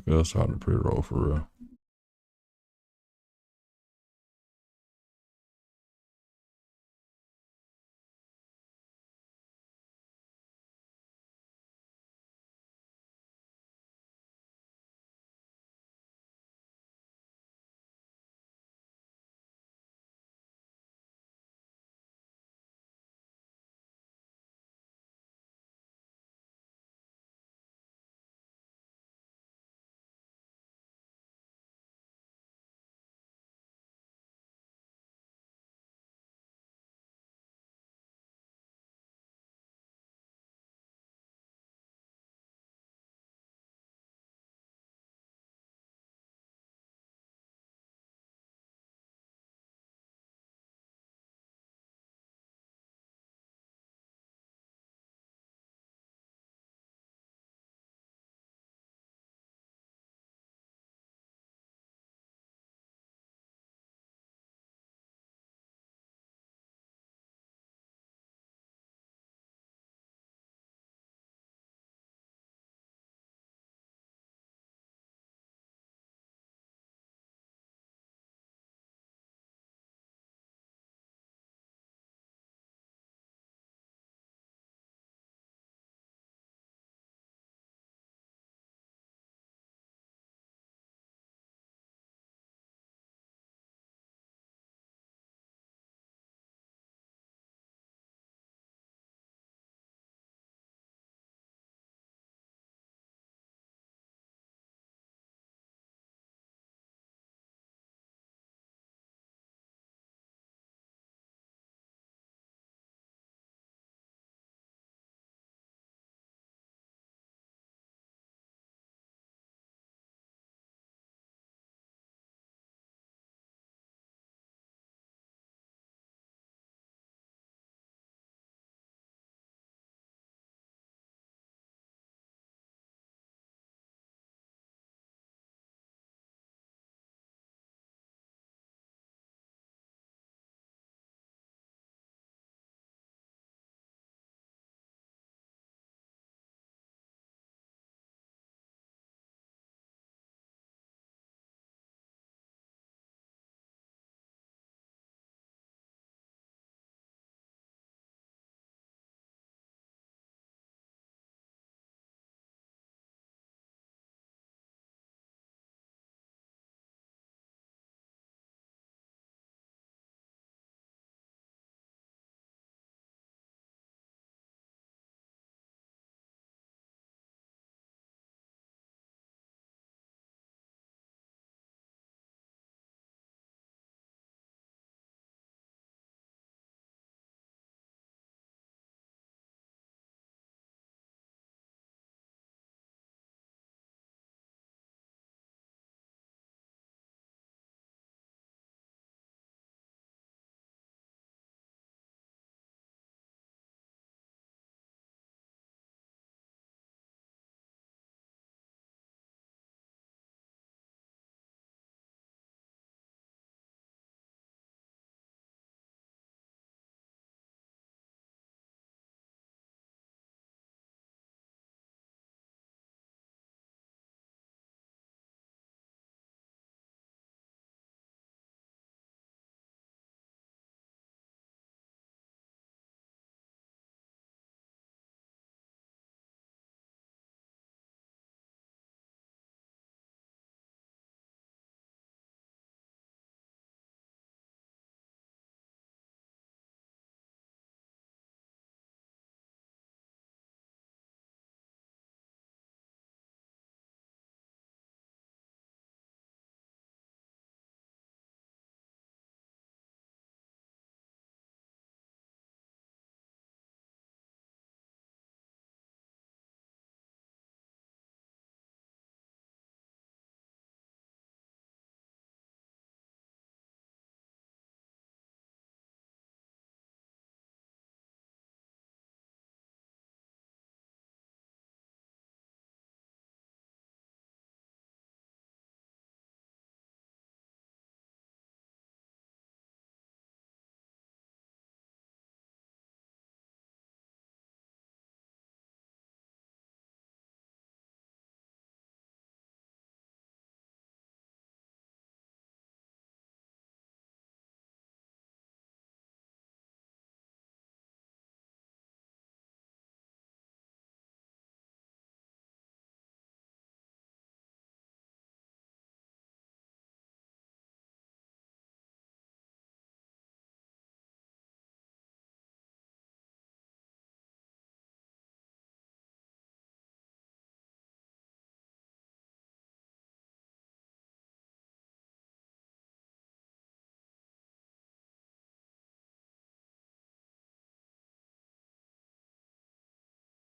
Yeah, it's time to pre-roll for real.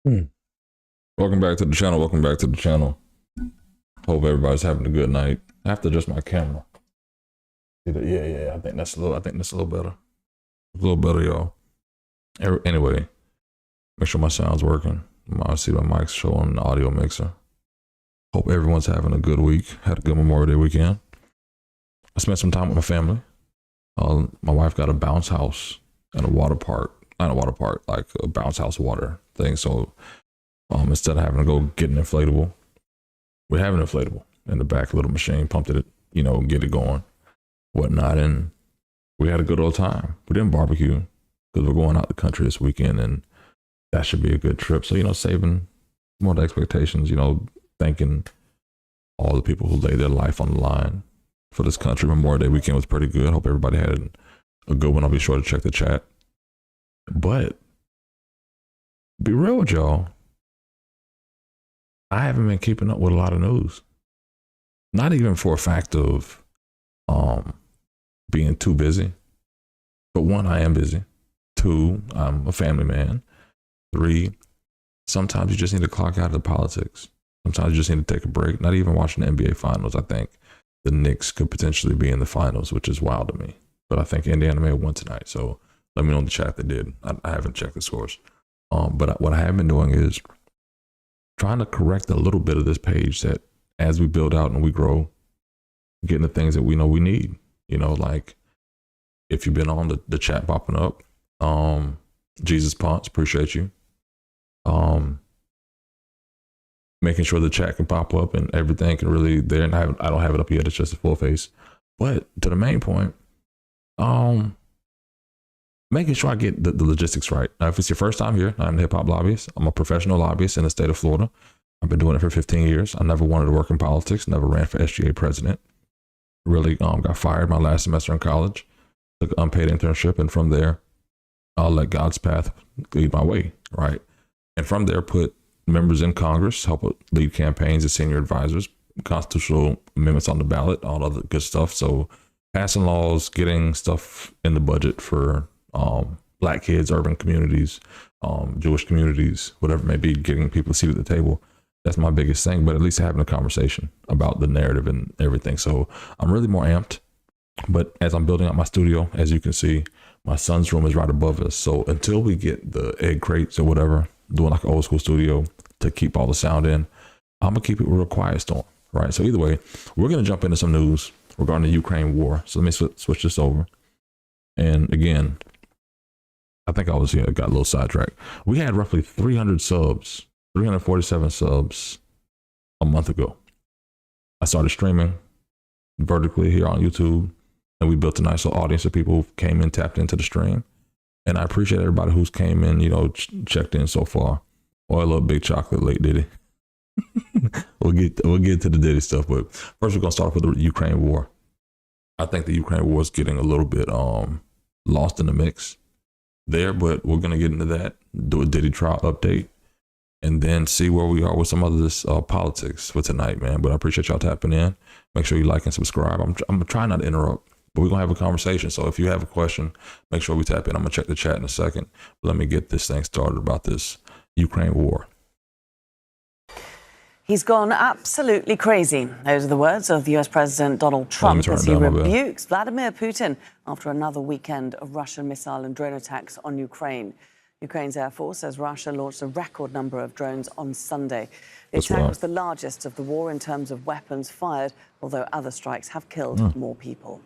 Welcome back to the channel. Welcome back to the channel. Hope everybody's having a good night. I have to adjust my camera. Yeah. I think that's a little better. A little better, y'all. Anyway, make sure my sound's working. I see my mic's showing the audio mixer. Hope everyone's having a good week. Had a good Memorial Day weekend. I spent some time with my family. My wife got a bounce house and a water park. Not a water park, like a bounce house water thing. So instead of having to go get an inflatable, we have an inflatable in the back, little machine, pumped it, get it going, whatnot. And we had a good old time. We didn't barbecue because we're going out the country this weekend, and that should be a good trip. So, saving more of the expectations, thanking all the people who laid their life on the line for this country. Memorial Day weekend was pretty good. Hope everybody had a good one. I'll be sure to check the chat. But be real with y'all, I haven't been keeping up with a lot of news. Not even for a fact of being too busy. But one, I am busy. Two, I'm a family man. Three, sometimes you just need to clock out of the politics. Sometimes you just need to take a break. Not even watching the NBA finals. I think the Knicks could potentially be in the finals, which is wild to me. But I think Indiana may have won tonight. So let me know in the chat if they did. I haven't checked the scores. But what I have been doing is trying to correct a little bit of this page that as we build out and we grow, getting the things that we know we need. Like if you've been on the chat popping up, Jesus Ponce, appreciate you. Making sure the chat can pop up and everything can really there. And I don't have it up yet. It's just a full face. But to the main point, making sure I get the logistics right. Now, if it's your first time here, I'm the hip hop lobbyist. I'm a professional lobbyist in the state of Florida. I've been doing it for 15 years. I never wanted to work in politics, never ran for SGA president. Really got fired my last semester in college, took an unpaid internship, and from there, I'll let God's path lead my way, right? And from there, put members in Congress, help lead campaigns as senior advisors, constitutional amendments on the ballot, all other good stuff. So passing laws, getting stuff in the budget for Black kids, urban communities, Jewish communities, whatever it may be, getting people a seat at the table. That's my biggest thing, but at least having a conversation about the narrative and everything. So I'm really more amped. But as I'm building out my studio, as you can see, my son's room is right above us. So until we get the egg crates or whatever, doing like an old school studio to keep all the sound in, I'm going to keep it real quiet storm, right? So either way, we're going to jump into some news regarding the Ukraine war. So let me switch this over. And again, I think got a little sidetracked. We had roughly 300 subs, 347 subs a month ago. I started streaming vertically here on YouTube, and we built a nice little audience of people who came in, tapped into the stream. And I appreciate everybody who's came in, checked in so far. Oh, I love Big Chocolate, late Diddy. We'll get to the Diddy stuff, but first we're gonna start off with the Ukraine war. I think the Ukraine war is getting a little bit lost in the mix there, but we're gonna get into that, do a Diddy Trial update, and then see where we are with some of this politics for tonight, man. But I appreciate y'all tapping in. Make sure you like and subscribe. I'm trying not to interrupt, but we're gonna have a conversation. So if you have a question, make sure we tap in. I'm gonna check the chat in a second. But let me get this thing started about this Ukraine war. He's gone absolutely crazy. Those are the words of the US President Donald Trump as he rebukes Vladimir Putin after another weekend of Russian missile and drone attacks on Ukraine. Ukraine's Air Force says Russia launched a record number of drones on Sunday. The attack was the largest of the war in terms of weapons fired, although other strikes have killed more people.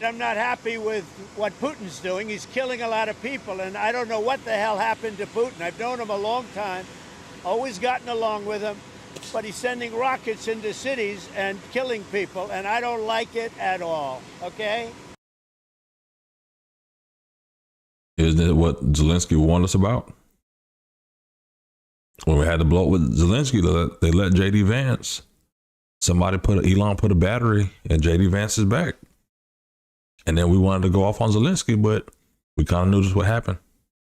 I'm not happy with what Putin's doing. He's killing a lot of people, and I don't know what the hell happened to Putin. I've known him a long time, always gotten along with him, but he's sending rockets into cities and killing people, and I don't like it at all, okay? Isn't it what Zelensky warned us about? When we had to blow up with Zelensky, they let J.D. Vance, Elon put a battery in J.D. Vance's back. And then we wanted to go off on Zelensky, but we kind of knew this would happen.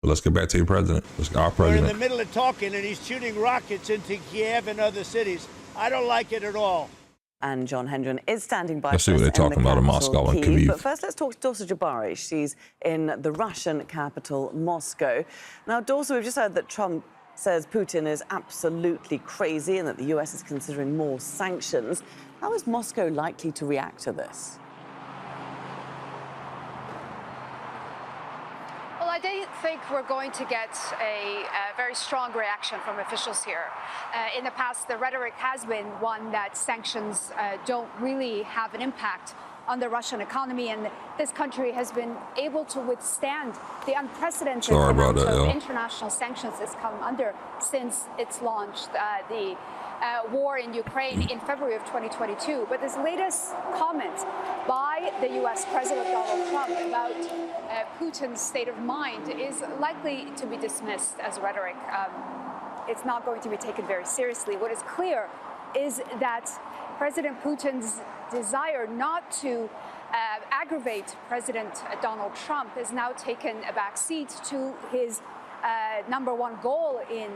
But let's get back to your president. Our president. We're in the middle of talking, and he's shooting rockets into Kiev and other cities. I don't like it at all. And John Hendren is standing by. Let's see what they're talking about in Moscow and Kyiv. But first, let's talk to Dorsa Jabari. She's in the Russian capital, Moscow. Now, Dorsa, we've just heard that Trump says Putin is absolutely crazy and that the US is considering more sanctions. How is Moscow likely to react to this? Well, I don't think we're going to get a very strong reaction from officials here. In the past, the rhetoric has been one that sanctions don't really have an impact on the Russian economy, and this country has been able to withstand the unprecedented amount of international sanctions it's come under since it's launched the war in Ukraine in February of 2022. But this latest comment by the U.S. President Donald Trump about Putin's state of mind is likely to be dismissed as rhetoric. It's not going to be taken very seriously. What is clear is that President Putin's desire not to aggravate President Donald Trump has now taken a backseat to his number one goal in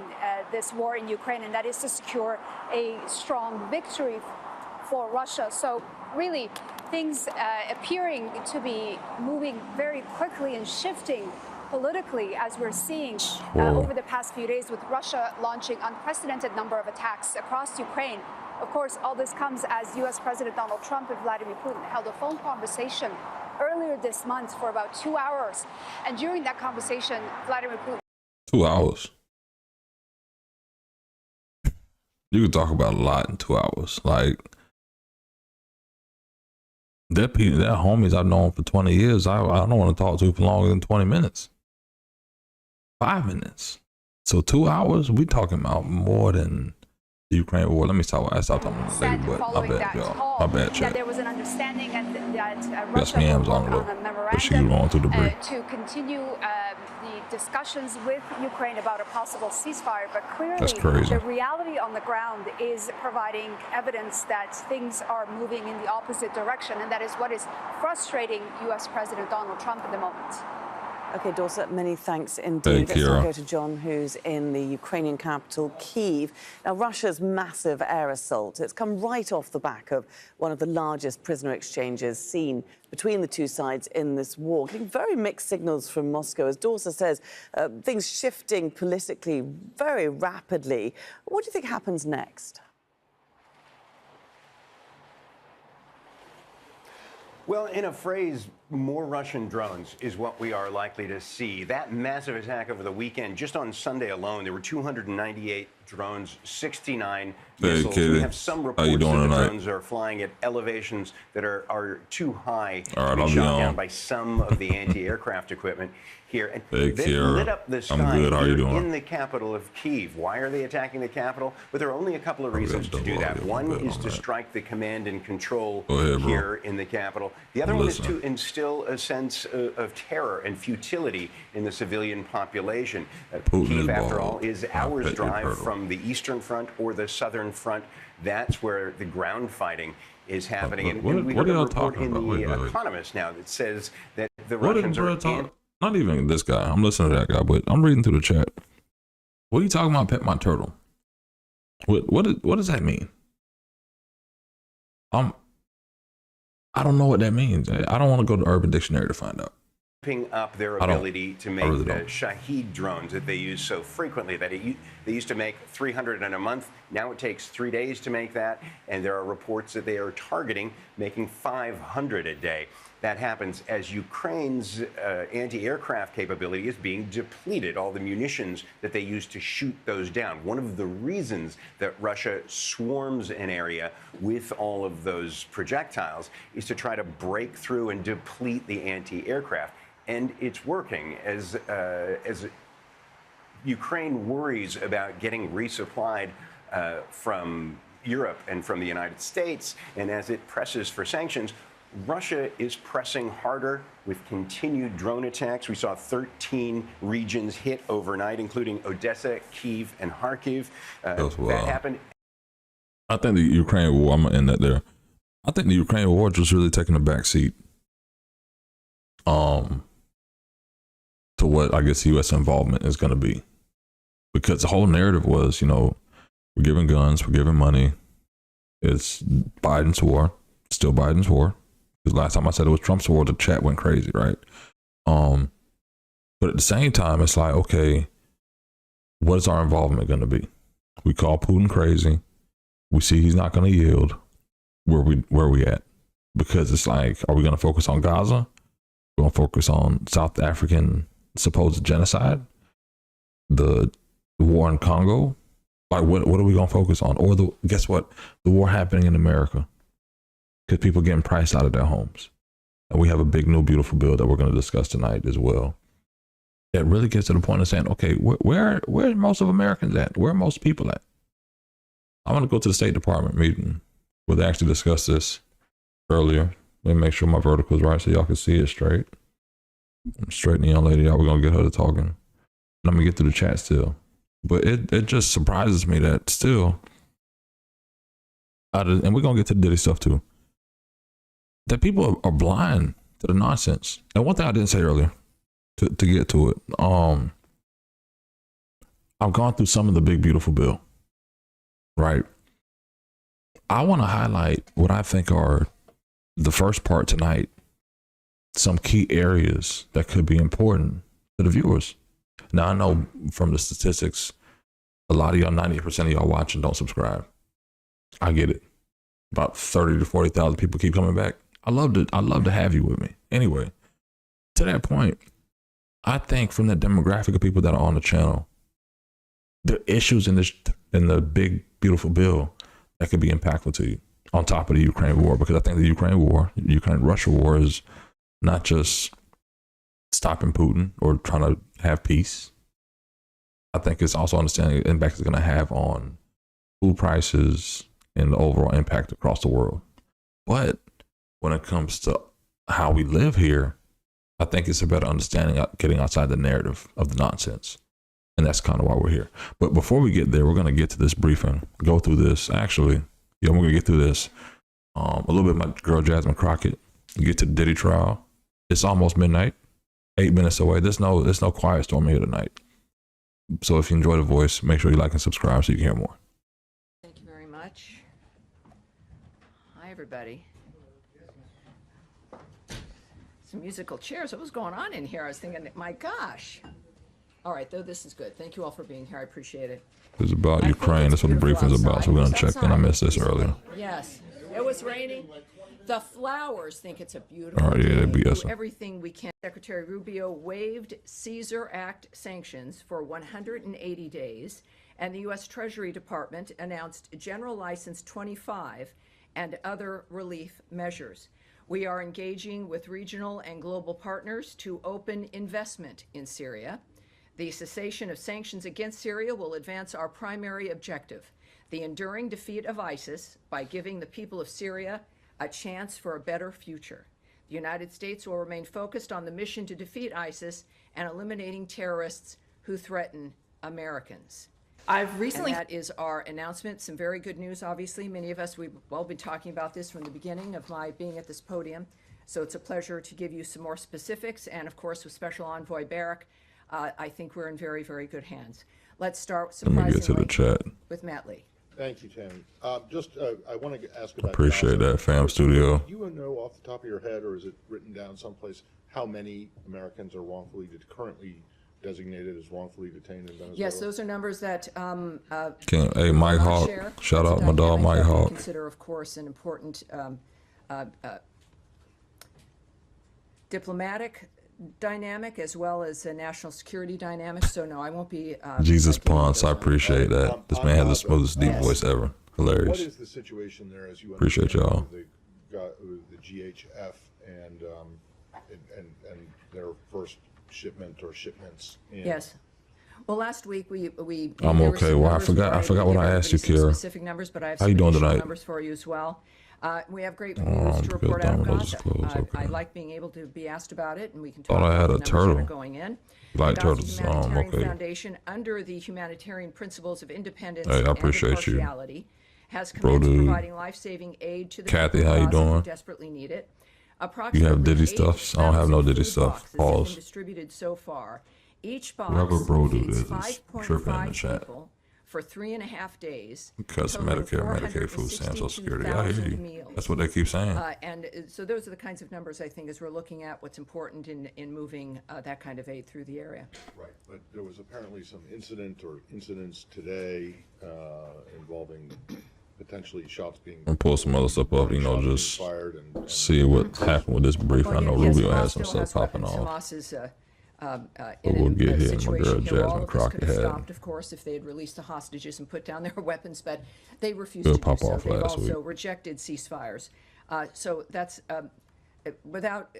this war in Ukraine, and that is to secure a strong victory for Russia. So really, things appearing to be moving very quickly and shifting politically, as we're seeing over the past few days, with Russia launching unprecedented number of attacks across Ukraine. Of course, all this comes as U.S. President Donald Trump and Vladimir Putin held a phone conversation earlier this month for about 2 hours. And during that conversation, Vladimir Putin... 2 hours. You can talk about a lot in 2 hours. Like, that homies I've known for 20 years, I don't want to talk to for longer than 20 minutes. 5 minutes. So 2 hours, we talking about more than the Ukraine war. Let me stop. I stopped on the lady, but my bad, y'all. My bad, chat. There was an understanding and that Russia will on a memorandum to continue the discussions with Ukraine about a possible ceasefire. But clearly, the reality on the ground is providing evidence that things are moving in the opposite direction, and that is what is frustrating U.S. President Donald Trump at the moment. Okay, Dorsa, many thanks indeed. Let's now go to John, who's in the Ukrainian capital, Kyiv. Now, Russia's massive air assault, it's come right off the back of one of the largest prisoner exchanges seen between the two sides in this war, getting very mixed signals from Moscow. As Dorsa says, things shifting politically very rapidly. What do you think happens next? Well, in a phrase, more Russian drones is what we are likely to see. That massive attack over the weekend, just on Sunday alone, there were 298 drones, 69 missiles. We have some reports that the drones are flying at elevations that are too high to be shot down by some of the anti-aircraft equipment here. And they lit up the sky here in the capital of Kyiv. Why are they attacking the capital? Well, there are only a couple of reasons to do that. One is to strike the command and control here in the capital. The other one is to instill a sense of terror and futility in the civilian population. Kyiv, after all, is hours' drive from the Eastern Front or the Southern Front. That's where the ground fighting is happening. And we heard a report in The Economist now that says that the Russians are... Not even this guy. I'm listening to that guy, but I'm reading through the chat. What are you talking about, pet my turtle? What does that mean? I don't know what that means. I don't want to go to Urban Dictionary to find out. Up their ability to make the Shahed drones that they use so frequently. That they used to make 300 in a month. Now it takes 3 days to make that. And there are reports that they are targeting making 500 a day. That happens as Ukraine's anti-aircraft capability is being depleted, all the munitions that they use to shoot those down. One of the reasons that Russia swarms an area with all of those projectiles is to try to break through and deplete the anti-aircraft. And it's working as Ukraine worries about getting resupplied from Europe and from the United States, and as it presses for sanctions, Russia is pressing harder with continued drone attacks. We saw 13 regions hit overnight, including Odessa, Kyiv, and Kharkiv. That happened. I think the Ukraine war, I'm going to end that there. I think the Ukraine war just really taking a back seat to what I guess U.S. involvement is going to be. Because the whole narrative was, you know, we're giving guns, we're giving money. It's Biden's war, still Biden's war. Because last time I said it was Trump's war, the chat went crazy, right? But at the same time, it's like, okay, what is our involvement going to be? We call Putin crazy. We see he's not going to yield. Where we at? Because it's like, are we going to focus on Gaza? We're going to focus on South African supposed genocide, the war in Congo. Like, what are we going to focus on? Or guess what? The war happening in America, because people getting priced out of their homes. And we have a big, new, beautiful bill that we're going to discuss tonight as well. That really gets to the point of saying, okay, where are most of Americans at? Where are most people at? I want to go to the State Department meeting where they actually discussed this earlier. Let me make sure my vertical is right so y'all can see it straight. I'm straightening the young lady out. We're going to get her to talking. And I'm going to get through the chat still. But it just surprises me that still, and we're going to get to the Diddy stuff too, that people are blind to the nonsense. And one thing I didn't say earlier, to get to it, I've gone through some of the big, beautiful bill, right? I want to highlight what I think are the first part tonight, some key areas that could be important to the viewers. Now, I know from the statistics, a lot of y'all, 90% of y'all watching don't subscribe. I get it. About 30 to 40,000 people keep coming back. I love to have you with me. Anyway, to that point, I think from the demographic of people that are on the channel, the issues in the big, beautiful bill that could be impactful to you on top of the Ukraine war, because I think the Ukraine-Russia war is not just stopping Putin or trying to have peace. I think it's also understanding the impact it's going to have on food prices and the overall impact across the world. But when it comes to how we live here, I think it's a better understanding of getting outside the narrative of the nonsense. And that's kind of why we're here. But before we get there, we're going to get to this briefing, go through this. Actually, we're going to get through this. A little bit, my girl, Jasmine Crockett, get to the Diddy trial. It's almost midnight, 8 minutes away. There's no quiet storm here tonight. So if you enjoy the voice, make sure you like and subscribe so you can hear more. Thank you very much. Hi, everybody. Some musical chairs. What was going on in here? I was thinking, my gosh. All right, though, this is good. Thank you all for being here. I appreciate it. It's about Ukraine. That's what the briefing is about. So we're going to check in. I missed this earlier. Yes. It was raining. The flowers think it's a beautiful day. They'd be do everything we can. Secretary Rubio waived Caesar Act sanctions for 180 days, and the U.S. Treasury Department announced General License 25 and other relief measures. We are engaging with regional and global partners to open investment in Syria. The cessation of sanctions against Syria will advance our primary objective, the enduring defeat of ISIS, by giving the people of Syria a chance for a better future. The United States will remain focused on the mission to defeat ISIS and eliminating terrorists who threaten Americans. I've recently... And that is our announcement. Some very good news, obviously. Many of us, we've all been talking about this from the beginning of my being at this podium. So it's a pleasure to give you some more specifics. And of course, with Special Envoy Barrack, I think we're in very, very good hands. Let's start, surprisingly, get to the chat with Matt Lee. Thank you, Tammy. I want to ask about... Appreciate that, fam studio. Do you know off the top of your head, or is it written down someplace, how many Americans are currently designated as wrongfully detained in Venezuela? Yes, those are numbers that... hey, Mike Hawk. Shout out my dog, Mike Hawk. Consider, of course, an important diplomatic dynamic as well as a national security dynamic. So no, I won't be... Jesus Ponce, I appreciate that. This man has the most deep voice ever. Hilarious. What is the situation there as you appreciate y'all? The GHF and their first shipment or shipments? Yes. Well, last week we I'm okay. Well, I forgot what I asked you, Kira. Specific numbers, but I have how you doing tonight? Numbers for you as well. We have great news to report out of Gaza. I like being able to be asked about it, and we can talk about I had a turtle going in. Like turtles. Okay. Foundation, under the humanitarian principles of independence I appreciate and impartiality, has commenced providing life-saving aid to the Kathy, people how you of Gaza doing? Who desperately need it. You have Diddy stuff? I don't have no Diddy stuff. Pause. Been distributed so far. Each box whoever bro dude is tripping in the chat. for 3.5 days. Because Medicare, Medicaid, food stamps, Social Security. I hear you. Meals. That's what they keep saying. And so those are the kinds of numbers, I think, as we're looking at what's important in moving that kind of aid through the area. Right, but there was apparently some incidents today involving potentially shots being... And pull some other stuff up, just fired and see what happened with this brief. I know yes, Rubio Hamas has some still stuff has popping weapons. off. Hamas is But we'll get here. My situation girl here. All Jasmine of this Crockett could have had stopped, of course, if they had released the hostages and put down their weapons, but they refused It'll to do pop so. off They've last also week. rejected ceasefires. So that's without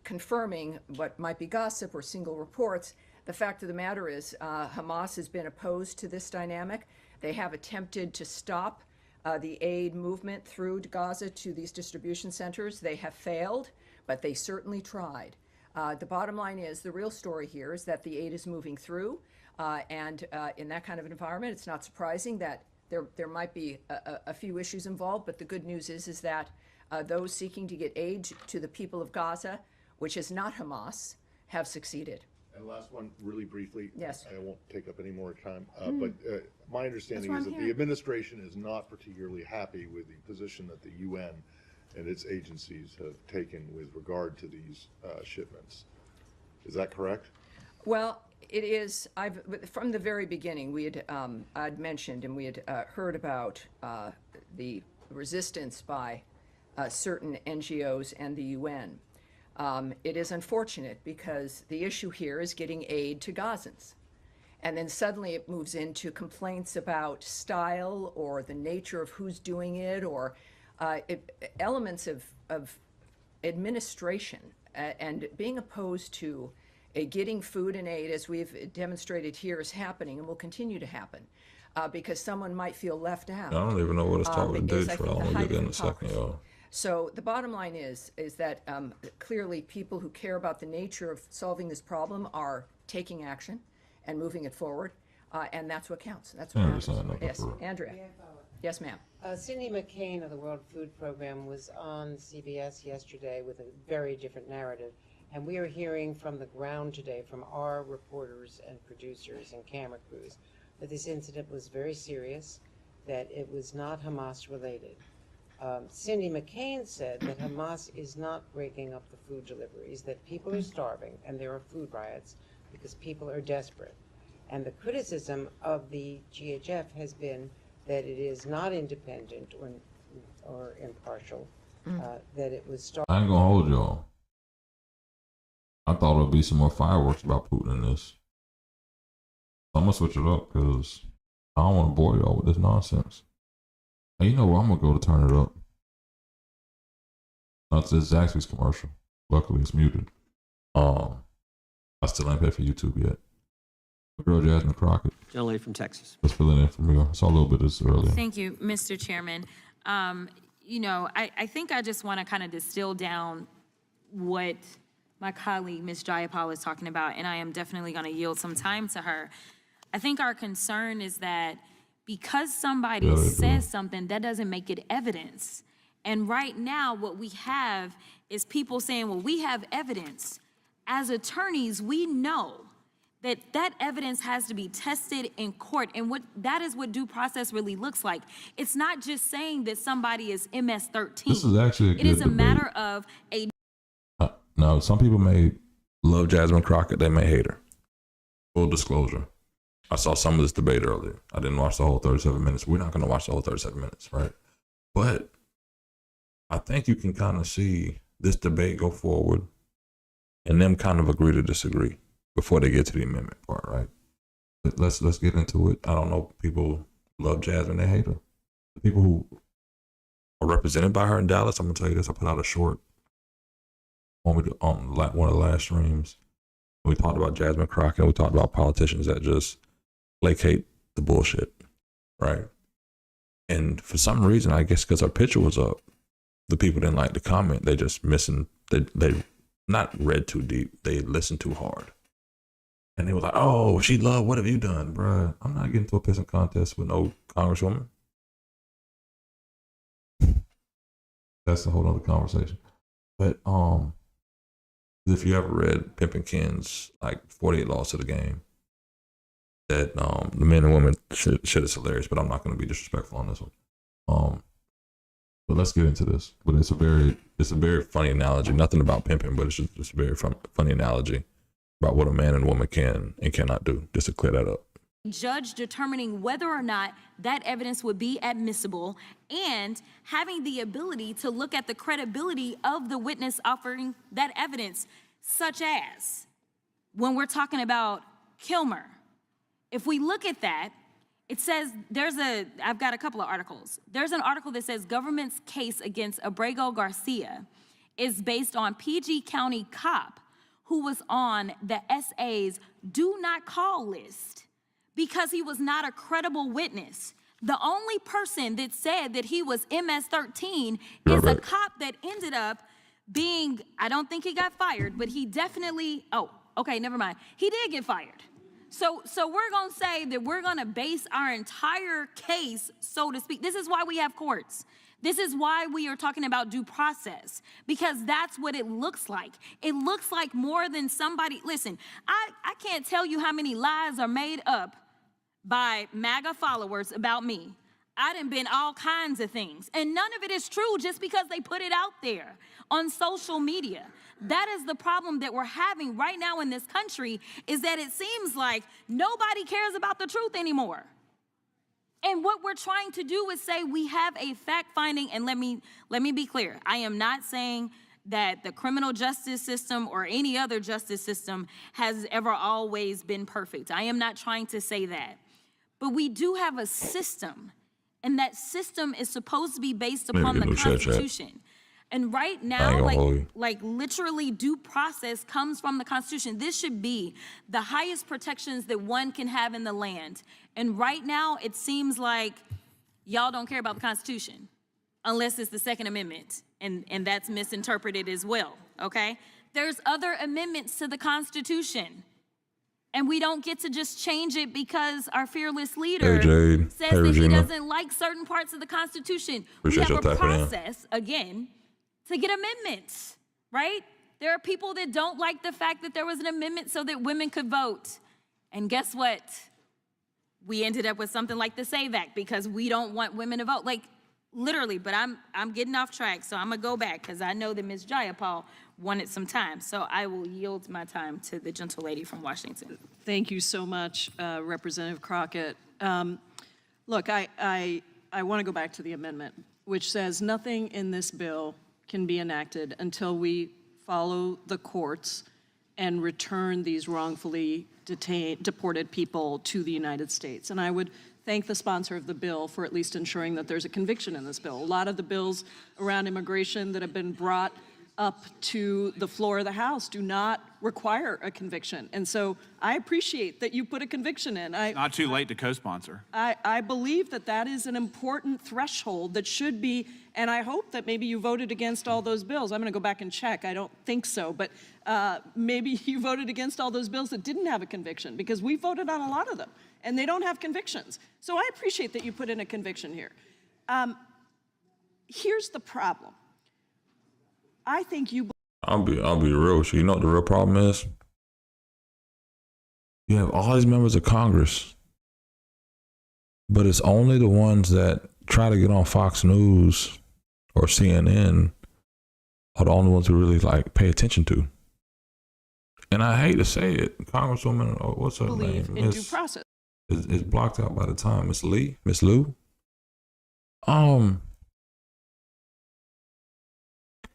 confirming what might be gossip or single reports. The fact of the matter is Hamas has been opposed to this dynamic. They have attempted to stop the aid movement through Gaza to these distribution centers. They have failed, but they certainly tried. The bottom line is, the real story here is that the aid is moving through, and in that kind of environment, it's not surprising that there might be a few issues involved, but the good news is that those seeking to get aid to the people of Gaza, which is not Hamas, have succeeded. And last one, really briefly. Yes. I won't take up any more time, but my understanding That's is why that I'm the here. administration is not particularly happy with the position that the UN and its agencies have taken with regard to these shipments. Is that correct? Well, it is. From the very beginning, I'd mentioned and we had heard about the resistance by certain NGOs and the UN. It is unfortunate because the issue here is getting aid to Gazans. And then suddenly it moves into complaints about style or the nature of who's doing it, or elements of administration and being opposed to getting food and aid, as we've demonstrated here, is happening and will continue to happen because someone might feel left out. I don't even know what it's talking with Diddy is, I Trial. think, I'm the going to get height in of a second, hypocrisy. y'all. So the bottom line is that clearly people who care about the nature of solving this problem are taking action and moving it forward, and that's what counts. That's what matters. Yes, Andrea. Yes, ma'am. Cindy McCain of the World Food Program was on CBS yesterday with a very different narrative. And we are hearing from the ground today from our reporters and producers and camera crews that this incident was very serious, that it was not Hamas related. Cindy McCain said that Hamas is not breaking up the food deliveries, that people are starving and there are food riots because people are desperate. And the criticism of the GHF has been that it is not independent or impartial, that it was I ain't gonna hold y'all. I thought there'd be some more fireworks about Putin in this. I'm gonna switch it up because I don't want to bore y'all with this nonsense. And you know where I'm gonna go to turn it up? That's this Zaxby's commercial. Luckily, it's muted. I still ain't paid for YouTube yet. My girl Jasmine Crockett. Young lady from Texas. Let's fill it in from here. I saw a little bit of this earlier. Thank you, Mr. Chairman. I think I just want to kind of distill down what my colleague, Ms. Jayapal, was talking about, and I am definitely going to yield some time to her. I think our concern is that because somebody says something, that doesn't make it evidence. And right now, what we have is people saying, well, we have evidence. As attorneys, we know that that evidence has to be tested in court, and that is what due process really looks like. It's not just saying that somebody is MS-13. This is actually a good It is a debate. matter of a... Now, some people may love Jasmine Crockett. They may hate her. Full disclosure. I saw some of this debate earlier. I didn't watch the whole 37 minutes. We're not going to watch the whole 37 minutes, right? But I think you can kind of see this debate go forward and them kind of agree to disagree before they get to the amendment part, right? Let's get into it. I don't know. People love Jasmine. They hate her. The people who are represented by her in Dallas, I'm going to tell you this. I put out a short on one of the last streams. We talked about Jasmine Crockett. We talked about politicians that just placate the bullshit, right? And for some reason, I guess because her picture was up, the people didn't like the comment. They just they not read too deep. They listened too hard. And they were like, oh, she loved, what have you done, bruh? I'm not getting to a pissing contest with no congresswoman. That's a whole other conversation. But if you ever read Pimpin' Ken's like 48 Laws to the Game, that the men and women shit is hilarious, but I'm not going to be disrespectful on this one. But let's get into this. But it's a very funny analogy. Nothing about pimping, but it's just a very funny analogy about what a man and woman can and cannot do. Just to clear that up. Judge determining whether or not that evidence would be admissible and having the ability to look at the credibility of the witness offering that evidence, such as when we're talking about Kilmer. If we look at that, it says I've got a couple of articles. There's an article that says government's case against Abrego Garcia is based on PG County cop who was on the SA's do not call list because he was not a credible witness. The only person that said that he was MS-13 is a cop that ended up being, I don't think he got fired, but he definitely, okay, never mind. He did get fired. So we're gonna say that we're gonna base our entire case, so to speak. This is why we have courts. This is why we are talking about due process, because that's what it looks like. It looks like more than somebody, listen, I can't tell you how many lies are made up by MAGA followers about me. I done been all kinds of things, and none of it is true just because they put it out there on social media. That is the problem that we're having right now in this country, is that it seems like nobody cares about the truth anymore. And what we're trying to do is say we have a fact finding, and let me be clear. I am not saying that the criminal justice system or any other justice system has ever always been perfect. I am not trying to say that. But we do have a system, and that system is supposed to be based upon the Constitution. And right now, like literally due process comes from the Constitution. This should be the highest protections that one can have in the land. And right now, it seems like y'all don't care about the Constitution unless it's the Second Amendment. And that's misinterpreted as well, okay? There's other amendments to the Constitution. And we don't get to just change it because our fearless leader says that he doesn't like certain parts of the Constitution. We have a process, again, to get amendments, right? There are people that don't like the fact that there was an amendment so that women could vote. And guess what? We ended up with something like the SAVE Act because we don't want women to vote. Like, literally, but I'm getting off track, so I'm gonna go back because I know that Ms. Jayapal wanted some time. So I will yield my time to the gentle lady from Washington. Thank you so much, Representative Crockett. Look, I want to go back to the amendment, which says nothing in this bill can be enacted until we follow the courts and return these wrongfully deported people to the United States. And I would thank the sponsor of the bill for at least ensuring that there's a conviction in this bill. A lot of the bills around immigration that have been brought up to the floor of the House do not require a conviction. And so I appreciate that you put a conviction in. It's not too late to co-sponsor. I believe that that is an important threshold that should be, and I hope that maybe you voted against all those bills. I'm gonna go back and check, I don't think so, but maybe you voted against all those bills that didn't have a conviction, because we voted on a lot of them and they don't have convictions. So I appreciate that you put in a conviction here. Here's the problem. I think you. I'll be real with you. You know what the real problem is? You have all these members of Congress, but it's only the ones that try to get on Fox News or CNN are the only ones who really like pay attention to. And I hate to say it, Congresswoman, what's her name? In due process. It's blocked out by the time. Miss Lou.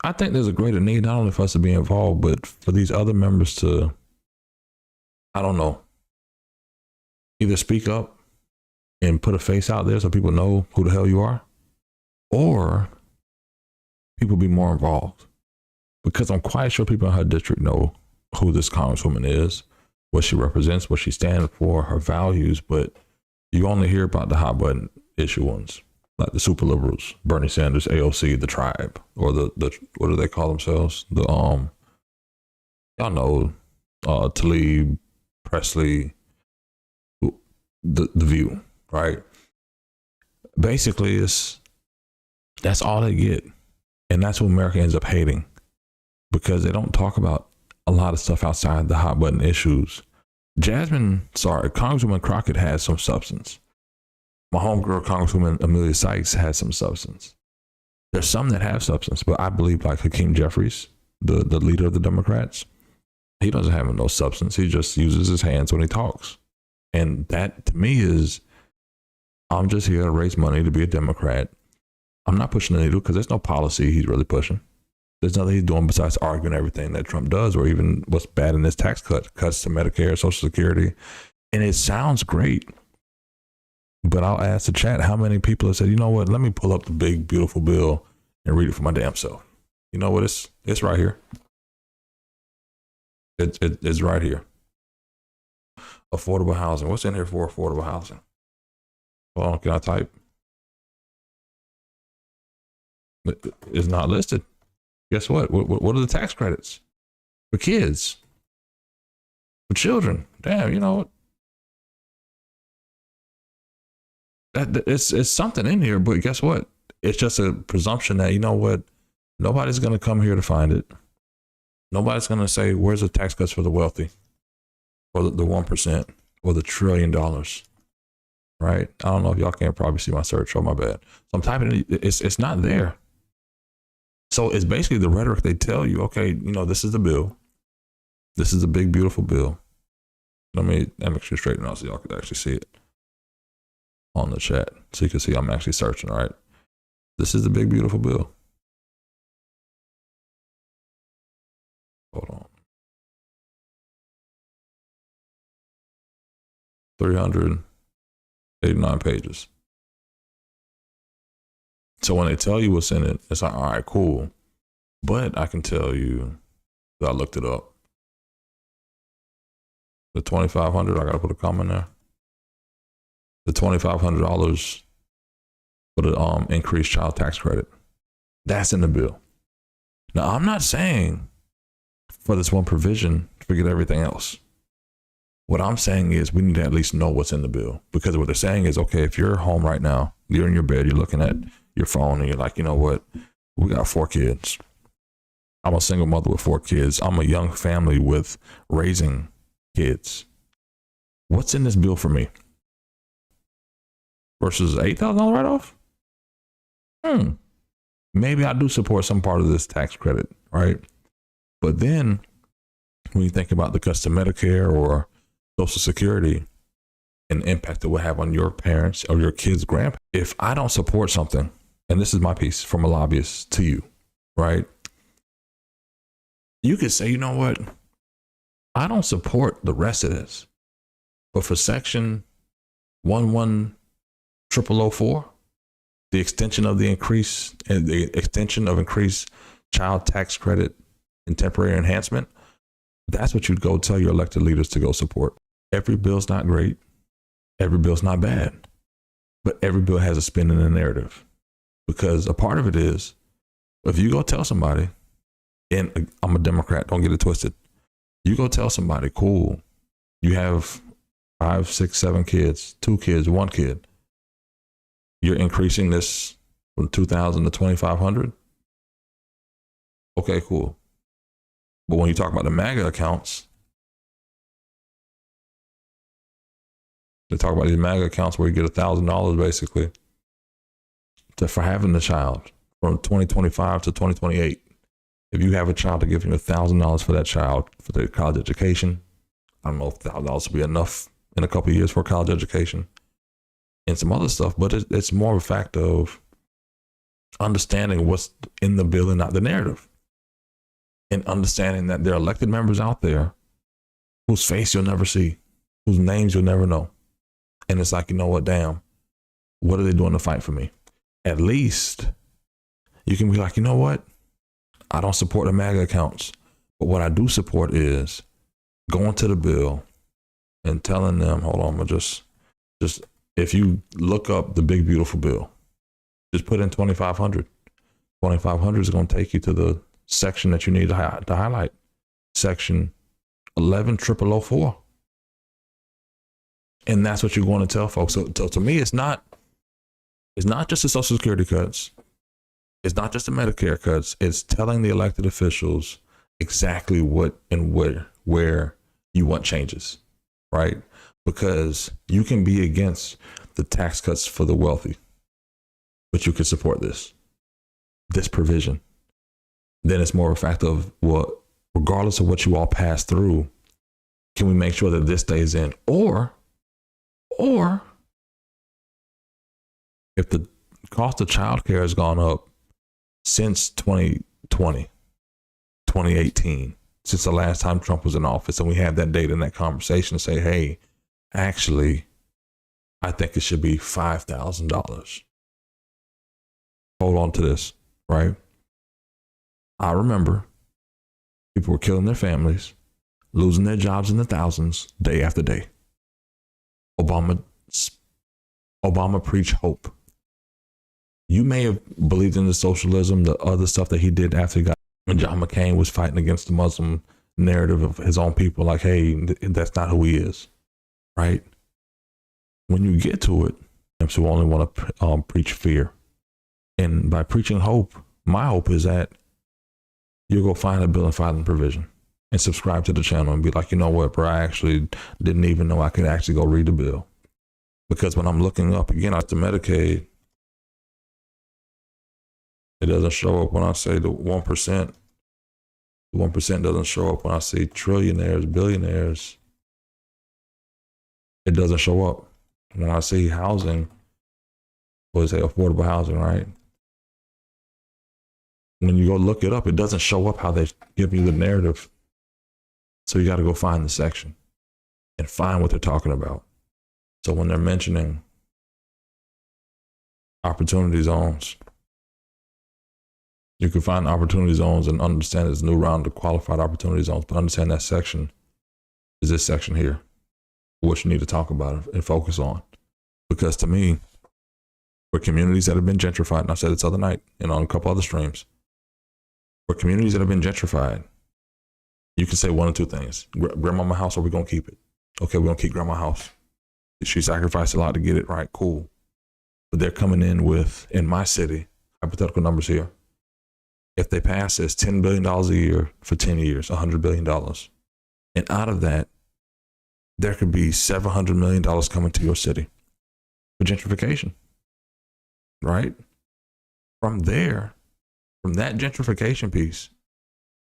I think there's a greater need not only for us to be involved, but for these other members to, I don't know, either speak up and put a face out there so people know who the hell you are, or people be more involved. Because I'm quite sure people in her district know who this Congresswoman is, what she represents, what she stands for, her values, but you only hear about the hot button issue ones, like the super liberals, Bernie Sanders, AOC, the tribe, or the what do they call themselves? The y'all know, Tlaib, Presley, the View, right? Basically, that's all they get, and that's what America ends up hating, because they don't talk about a lot of stuff outside the hot button issues. Congresswoman Crockett has some substance. My homegirl, Congresswoman Amelia Sykes, has some substance. There's some that have substance, but I believe like Hakeem Jeffries, the leader of the Democrats, he doesn't have no substance. He just uses his hands when he talks. And that to me is, I'm just here to raise money to be a Democrat. I'm not pushing the needle because there's no policy he's really pushing. There's nothing he's doing besides arguing everything that Trump does, or even what's bad in his tax cuts to Medicare, Social Security. And it sounds great. But I'll ask the chat how many people have said, you know what, let me pull up the big, beautiful bill and read it for my damn self. You know what, it's right here. It's right here. Affordable housing. What's in here for affordable housing? Hold on, can I type? It's not listed. Guess what? What are the tax credits for kids, for children? Damn, you know what? It's something in here, but guess what? It's just a presumption that, you know what? Nobody's going to come here to find it. Nobody's going to say, where's the tax cuts for the wealthy, or the 1%, or the $1 trillion, right? I don't know if y'all can't probably see my search. Oh, my bad. So I'm typing it. It's not there. So it's basically the rhetoric they tell you, okay, you know, this is the bill. This is a big, beautiful bill. Let me actually straighten out so y'all could actually see it on the chat. So you can see I'm actually searching, all right? This is the big, beautiful bill. Hold on. 389 pages. So when they tell you what's in it, it's like, all right, cool. But I can tell you that I looked it up. The $2,500, I got to put a comment there. The $2,500 for the increased child tax credit. That's in the bill. Now, I'm not saying for this one provision, forget everything else. What I'm saying is we need to at least know what's in the bill, because what they're saying is, okay, if you're home right now, you're in your bed, you're looking at your phone and you're like, you know what? We got 4 kids. I'm a single mother with 4 kids. I'm a young family with raising kids. What's in this bill for me? Versus $8,000 write-off? Maybe I do support some part of this tax credit, right? But then when you think about the cuts to Medicare or Social Security and the impact it will have on your parents or your kids' grandparents, if I don't support something, and this is my piece from a lobbyist to you, right? You could say, you know what? I don't support the rest of this, but for section 11004, the extension of the increase and the extension of increased child tax credit and temporary enhancement, that's what you'd go tell your elected leaders to go support. Every bill's not great. Every bill's not bad, but every bill has a spin and a narrative, because a part of it is, if you go tell somebody, and I'm a Democrat, don't get it twisted. You go tell somebody, cool, you have 5, 6, 7 kids, 2 kids, 1 kid. You're increasing this from 2,000 to 2,500. Okay, cool. But when you talk about the MAGA accounts, they talk about these MAGA accounts where you get $1,000 basically for having the child from 2025 to 2028. If you have a child, to give you $1,000 for that child for their college education. I don't know if $1,000 will be enough in a couple of years for college education and some other stuff, but it's more of a fact of understanding what's in the bill and not the narrative, and understanding that there are elected members out there whose face you'll never see, whose names you'll never know. And it's like, you know what, damn, what are they doing to fight for me? At least you can be like, you know what? I don't support the MAGA accounts, but what I do support is going to the bill and telling them, hold on, I'm gonna just if you look up the big, beautiful bill, just put in 2,500. 2,500 is going to take you to the section that you need to highlight, section 11004. And that's what you're going to tell folks. So to me, it's not just the Social Security cuts. It's not just the Medicare cuts. It's telling the elected officials exactly what and where you want changes. right? Because you can be against the tax cuts for the wealthy, but you could support this provision. Then it's more of a fact of, well, regardless of what you all pass through, can we make sure that this stays in? Or if the cost of childcare has gone up since 2020, 2018, since the last time Trump was in office, and we had that data in that conversation to say, hey, actually, I think it should be $5,000. Hold on to this, right? I remember people were killing their families, losing their jobs in the thousands day after day. Obama preached hope. You may have believed in the socialism, the other stuff that he did after he got, when John McCain was fighting against the Muslim narrative of his own people, like, hey, that's not who he is, right? When you get to it, you only want to preach fear. And by preaching hope, my hope is that you'll go find a bill and filing provision and subscribe to the channel and be like, you know what, bro, I actually didn't even know I could actually go read the bill. Because when I'm looking up again after Medicaid, it doesn't show up when I say the 1%. The 1% doesn't show up when I see trillionaires, billionaires. It doesn't show up when I see housing, what is it, affordable housing, right? When you go look it up, it doesn't show up how they give you the narrative. So you got to go find the section and find what they're talking about. So when they're mentioning opportunity zones, you can find opportunity zones and understand this new round of qualified opportunity zones, but understand that section is this section here, what you need to talk about and focus on. Because to me, for communities that have been gentrified, and I said this other night and on a couple other streams, for communities that have been gentrified, you can say one of two things. Grandmama house, or we're going to keep it. Okay, we're going to keep grandma house. She sacrificed a lot to get it right, cool. But they're coming in with, in my city, hypothetical numbers here. If they pass this $10 billion a year for 10 years, $100 billion. And out of that, there could be $700 million coming to your city for gentrification, right? From there, from that gentrification piece,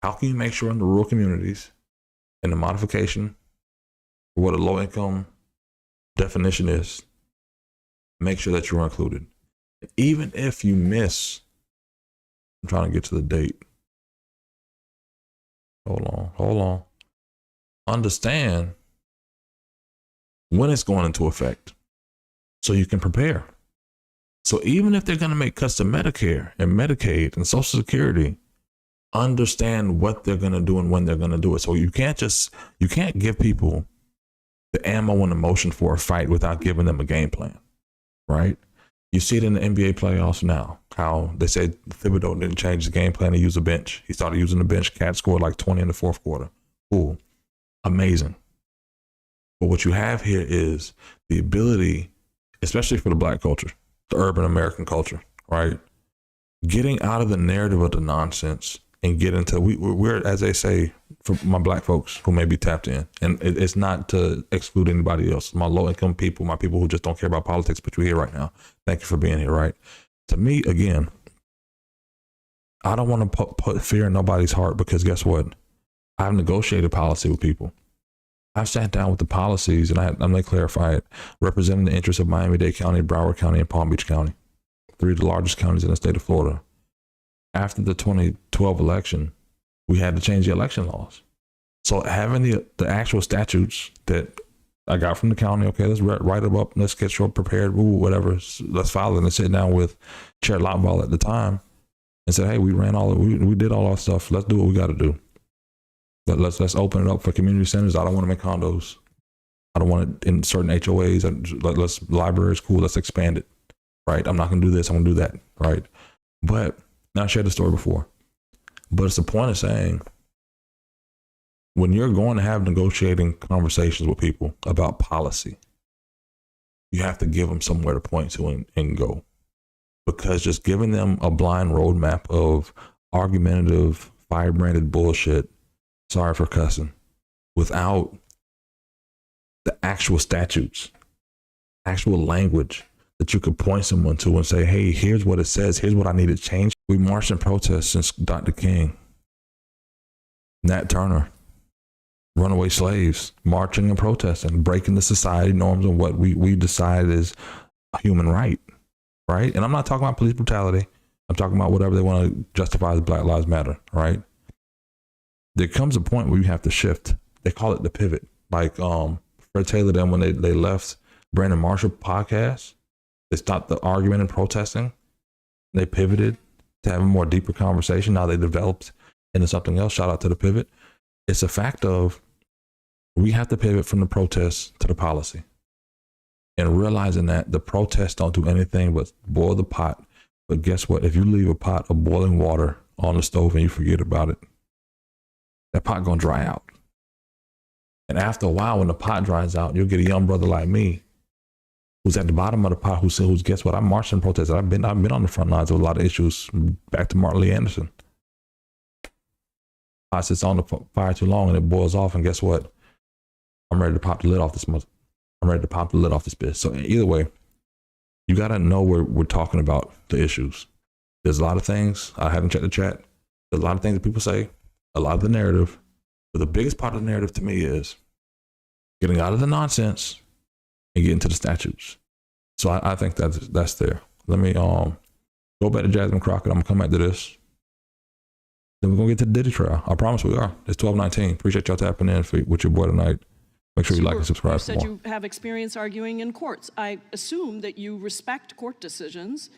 how can you make sure in the rural communities and the modification for what a low income definition is, make sure that you're included. Even if you miss, I'm trying to get to the date. Hold on. Understand when it's going into effect so you can prepare. So even if they're going to make cuts to Medicare and Medicaid and Social Security, understand what they're going to do and when they're going to do it. So you can't give people the ammo and emotion for a fight without giving them a game plan, right? You see it in the NBA playoffs now, how they say Thibodeau didn't change the game plan to use a bench. He started using the bench. Cat scored like 20 in the fourth quarter. Cool. Amazing. But what you have here is the ability, especially for the Black culture, the urban American culture, right? Getting out of the narrative of the nonsense and get into, we're, as they say, for my Black folks who may be tapped in, and it's not to exclude anybody else, my low income people, my people who just don't care about politics, but you're here right now. Thank you for being here, right? To me, again, I don't want to put fear in nobody's heart, because guess what? I've negotiated policy with people. I've sat down with the policies, and I'm going to clarify it, representing the interests of Miami-Dade County, Broward County, and Palm Beach County, three of the largest counties in the state of Florida. After the 2012 election, we had to change the election laws. So having the actual statutes that I got from the county, okay, let's write them up, let's get sure prepared, whatever, let's file it, and sit down with Chair Lockball at the time and say, hey, we did all our stuff, let's do what we got to do. Let's open it up for community centers. I don't want to make condos. I don't want it in certain HOAs. Let's libraries, cool, let's expand it, right? I'm not going to do this, I'm going to do that, right? But now I shared the story before, but it's the point of saying, when you're going to have negotiating conversations with people about policy, you have to give them somewhere to point to and go. Because just giving them a blind roadmap of argumentative, firebranded bullshit, sorry for cussing, without the actual statutes, actual language that you could point someone to and say, hey, here's what it says. Here's what I need to change. We marched and protest since Dr. King, Nat Turner, runaway slaves, marching and protesting, breaking the society norms and what we decide is a human right, right? And I'm not talking about police brutality. I'm talking about whatever they want to justify as Black Lives Matter, right? There comes a point where you have to shift. They call it the pivot. Like Fred Taylor, then when they left Brandon Marshall podcast, they stopped the argument and protesting. They pivoted to have a more deeper conversation. Now they developed into something else. Shout out to the pivot. It's a fact of we have to pivot from the protests to the policy. And realizing that the protests don't do anything but boil the pot. But guess what? If you leave a pot of boiling water on the stove and you forget about it, that pot gonna dry out. And after a while, when the pot dries out, you'll get a young brother like me who's at the bottom of the pot, who's guess what? I marched and protested. I've been on the front lines of a lot of issues. Back to Martin Lee Anderson. Pot sits on the fire too long and it boils off. And guess what? I'm ready to pop the lid off this month. I'm ready to pop the lid off this bitch. So either way, you got to know where we're talking about the issues. There's a lot of things. I haven't checked the chat. There's a lot of things that people say, a lot of the narrative. But the biggest part of the narrative to me is getting out of the nonsense and getting to the statutes. So I think that's there. Let me go back to Jasmine Crockett. I'm going to come back to this. Then we're going to get to the Diddy trial. I promise we are. It's 12:19. Appreciate y'all tapping in with your boy tonight. Make sure you like and subscribe. You for said more. you have experience arguing in courts. I assume that you respect court decisions,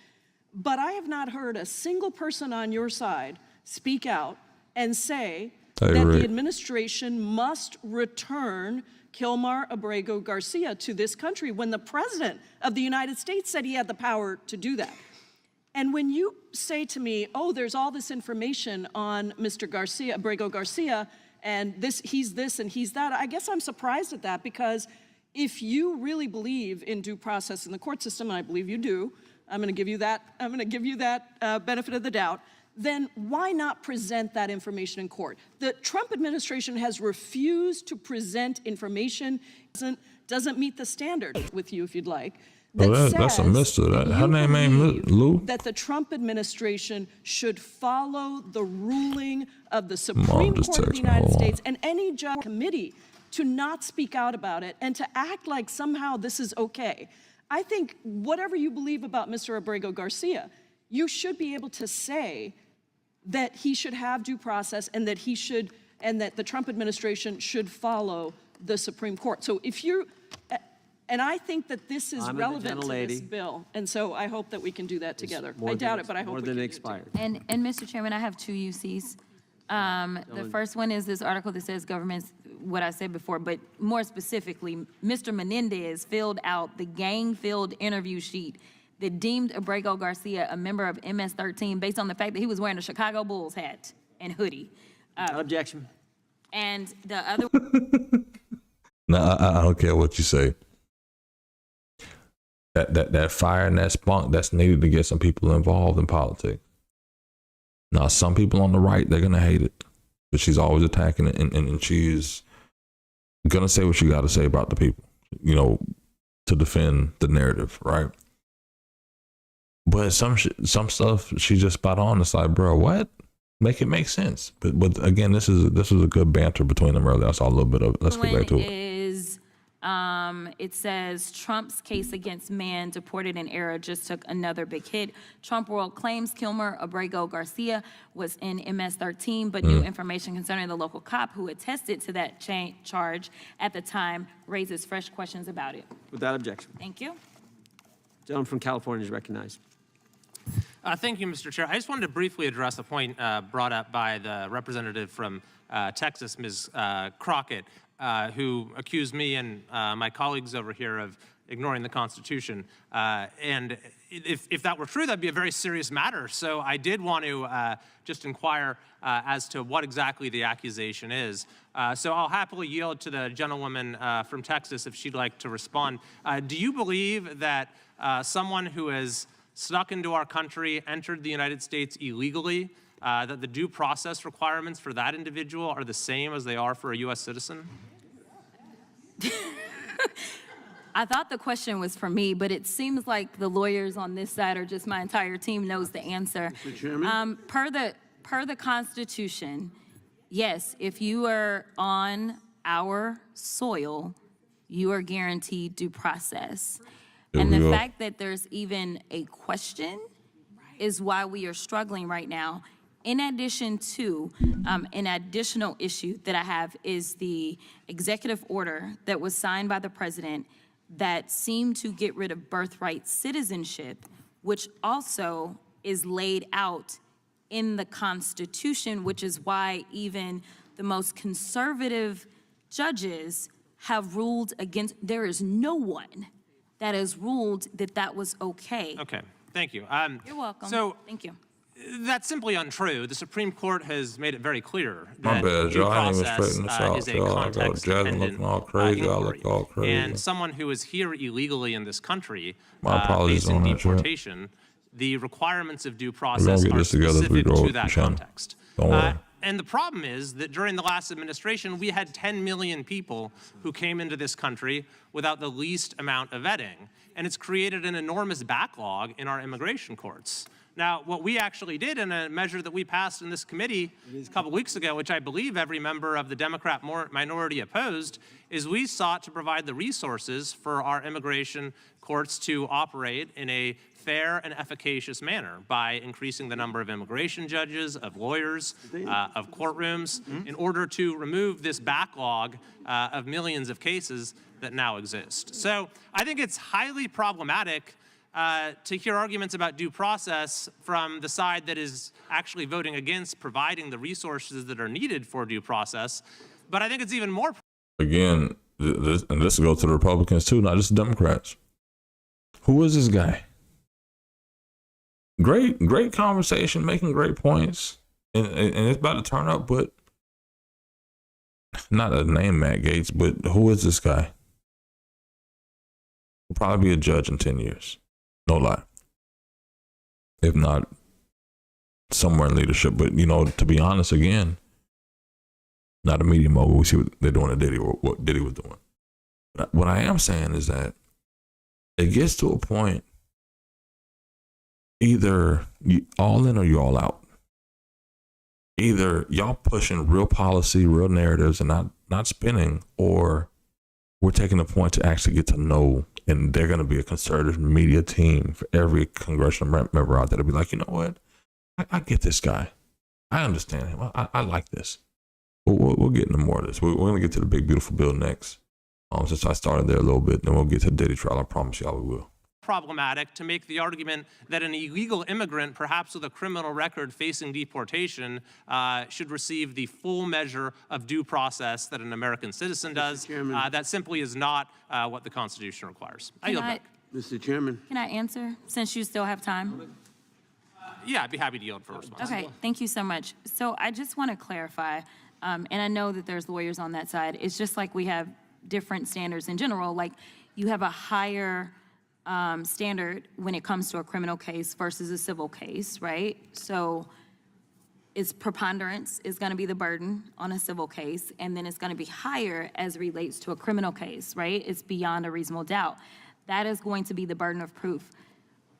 but I have not heard a single person on your side speak out and say that the administration must return Kilmar Abrego Garcia to this country when the president of the United States said he had the power to do that. And when you say to me, oh, there's all this information on Mr. Garcia, Abrego Garcia, and he's this and he's that, I guess I'm surprised at that, because if you really believe in due process in the court system, and I believe you do, I'm going to give you that benefit of the doubt, then why not present that information in court? The Trump administration has refused to present information doesn't meet the standard with you, if you'd like. That's a mister. Her name ain't Lou. That the Trump administration should follow the ruling of the Supreme Court of the United States and any judge committee to not speak out about it and to act like somehow this is okay. I think whatever you believe about Mr. Abrego Garcia, you should be able to say that he should have due process and that the Trump administration should follow the Supreme Court. So if you, and I think that this is relevant to this bill, and so I hope that we can do that together. I doubt it, but I hope we can do it together. And Mr. Chairman, I have two UCs. The first one is this article that says governments, what I said before, but more specifically, Mr. Menendez filled out the gang-filled interview sheet that deemed Abrego Garcia a member of MS-13 based on the fact that he was wearing a Chicago Bulls hat and hoodie. Objection. And the other No, I don't care what you say. That fire and that spunk that's needed to get some people involved in politics. Now, some people on the right, they're gonna hate it, but she's always attacking it, and she's gonna say what she got to say about the people, to defend the narrative, right? But some stuff she's just spot on. It's like, bro, what? Make it make sense. But again, this is a good banter between them earlier. I saw a little bit of it. Let's get back to it. It says Trump's case against man deported in error just took another big hit. Trump world claims Kilmer Abrego Garcia was in MS-13, but new information concerning the local cop who attested to that charge at the time raises fresh questions about it. Without objection. Thank you. Gentleman from California is recognized. Thank you, Mr. Chair. I just wanted to briefly address a point brought up by the representative from Texas, Ms. Crockett, who accused me and my colleagues over here of ignoring the Constitution. And if that were true, that'd be a very serious matter. So I did want to just inquire as to what exactly the accusation is. So I'll happily yield to the gentlewoman from Texas if she'd like to respond. Do you believe that someone who has snuck into our country, entered the United States illegally, that the due process requirements for that individual are the same as they are for a U.S. citizen? I thought the question was for me, but it seems like the lawyers on this side or just my entire team knows the answer. Mr. Chairman? Per the Constitution, yes, if you are on our soil, you are guaranteed due process. And the fact that there's even a question is why we are struggling right now. In addition to, an additional issue that I have is the executive order that was signed by the president that seemed to get rid of birthright citizenship, which also is laid out in the Constitution, which is why even the most conservative judges have ruled against, there is no one that has ruled that that was okay. Okay, thank you. You're welcome. So thank you. that's simply untrue. The Supreme Court has made it very clear My that bad, due y'all. I ain't even process straighten this out, is a y'all. I got Jasmine context-dependent looking all crazy. I look all crazy. And someone who is here illegally in this country, My apologies facing on that, Trent. deportation, the requirements of due We're process gonna get are this together as we specific go to up that the channel. context. Don't worry. And the problem is that during the last administration, we had 10 million people who came into this country without the least amount of vetting. And it's created an enormous backlog in our immigration courts. Now, what we actually did in a measure that we passed in this committee a couple weeks ago, which I believe every member of the Democrat minority opposed, is we sought to provide the resources for our immigration courts to operate in a fair and efficacious manner by increasing the number of immigration judges, of lawyers, of courtrooms, in order to remove this backlog of millions of cases that now exist. So I think it's highly problematic to hear arguments about due process from the side that is actually voting against providing the resources that are needed for due process. But I think it's even more. Again, and this goes to the Republicans too, not just the Democrats. Who is this guy? Great conversation, making great points, and it's about to turn up, but not a name Matt Gaetz, but who is this guy? He'll probably be a judge in 10 years. No lie. If not somewhere in leadership. But, you know, to be honest, again, not a media mogul. We see what they're doing to Diddy or what Diddy was doing. But what I am saying is that it gets to a point, either you all in or you all out. Either y'all pushing real policy, real narratives, and not spinning, or we're taking the point to actually get to know, and they're going to be a conservative media team for every congressional member out there to be like, you know what? I get this guy. I understand him. I like this. We'll get into more of this. We're going to get to the big, beautiful bill next. Since I started there a little bit, then we'll get to the Diddy trial. I promise y'all we will. Problematic to make the argument that an illegal immigrant, perhaps with a criminal record facing deportation, should receive the full measure of due process that an American citizen does. That simply is not what the Constitution requires. I yield back. Mr. Chairman. Can I answer, since you still have time? Yeah, I'd be happy to yield for a response. Okay, thank you so much. So I just want to clarify, and I know that there's lawyers on that side. It's just like we have different standards in general. Like, you have a higher standard when it comes to a criminal case versus a civil case, right? So it's preponderance is going to be the burden on a civil case, and then it's going to be higher as it relates to a criminal case, right? It's beyond a reasonable doubt. That is going to be the burden of proof.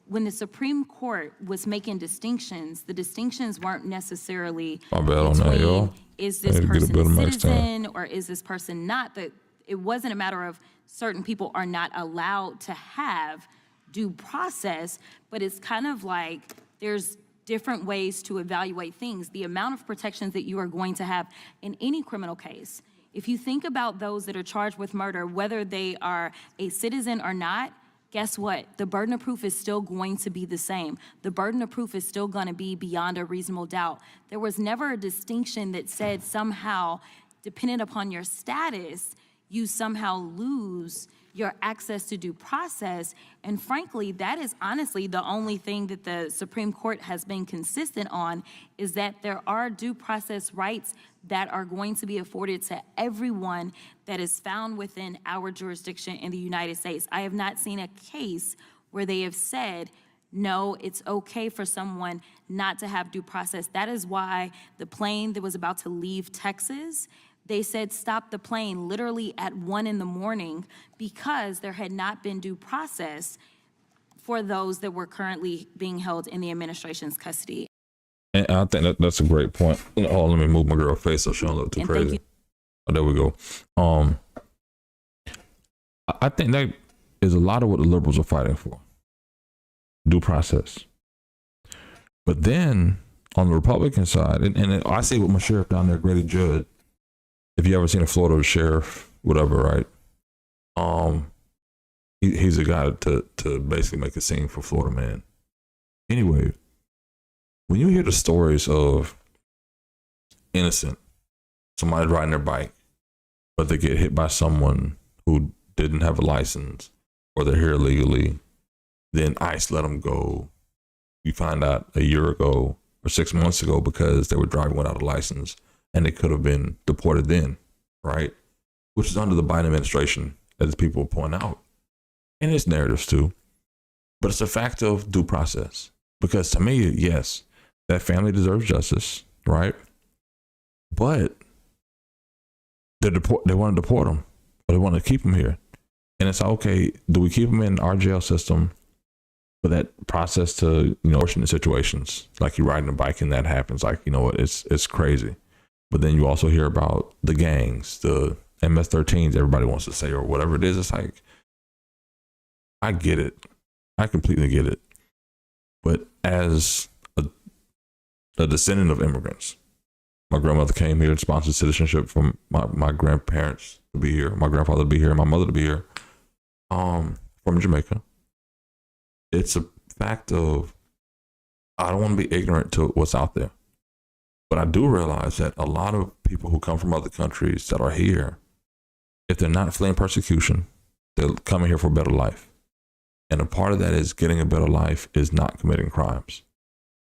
When the Supreme Court was making distinctions, the distinctions weren't necessarily between is this person a citizen or is this person not. That it wasn't a matter of certain people are not allowed to have due process, but it's kind of like there's different ways to evaluate things. The amount of protections that you are going to have in any criminal case. If you think about those that are charged with murder, whether they are a citizen or not, guess what? The burden of proof is still going to be the same. The burden of proof is still going to be beyond a reasonable doubt. There was never a distinction that said somehow, dependent upon your status, you somehow lose your access to due process. And frankly, that is honestly the only thing that the Supreme Court has been consistent on, is that there are due process rights that are going to be afforded to everyone that is found within our jurisdiction in the United States. I have not seen a case where they have said, no, it's okay for someone not to have due process. That is why the plane that was about to leave Texas, They said stop the plane literally at 1 a.m. because there had not been due process for those that were currently being held in the administration's custody. And I think that's a great point. Oh, let me move my girl face so she don't look too And crazy. thank Oh, there we go. I think that is a lot of what the liberals are fighting for. Due process. But then on the Republican side, and I see with my sheriff down there, Grady Judd, if you ever seen a Florida sheriff, whatever, right? He's a guy to basically make a scene for Florida man. Anyway, when you hear the stories of innocent, somebody riding their bike, but they get hit by someone who didn't have a license or they're here illegally, then ICE let them go. You find out a year ago or 6 months ago because they were driving without a license and they could have been deported then, right? Which is under the Biden administration, as people point out. And it's narratives too. But it's a fact of due process. Because to me, yes, that family deserves justice, right? But they want to deport them, or they want to keep them here. And it's okay, do we keep them in our jail system for that process to, fortunate situations, like you're riding a bike and that happens, like, it's crazy. But then you also hear about the gangs, the MS-13s, everybody wants to say, or whatever it is. It's like, I get it. I completely get it. But as a descendant of immigrants, my grandmother came here and sponsored citizenship from my grandparents to be here, my grandfather to be here, my mother to be here, from Jamaica. It's a fact of, I don't want to be ignorant to what's out there. But I do realize that a lot of people who come from other countries that are here, if they're not fleeing persecution, they're coming here for a better life. And a part of that is getting a better life is not committing crimes.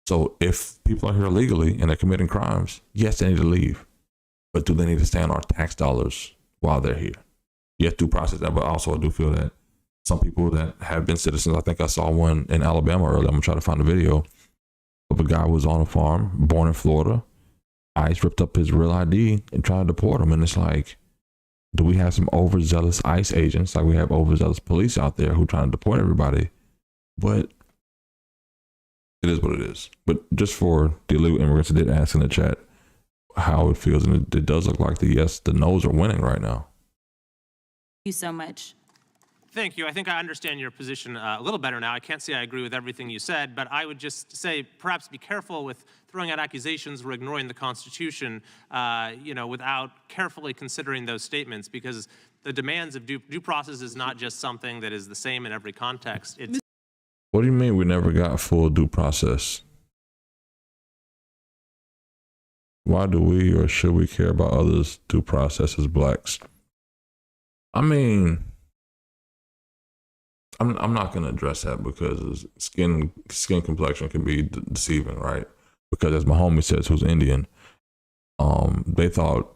So if people are here illegally and they're committing crimes, yes, they need to leave. But do they need to stay on our tax dollars while they're here? Yes, due process that, but also I do feel that some people that have been citizens, I think I saw one in Alabama earlier, I'm gonna try to find a video of a guy who was on a farm, born in Florida. ICE ripped up his real ID and tried to deport him. And it's like, do we have some overzealous ICE agents, like we have overzealous police out there who trying to deport everybody? But it is what it is. But just for the illegal immigrants, I did ask in the chat how it feels, and it does look like the no's are winning right now. Thank you so much. Thank you. I think I understand your position a little better now. I can't say I agree with everything you said, but I would just say perhaps be careful with throwing out accusations or ignoring the Constitution, without carefully considering those statements, because the demands of due process is not just something that is the same in every context. What do you mean we never got full due process? Why do we or should we care about others' due process as blacks? I mean, I'm not going to address that because skin complexion can be deceiving, right? Because as my homie says, who's Indian, they thought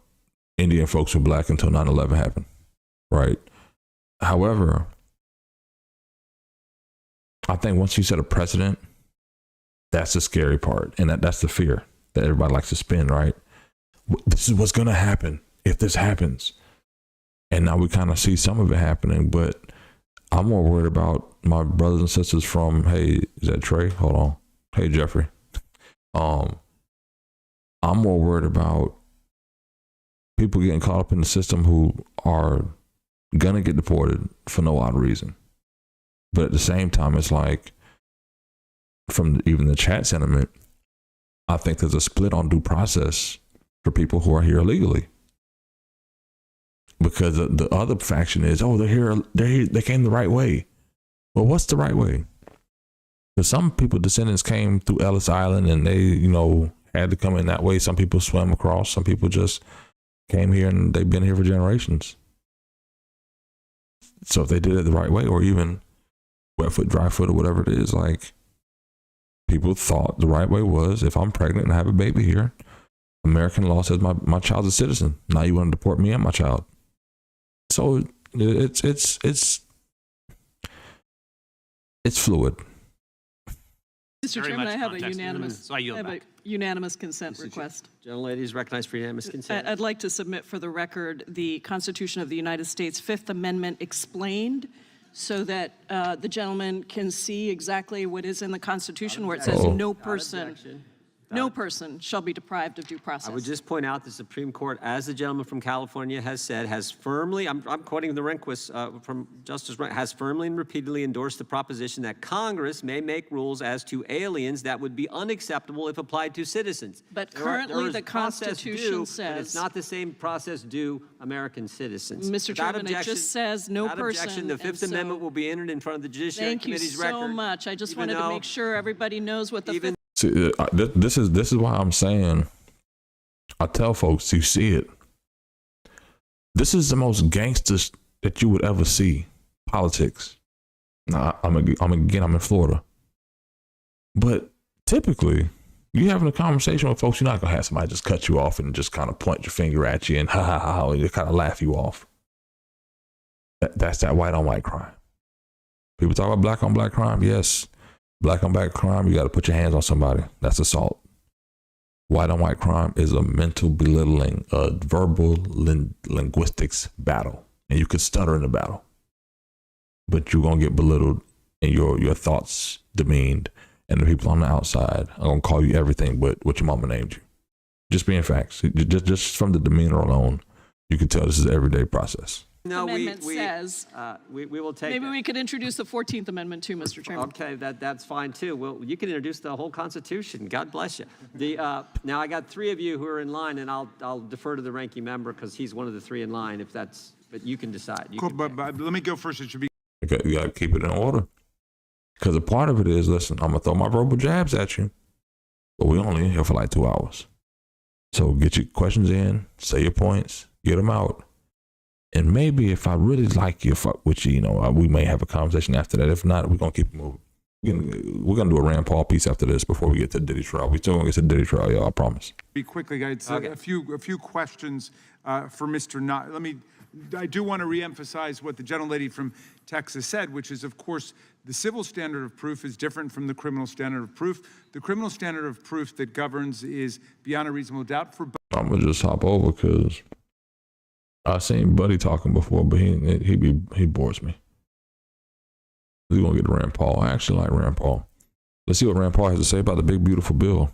Indian folks were black until 9/11 happened, right? However, I think once you set a precedent, that's the scary part, and that's the fear that everybody likes to spin, right? This is what's going to happen if this happens. And now we kind of see some of it happening, but I'm more worried about my brothers and sisters from, hey, is that Trey? Hold on. Hey, Jeffrey. I'm more worried about people getting caught up in the system who are going to get deported for no odd reason. But at the same time, it's like, from even the chat sentiment, I think there's a split on due process for people who are here illegally. Because the other faction is, oh, they're here, they came the right way. Well, what's the right way? Because some people, descendants came through Ellis Island and they, had to come in that way. Some people swam across. Some people just came here and they've been here for generations. So if they did it the right way, or even wet foot, dry foot, or whatever it is, like, people thought the right way was, if I'm pregnant and I have a baby here, American law says my child's a citizen. Now you want to deport me and my child. So it's fluid. Mr. very Chairman, much I have a context. unanimous, So I yield back. unanimous consent request. Gentlelady is recognized for unanimous consent. I'd like to submit for the record the Constitution of the United States Fifth Amendment explained so that the gentleman can see exactly what is in the Constitution where it says no person shall be deprived of due process. I would just point out the Supreme Court, as the gentleman from California has said, has firmly, I'm quoting the Rehnquist from Justice Rehnquist, has firmly and repeatedly endorsed the proposition that Congress may make rules as to aliens that would be unacceptable if applied to citizens. But There currently is the process Constitution due, but says- it's not the same process due American citizens. Mr. Without Chairman, it just says no without person, objection, the and Fifth so- Amendment will be entered in front of the Judiciary Thank you Committee's so record. much. I just even wanted to though- make sure everybody knows what the even- Fifth. See, this is why I'm saying, I tell folks, you see it. This is the most gangsters that you would ever see. Politics. Now, I'm in Florida. But typically, you having a conversation with folks, you're not gonna have somebody just cut you off and just kind of point your finger at you and ha ha ha, and just kind of laugh you off. That's that white on white crime. People talk about black on black crime. Yes. Black on black crime, you got to put your hands on somebody. That's assault. White on white crime is a mental belittling, a verbal linguistics battle. And you could stutter in the battle. But you're going to get belittled and your thoughts demeaned. And the people on the outside are going to call you everything but what your mama named you. Just being facts. Just from the demeanor alone, you can tell this is an everyday process. No, Amendment says. We will take Maybe that. we could introduce the 14th Amendment too, Mr. Chairman. Okay, that's fine too. Well, you can introduce the whole Constitution. God bless you. Now I got three of you who are in line, and I'll defer to the ranking member because he's one of the three in line. But you can decide. You Cool, can but let me go first. It should be. You got to keep it in order. Because a part of it is, listen, I'm going to throw my verbal jabs at you, but we only in here for like 2 hours. So get your questions in, say your points, get them out. And maybe if I really like you, fuck with you, we may have a conversation after that. If not, we're going to keep it moving. We're going to do a Rand Paul piece after this before we get to the Diddy Trial. We still going to get to the Diddy Trial, y'all, I promise. Be quickly, guys. Okay. A few questions for Mr. Not. I do want to reemphasize what the gentlelady from Texas said, which is, of course, the civil standard of proof is different from the criminal standard of proof. The criminal standard of proof that governs is beyond a reasonable doubt for both. I'm going to just hop over because I've seen Buddy talking before, but he bores me. We're going to get to Rand Paul. I actually like Rand Paul. Let's see what Rand Paul has to say about the big, beautiful bill.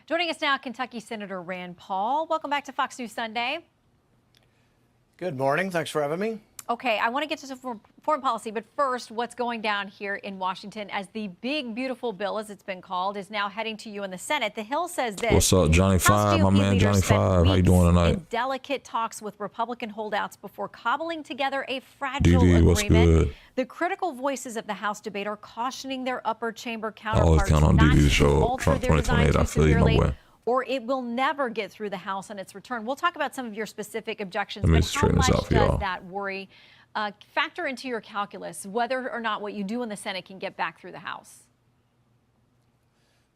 Joining us now, Kentucky Senator Rand Paul. Welcome back to Fox News Sunday. Good morning. Thanks for having me. Okay, I want to get to foreign policy, but first, what's going down here in Washington as the big, beautiful bill, as it's been called, is now heading to you in the Senate. The Hill says this. What's up, Johnny Five? My man, Johnny Five. How you doing tonight? In delicate talks with Republican holdouts before cobbling together a fragile DD, what's agreement. good? The critical voices of the House debate are cautioning their upper chamber I always counterparts count on not DD to to show up alter Trump their design 2028. I too feel you, my severely, boy. or it will never get through the House on its return. We'll talk about some of your specific objections, Let me but how straighten this much out for does y'all. that worry factor into your calculus, whether or not what you do in the Senate can get back through the House?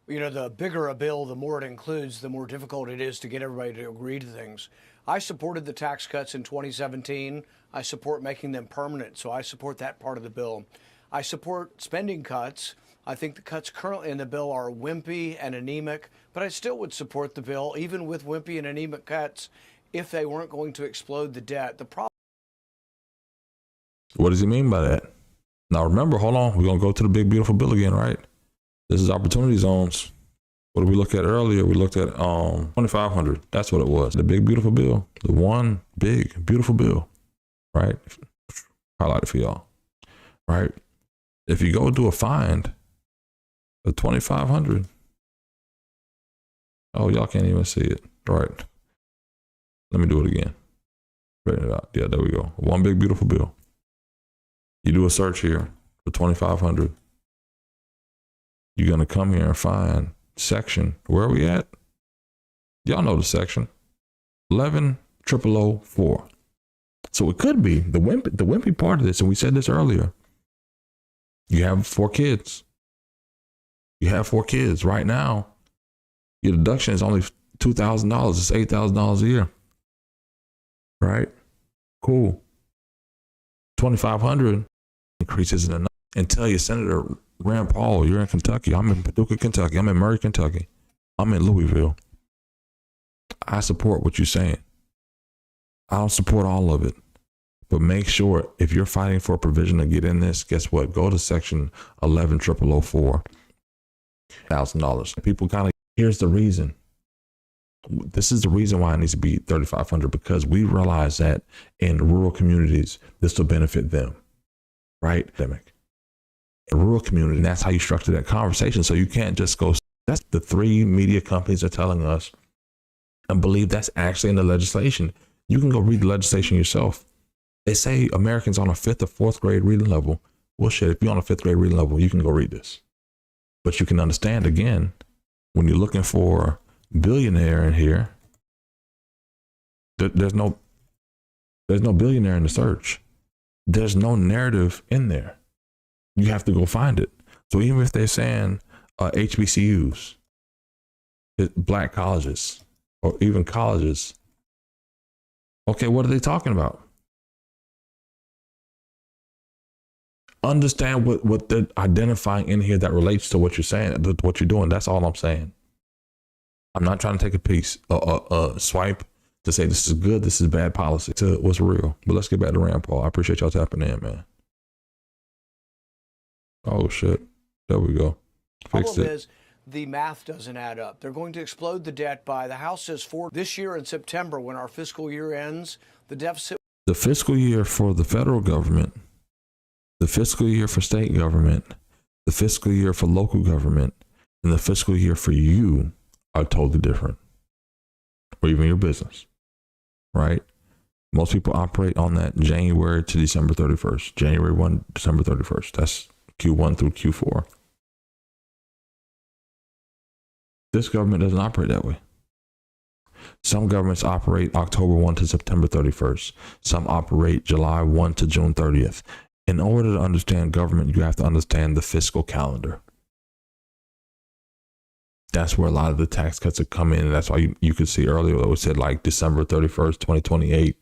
You know, the bigger a bill, the more it includes, the more difficult it is to get everybody to agree to things. I supported the tax cuts in 2017. I support making them permanent, so I support that part of the bill. I support spending cuts. I think the cuts currently in the bill are wimpy and anemic, but I still would support the bill, even with wimpy and anemic cuts, if they weren't going to explode the debt. The problem. What does he mean by that? Now remember, hold on, we're going to go to the big, beautiful bill again, right? This is opportunity zones. What did we look at earlier? We looked at 2,500. That's what it was. The big, beautiful bill. The one big, beautiful bill, right? Highlight it for y'all, right? If you go do a find of 2,500, oh, y'all can't even see it, right? Let me do it again. Straighten it out. Yeah, there we go. One big, beautiful bill. You do a search here for 2,500. You're going to come here and find section. Where are we at? Y'all know the section. 110004. So it could be the wimpy part of this, and we said this earlier. You have 4 kids. You have 4 kids. Right now, your deduction is only $2,000. It's $8,000 a year. Right? Cool. 2,500 increases in enough. And tell your senator, Rand Paul, you're in Kentucky. I'm in Paducah, Kentucky. I'm in Murray, Kentucky. I'm in Louisville. I support what you're saying. I don't support all of it. But make sure if you're fighting for a provision to get in this, guess what? Go to section 110004. $1,000. People kind of, here's the reason. This is the reason why it needs to be $3,500, because we realize that in rural communities, this will benefit them, right? A rural community, and that's how you structure that conversation. So you can't just go, that's the 3 media companies are telling us, and believe that's actually in the legislation. You can go read the legislation yourself. They say Americans on a 5th or 4th grade reading level. Well, shit, if you're on a 5th grade reading level, you can go read this. But you can understand, again, when you're looking for billionaire in here, there's no billionaire in the search. There's no narrative in there. You have to go find it. So even if they're saying HBCUs, black colleges, or even colleges, okay, what are they talking about? Understand what they're identifying in here that relates to what you're saying, what you're doing. That's all I'm saying. I'm not trying to take a piece, swipe to say this is good, this is bad policy, to what's real. But let's get back to Rand Paul. I appreciate y'all tapping in, man. Oh, shit. There we go. Fixed Problem it. is, the math doesn't add up. They're going to explode the debt by, the House says, this year in September, when our fiscal year ends, the deficit. The fiscal year for the federal government, the fiscal year for state government, the fiscal year for local government, and the fiscal year for you are totally different. Or even your business, right? Most people operate on that January to December 31st. January 1, December 31st. That's Q1 through Q4. This government doesn't operate that way. Some governments operate October 1 to September 31st. Some operate July 1 to June 30th. In order to understand government, you have to understand the fiscal calendar. That's where a lot of the tax cuts have come in. And that's why you could see earlier, it was said like December 31st, 2028,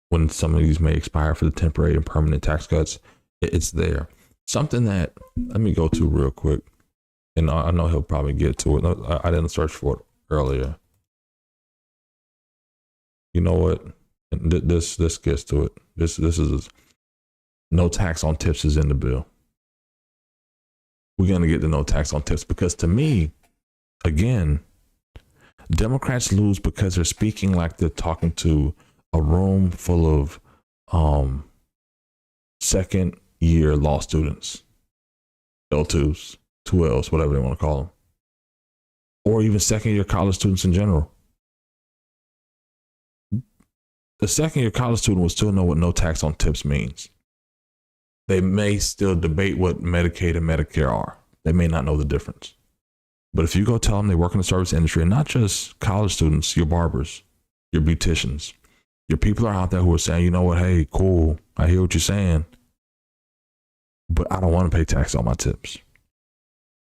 when some of these may expire for the temporary and permanent tax cuts. It's there. Something that, let me go to real quick. And I know he'll probably get to it. I didn't search for it earlier. You know what? This gets to it. This is no tax on tips is in the bill. We're going to get to no tax on tips because to me, again, Democrats lose because they're speaking like they're talking to a room full of second year law students, L2s, 2Ls, whatever they want to call them, or even second year college students in general. The second year college student will still know what no tax on tips means. They may still debate what Medicaid and Medicare are. They may not know the difference. But if you go tell them they work in the service industry, and not just college students, your barbers, your beauticians, your people are out there who are saying, you know what, hey, cool, I hear what you're saying, but I don't want to pay tax on my tips.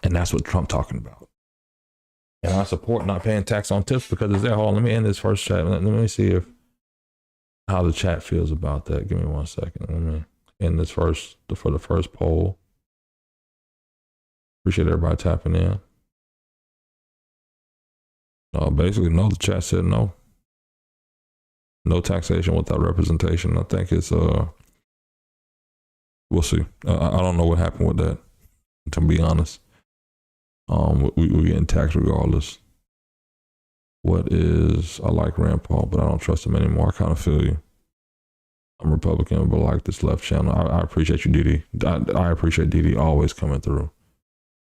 And that's what Trump talking about. And I support not paying tax on tips because it's there. Hold on, let me end this first chat. Let me see how the chat feels about that. Give me 1 second. Let me end this for the first poll. Appreciate everybody tapping in. Basically, no, the chat said no. No taxation without representation. I think it's, we'll see. I don't know what happened with that, to be honest. We're getting taxed regardless. I like Rand Paul, but I don't trust him anymore. I kind of feel you. I'm Republican, but like this left channel. I appreciate you, Diddy. I appreciate Diddy always coming through.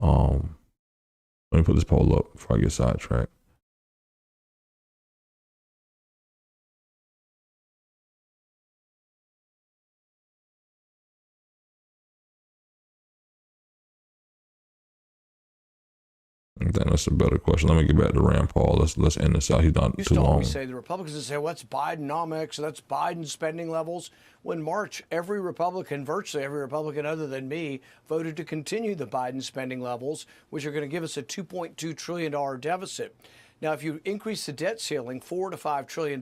Let me put this poll up before I get sidetracked. I think that's a better question. Let me get back to Rand Paul. Let's end this out. He's not too long. We say the Republicans say, what's Bidenomics? That's Biden spending levels. When March, virtually every Republican other than me, voted to continue the Biden spending levels, which are going to give us a $2.2 trillion deficit. Now, if you increase the debt ceiling $4 to $5 trillion,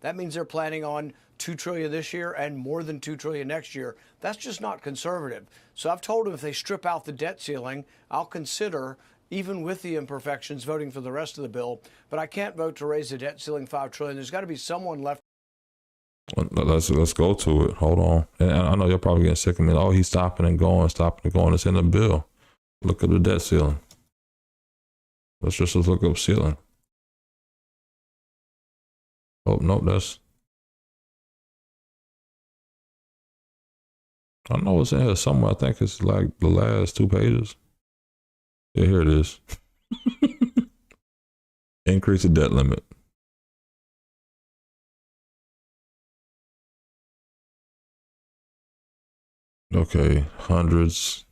that means they're planning on $2 trillion this year and more than $2 trillion next year. That's just not conservative. So I've told them if they strip out the debt ceiling, I'll consider, even with the imperfections, voting for the rest of the bill. But I can't vote to raise the debt ceiling $5 trillion. There's got to be someone left. Let's go to it. Hold on. And I know you're probably getting sick of me. Oh, he's stopping and going. It's in the bill. Look at the debt ceiling. Let's look up ceiling. Oh, no, I know it's in here somewhere. I think it's like the last 2 pages. Yeah, here it is. Increase the debt limit. Okay, hundreds,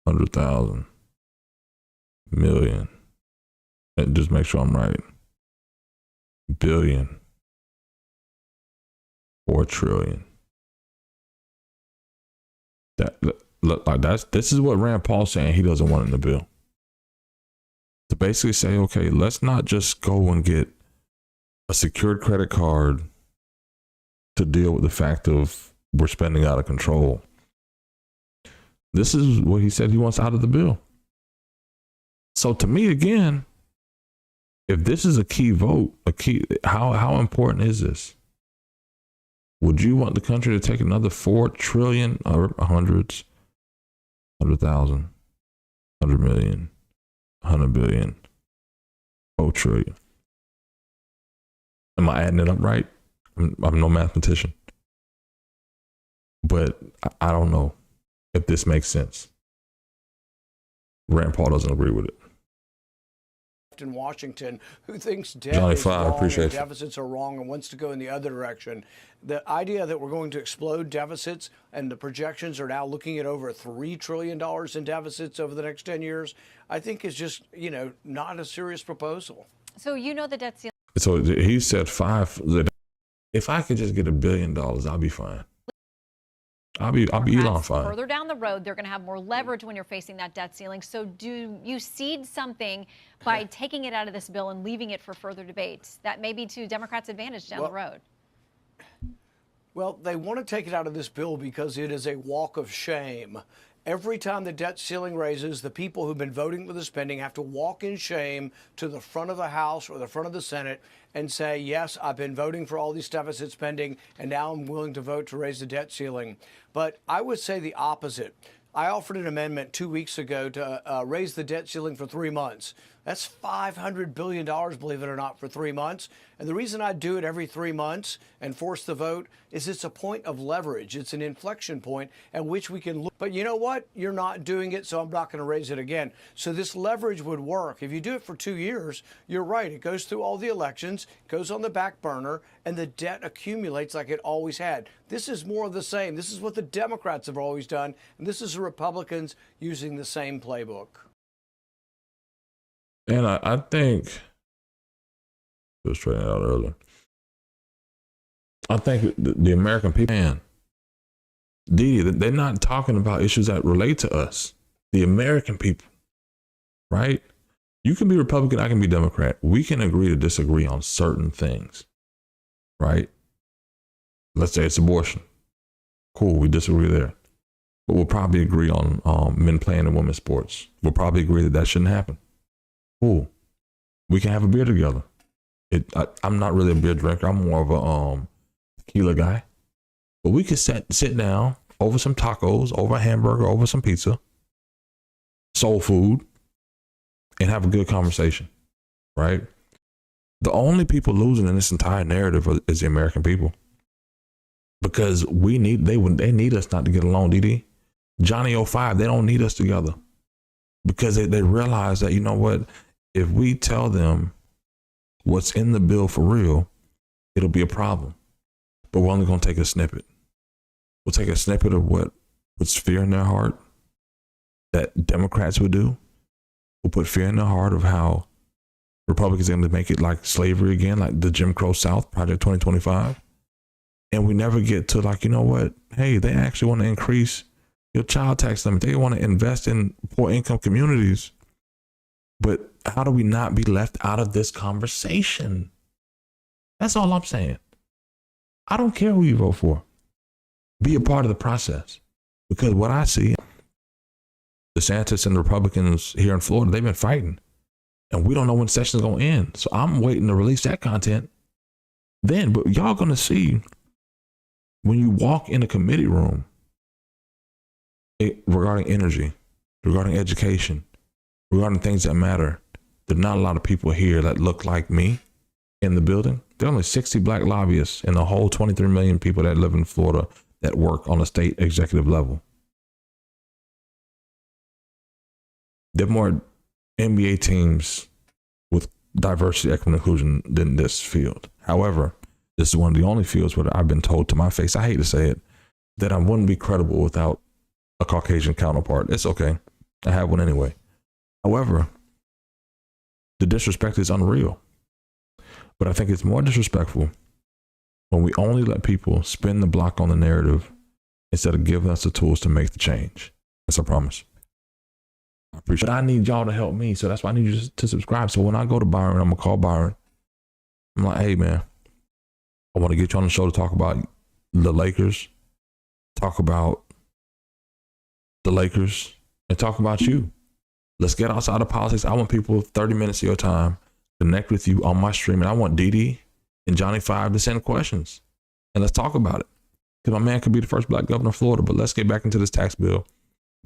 100,000, million. And just make sure I'm right. Billion. 4 trillion. This is what Rand Paul's saying he doesn't want in the bill. To basically say, okay, let's not just go and get a secured credit card to deal with the fact of we're spending out of control. This is what he said he wants out of the bill. So to me, again, if this is a key vote, how important is this? Would you want the country to take another 4 trillion or hundreds, 100,000, 100 million, 100 billion, 4 trillion? Am I adding it up right? I'm no mathematician. But I don't know if this makes sense. Rand Paul doesn't agree with it. In Washington, who thinks debt is wrong and deficits are wrong and wants to go in the other direction. The idea that we're going to explode deficits, and the projections are now looking at over $3 trillion in deficits over the next 10 years, I think is just, not a serious proposal. So the debt ceiling. So he said if I could just get $1 billion, I'll be fine. I'll be Elon fine. Further down the road, they're going to have more leverage when you're facing that debt ceiling. So do you cede something by taking it out of this bill and leaving it for further debates? That may be to Democrats' advantage down the road. Well, they want to take it out of this bill because it is a walk of shame. Every time the debt ceiling raises, the people who've been voting for the spending have to walk in shame to the front of the House or the front of the Senate and say, yes, I've been voting for all these deficit spending, and now I'm willing to vote to raise the debt ceiling. But I would say the opposite. I offered an amendment 2 weeks ago to raise the debt ceiling for 3 months. That's $500 billion, believe it or not, for 3 months. And the reason I do it every 3 months and force the vote is it's a point of leverage. It's an inflection point at which we can look. But you know what? You're not doing it, so I'm not going to raise it again. So this leverage would work. If you do it for 2 years, you're right. It goes through all the elections, goes on the back burner, and the debt accumulates like it always had. This is more of the same. This is what the Democrats have always done, and this is the Republicans using the same playbook. And I think, I was straighten it out earlier. I think the American people, man, Diddy, they're not talking about issues that relate to us. The American people, right? You can be Republican, I can be Democrat. We can agree to disagree on certain things, right? Let's say it's abortion. Cool, we disagree there. But we'll probably agree on men playing in women's sports. We'll probably agree that that shouldn't happen. Cool. We can have a beer together. I'm not really a beer drinker. I'm more of a tequila guy. But we could sit down over some tacos, over a hamburger, over some pizza, soul food, and have a good conversation, right? The only people losing in this entire narrative is the American people. Because they need us not to get along, Didi. Johnny 05, they don't need us together. Because they realize that, you know what, if we tell them what's in the bill for real, it'll be a problem. But we're only going to take a snippet. We'll take a snippet of what puts fear in their heart that Democrats would do. We'll put fear in their heart of how Republicans are going to make it like slavery again, like the Jim Crow South, Project 2025. And we never get to like, you know what, hey, they actually want to increase your child tax limit. They want to invest in poor income communities. But how do we not be left out of this conversation? That's all I'm saying. I don't care who you vote for. Be a part of the process. Because what I see, DeSantis and the Republicans here in Florida, they've been fighting. And we don't know when session's going to end. So I'm waiting to release that content then. But y'all going to see when you walk in a committee room regarding energy, regarding education, regarding things that matter, there are not a lot of people here that look like me in the building. There are only 60 black lobbyists in the whole 23 million people that live in Florida that work on a state executive level. There are more NBA teams with diversity, equity, and inclusion than this field. However, this is one of the only fields where I've been told to my face, I hate to say it, that I wouldn't be credible without a Caucasian counterpart. It's okay. I have one anyway. However, the disrespect is unreal. But I think it's more disrespectful when we only let people spin the block on the narrative instead of giving us the tools to make the change. That's a promise. I appreciate it. But I need y'all to help me. So that's why I need you to subscribe. So when I go to Byron, I'm going to call Byron. I'm like, hey, man, I want to get you on the show to talk about the Lakers, talk about the Lakers, and talk about you. Let's get outside of politics. I want people 30 minutes of your time, connect with you on my stream. And I want Diddy and Johnny 5 to send questions. And let's talk about it. Because my man could be the first black governor of Florida. But let's get back into this tax bill.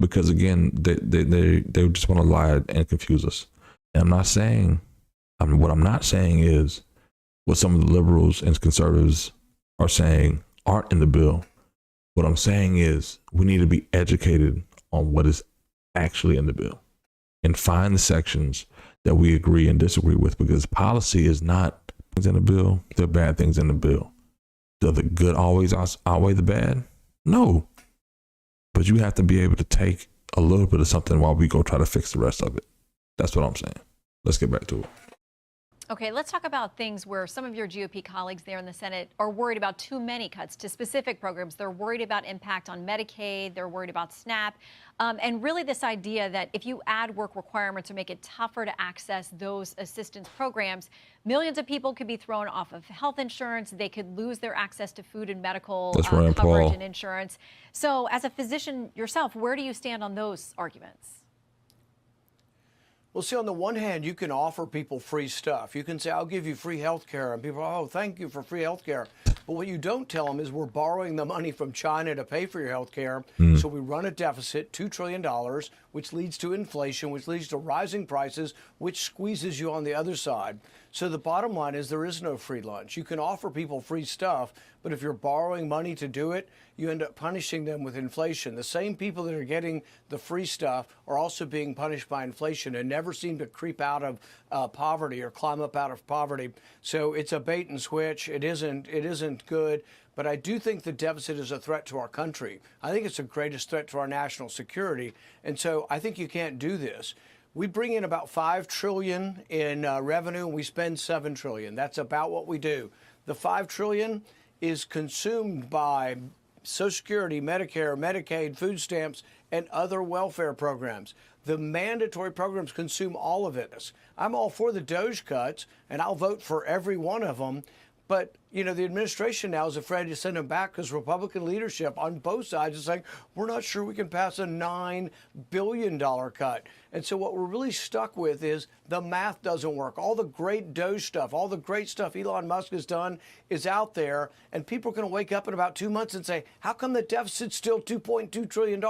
Because again, they just want to lie and confuse us. And what I'm not saying is what some of the liberals and conservatives are saying aren't in the bill. What I'm saying is we need to be educated on what is actually in the bill and find the sections that we agree and disagree with, because policy is not things in the bill. There are bad things in the bill. Do the good always outweigh the bad? No. But you have to be able to take a little bit of something while we go try to fix the rest of it. That's what I'm saying. Let's get back to it. Okay, let's talk about things where some of your GOP colleagues there in the Senate are worried about too many cuts to specific programs. They're worried about impact on Medicaid. They're worried about SNAP. And really this idea that if you add work requirements or make it tougher to access those assistance programs, millions of people could be thrown off of health insurance. They could lose their access to food and medical coverage and insurance. So as a physician yourself, where do you stand on those arguments? Well, see, on the one hand, you can offer people free stuff. You can say, I'll give you free health care. And people, oh, thank you for free health care. But what you don't tell them is we're borrowing the money from China to pay for your health care. So we run a deficit, $2 trillion, which leads to inflation, which leads to rising prices, which squeezes you on the other side. So the bottom line is there is no free lunch. You can offer people free stuff, but if you're borrowing money to do it, you end up punishing them with inflation. The same people that are getting the free stuff are also being punished by inflation and never seem to creep out of poverty or climb up out of poverty. So it's a bait and switch. It isn't good. But I do think the deficit is a threat to our country. I think it's the greatest threat to our national security. And so I think you can't do this. We bring in about $5 trillion in revenue, and we spend $7 trillion. That's about what we do. The $5 trillion is consumed by Social Security, Medicare, Medicaid, food stamps, and other welfare programs. The mandatory programs consume all of it. I'm all for the DOGE cuts, and I'll vote for every one of them. But, you know, the administration now is afraid to send them back because Republican leadership on both sides is saying, we're not sure we can pass a $9 billion cut. And so what we're really stuck with is the math doesn't work. All the great DOGE stuff, all the great stuff Elon Musk has done is out there. And people are going to wake up in about 2 months and say, how come the deficit's still $2.2 trillion?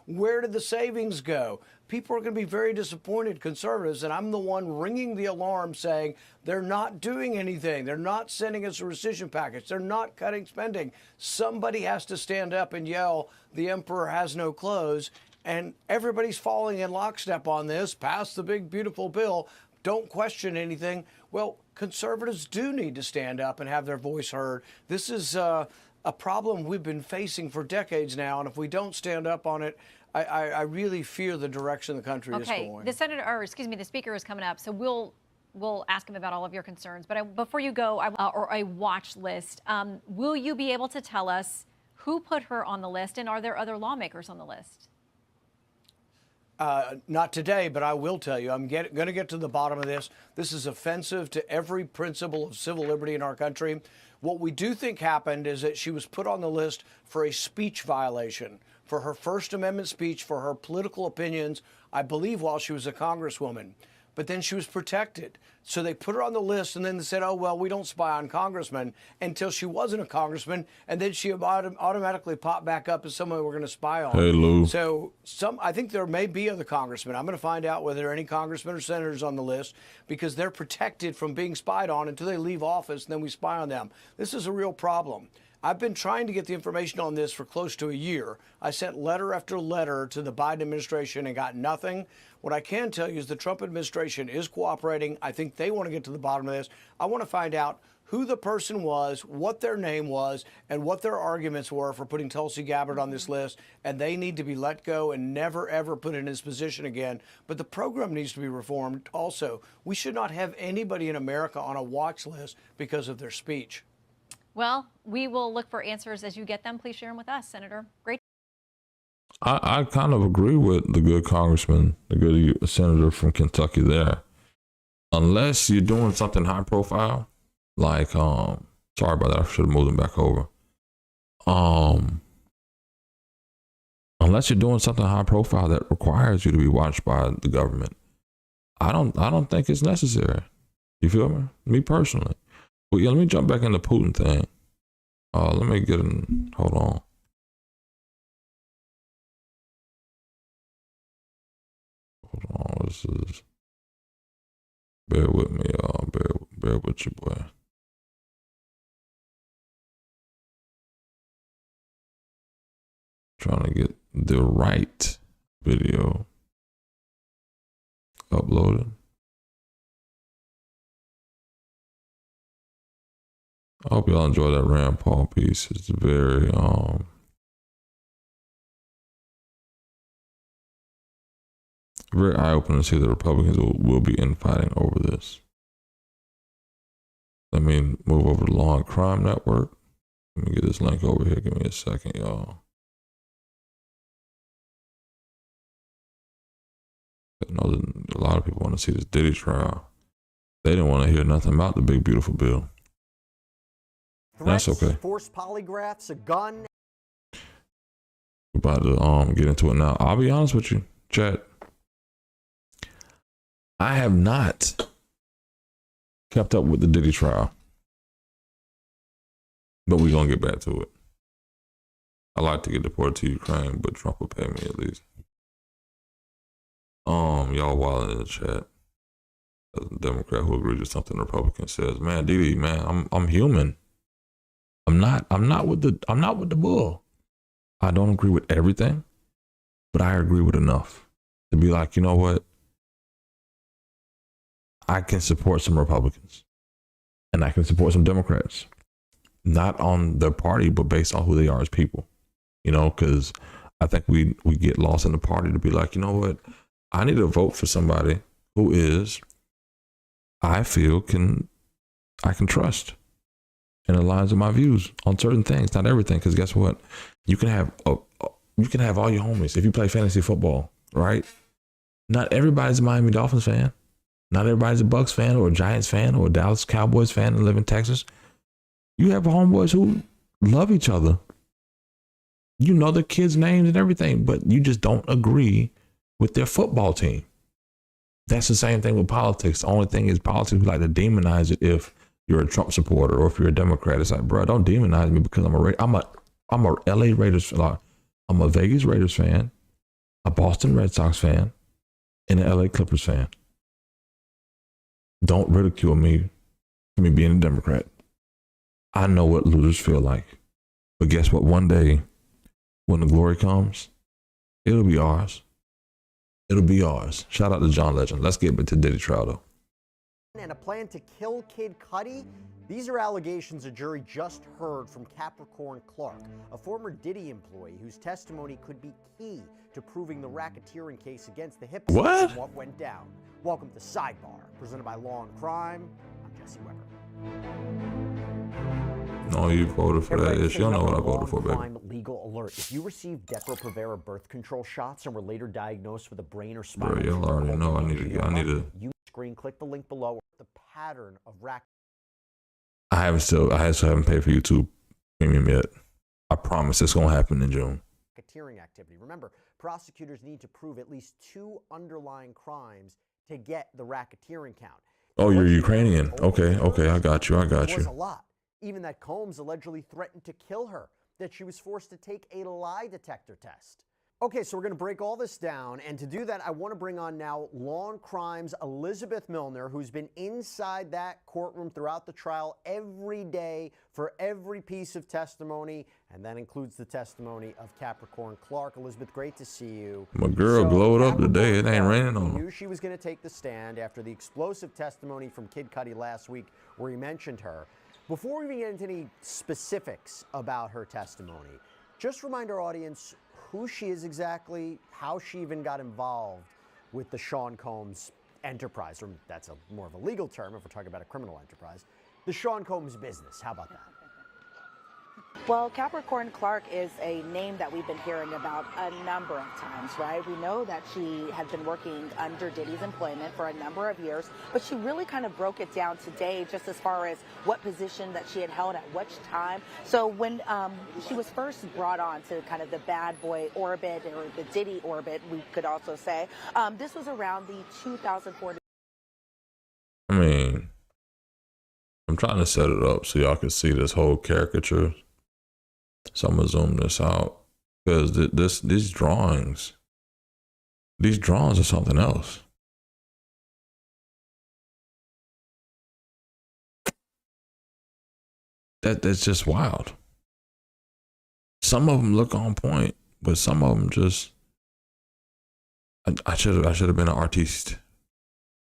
Where did the savings go? People are going to be very disappointed, conservatives, and I'm the one ringing the alarm saying they're not doing anything. They're not sending us a rescission package. They're not cutting spending. Somebody has to stand up and yell, the emperor has no clothes, and everybody's falling in lockstep on this. Pass the big, beautiful bill. Don't question anything. Well, conservatives do need to stand up and have their voice heard. This is a problem we've been facing for decades now, and if we don't stand up on it, I really fear the direction the country is going. The the speaker is coming up, so we'll ask him about all of your concerns. But before you go, or a watch list, will you be able to tell us who put her on the list, and are there other lawmakers on the list? Not today, but I will tell you, I'm going to get to the bottom of this. This is offensive to every principle of civil liberty in our country. What we do think happened is that she was put on the list for a speech violation, for her First Amendment speech, for her political opinions, I believe while she was a congresswoman. But then she was protected. So they put her on the list, and then they said, oh, well, we don't spy on congressmen, until she wasn't a congressman, and then she automatically popped back up as someone we're going to spy on. Hey, Lou. So I think there may be other congressmen. I'm going to find out whether there are any congressmen or senators on the list, because they're protected from being spied on until they leave office, and then we spy on them. This is a real problem. I've been trying to get the information on this for close to a year. I sent letter after letter to the Biden administration and got nothing. What I can tell you is the Trump administration is cooperating. I think they want to get to the bottom of this. I want to find out who the person was, what their name was, and what their arguments were for putting Tulsi Gabbard on this list. And they need to be let go and never, ever put in his position again. But the program needs to be reformed also. We should not have anybody in America on a watch list because of their speech. Well, we will look for answers as you get them. Please share them with us, Senator. Great. I kind of agree with the good congressman, the good senator from Kentucky there. Unless you're doing something high profile, like, sorry about that, I should have moved him back over. Unless you're doing something high profile that requires you to be watched by the government, I don't think it's necessary. You feel me? Me personally. Well, yeah, let me jump back in the Putin thing. Let me get in, hold on. Hold on, this is, bear with me, y'all, bear with your boy. Trying to get the right video uploaded. I hope y'all enjoy that Rand Paul piece. It's very very eye-opening to see that Republicans will be infighting over this. Let me move over to Law and Crime Network. Let me get this link over here. Give me a second, y'all. I know that a lot of people want to see this Diddy trial. They didn't want to hear nothing about the big, beautiful bill. Threats, that's okay. Forced polygraphs, a gun. We're about to get into it now. I'll be honest with you, chat. I have not kept up with the Diddy trial, but we're gonna get back to it. I like to get deported to Ukraine, but Trump will pay me at least. Y'all wilding in the chat. As a Democrat who agrees with something the Republican says, man, Diddy, man, I'm human. I'm not with the bull. I don't agree with everything, but I agree with enough to be like, you know what? I can support some Republicans and I can support some Democrats, not on their party, but based on who they are as people, you know, because I think we get lost in the party to be like, you know what? I need to vote for somebody who is, I feel I can trust and aligns with my views on certain things, not everything. Because guess what? You can have all your homies if you play fantasy football, right? Not everybody's a Miami Dolphins fan. Not everybody's a Bucks fan or a Giants fan or a Dallas Cowboys fan and live in Texas. You have homeboys who love each other. You know the kids' names and everything, but you just don't agree with their football team. That's the same thing with politics. The only thing is politics, we like to demonize it if you're a Trump supporter or if you're a Democrat. It's like, bro, don't demonize me because I'm a LA Raiders fan. I'm a Vegas Raiders fan, a Boston Red Sox fan, and an LA Clippers fan. Don't ridicule me for me being a Democrat. I know what losers feel like. But guess what? One day, when the glory comes, it'll be ours. It'll be ours. Shout out to John Legend. Let's get back to Diddy Trial, though. And a plan to kill Kid Cudi? These are allegations a jury just heard from Capricorn Clark, a former Diddy employee whose testimony could be key to proving the racketeering case against the hip hop and what went down. Welcome to Sidebar, presented by Law and Crime. I'm Jesse Weber. No, you voted for that. She don't know what I voted for, baby. Crime legal alert. If you received Depo-Provera birth control shots and were later diagnosed with a brain or spinal Bro, y'all already know I need to. You screen, click the link below. The pattern of I still haven't paid for YouTube Premium yet. I promise it's gonna happen in June. Racketeering activity. Remember, prosecutors need to prove at least 2 underlying crimes to get the racketeering count. Oh, you're Ukrainian. Okay, I got you. It was a lot. Even that Combs allegedly threatened to kill her, that she was forced to take a lie detector test. Okay, so we're going to break all this down, and to do that, I want to bring on now Law and Crime's Elizabeth Milner, who's been inside that courtroom throughout the trial every day for every piece of testimony, and that includes the testimony of Capricorn Clark. Elizabeth, great to see you. My girl glowed up today. It ain't raining on her. Knew she was going to take the stand after the explosive testimony from Kid Cudi last week, where he mentioned her. Before we even get into any specifics about her testimony, just remind our audience who she is exactly, how she even got involved with the Sean Combs enterprise, or that's more of a legal term if we're talking about a criminal enterprise, the Sean Combs business. How about that? Well, Capricorn Clark is a name that we've been hearing about a number of times, right? We know that she had been working under Diddy's employment for a number of years, but she really kind of broke it down today just as far as what position that she had held at which time. So when she was first brought on to kind of the bad boy orbit, or the Diddy orbit, we could also say, this was around the 2004. I mean, I'm trying to set it up so y'all can see this whole caricature. So I'm gonna zoom this out because these drawings are something else. That's just wild. Some of them look on point, but some of them just. I should have been an artiste.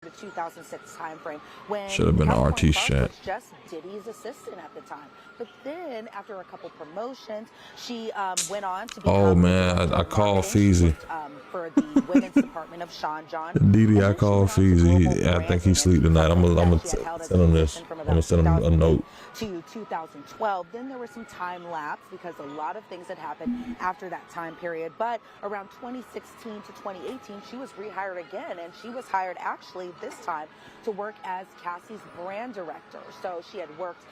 The 2006 timeframe when should have been an artiste chat. Was just Diddy's assistant at the time. But then, after a couple promotions, she went on to become. Oh man, I called Feezy. For the women's department of Sean John. Diddy, I called Feezy. I think he's asleep tonight. I'm gonna send him this. I'm gonna send him a note. To 2012. Then there was some time lapse because a lot of things had happened after that time period. But around 2016 to 2018, she was rehired again, and she was hired actually this time to work as Cassie's brand director. So she had worked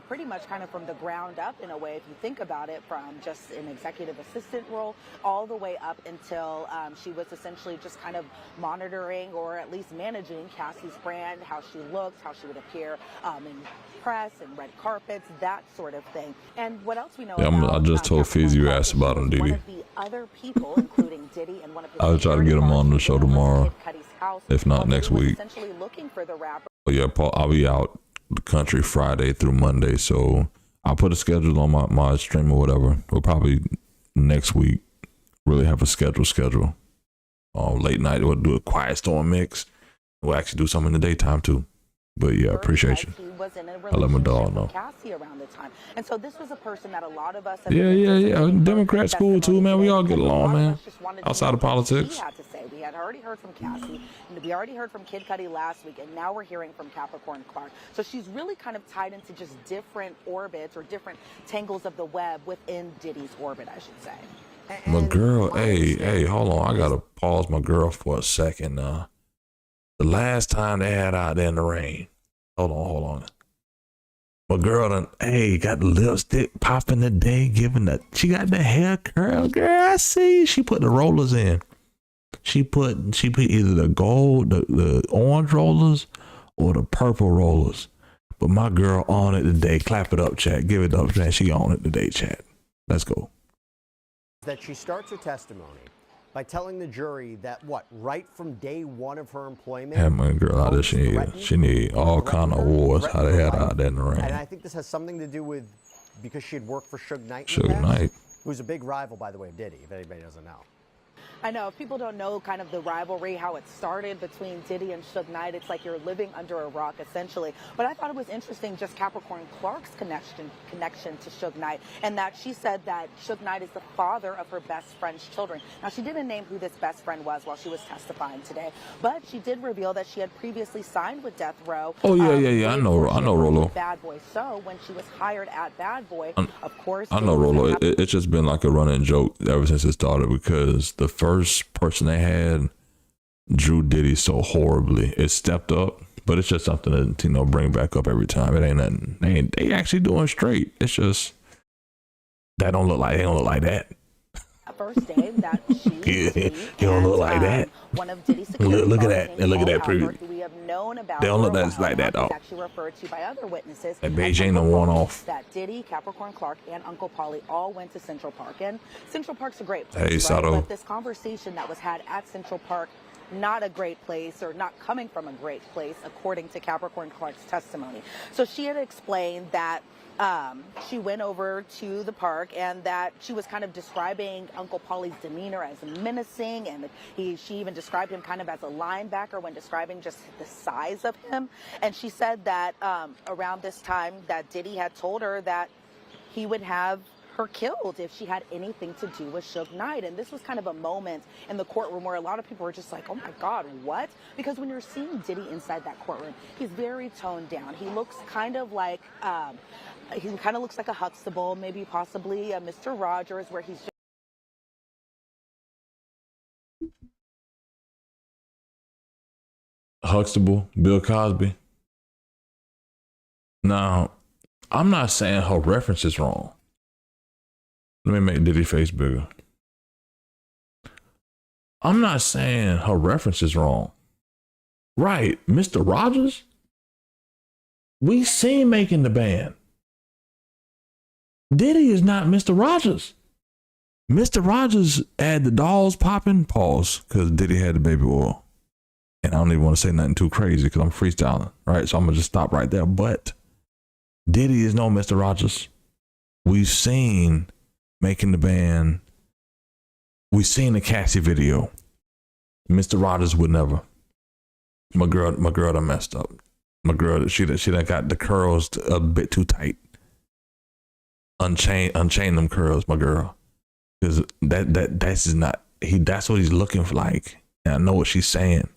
pretty much kind of from the ground up in a way, if you think about it, from just an executive assistant role all the way up until she was essentially just kind of monitoring or at least managing Cassie's brand, how she looked, how she would appear in press and red carpets, that sort of thing. And what else we know about, I just told Feezy you asked about him, Diddy. One of the other people, including Diddy and one of his I'll try to get him on the show tomorrow, if not next week. Essentially looking for the rapper. But yeah, Paul, I'll be out the country Friday through Monday, so I'll put a schedule on my stream or whatever. We'll probably next week really have a schedule. Late night, we'll do a Quiet Storm mix. We'll actually do something in the daytime too. But yeah, appreciate you. I let my dog know. Cassie around the time. And so this was a person that a lot of us. Yeah. Democrat school too, man. We all get along, man. Outside of politics. Had to say. We had already heard from Cassie, and we already heard from Kid Cudi last week, and now we're hearing from Capricorn Clark. So she's really kind of tied into just different orbits or different tangles of the web within Diddy's orbit, I should say. My girl, hey, hold on. I gotta pause my girl for a second. The last time they had out there in the rain. Hold on. My girl got the lipstick popping today, she got the hair curl. Girl, I see. She put the rollers in. She put either the gold, the orange rollers or the purple rollers. But my girl on it today. Clap it up, chat. Give it up, chat. She on it today, chat. Let's go. That she starts her testimony by telling the jury that right from day one of her employment. Yeah, my girl out there, she need all kind of awards. How they had out there in the rain. And I think this has something to do with because she had worked for Suge Knight. Suge Knight, who's a big rival, by the way, of Diddy. If anybody doesn't know. I know, if people don't know kind of the rivalry, how it started between Diddy and Suge Knight, it's like you're living under a rock, essentially. But I thought it was interesting, just Capricorn Clark's connection to Suge Knight, and that she said that Suge Knight is the father of her best friend's children. Now, she didn't name who this best friend was while she was testifying today, but she did reveal that she had previously signed with Death Row. Oh, yeah. I know Rolo. Bad Boy. So when she was hired at Bad Boy, of course. I know Rolo. It's just been like a running joke ever since it started, because the first person they had drew Diddy so horribly. It stepped up, but it's just something to, bring back up every time. It ain't nothing. They actually doing straight. It's just they don't look like that. First day that she he don't look like that. One of Diddy's security look at that. And look at that preview. We have known about. They don't look like that, though. Actually referred to by other witnesses. That beige ain't no one off. That Diddy, Capricorn Clark, and Uncle Pauly all went to Central Park, and Central Park's a great place. Hey, right? Sato. But this conversation that was had at Central Park, not a great place, or not coming from a great place, according to Capricorn Clark's testimony. So she had explained that she went over to the park, and that she was kind of describing Uncle Pauly's demeanor as menacing, and she even described him kind of as a linebacker when describing just the size of him. And she said that around this time that Diddy had told her that he would have her killed if she had anything to do with Suge Knight. And this was kind of a moment in the courtroom where a lot of people were just like, oh my God, what? Because when you're seeing Diddy inside that courtroom, he's very toned down. He looks kind of like a Huxtable, maybe possibly a Mr. Rogers, where he's just Huxtable, Bill Cosby. Now, I'm not saying her reference is wrong. Let me make Diddy face bigger. I'm not saying her reference is wrong. Right, Mr. Rogers? We seen Making the Band. Diddy is not Mr. Rogers. Mr. Rogers had the dolls popping, pause, because Diddy had the baby oil. And I don't even want to say nothing too crazy because I'm freestyling, right? So I'm going to just stop right there. But Diddy is no Mr. Rogers. We've seen Making the Band. We've seen the Cassie video. Mr. Rogers would never. My girl done messed up. My girl, she done got the curls a bit too tight. Unchain them curls, my girl. Because that's not, that's what he's looking for like. And I know what she's saying.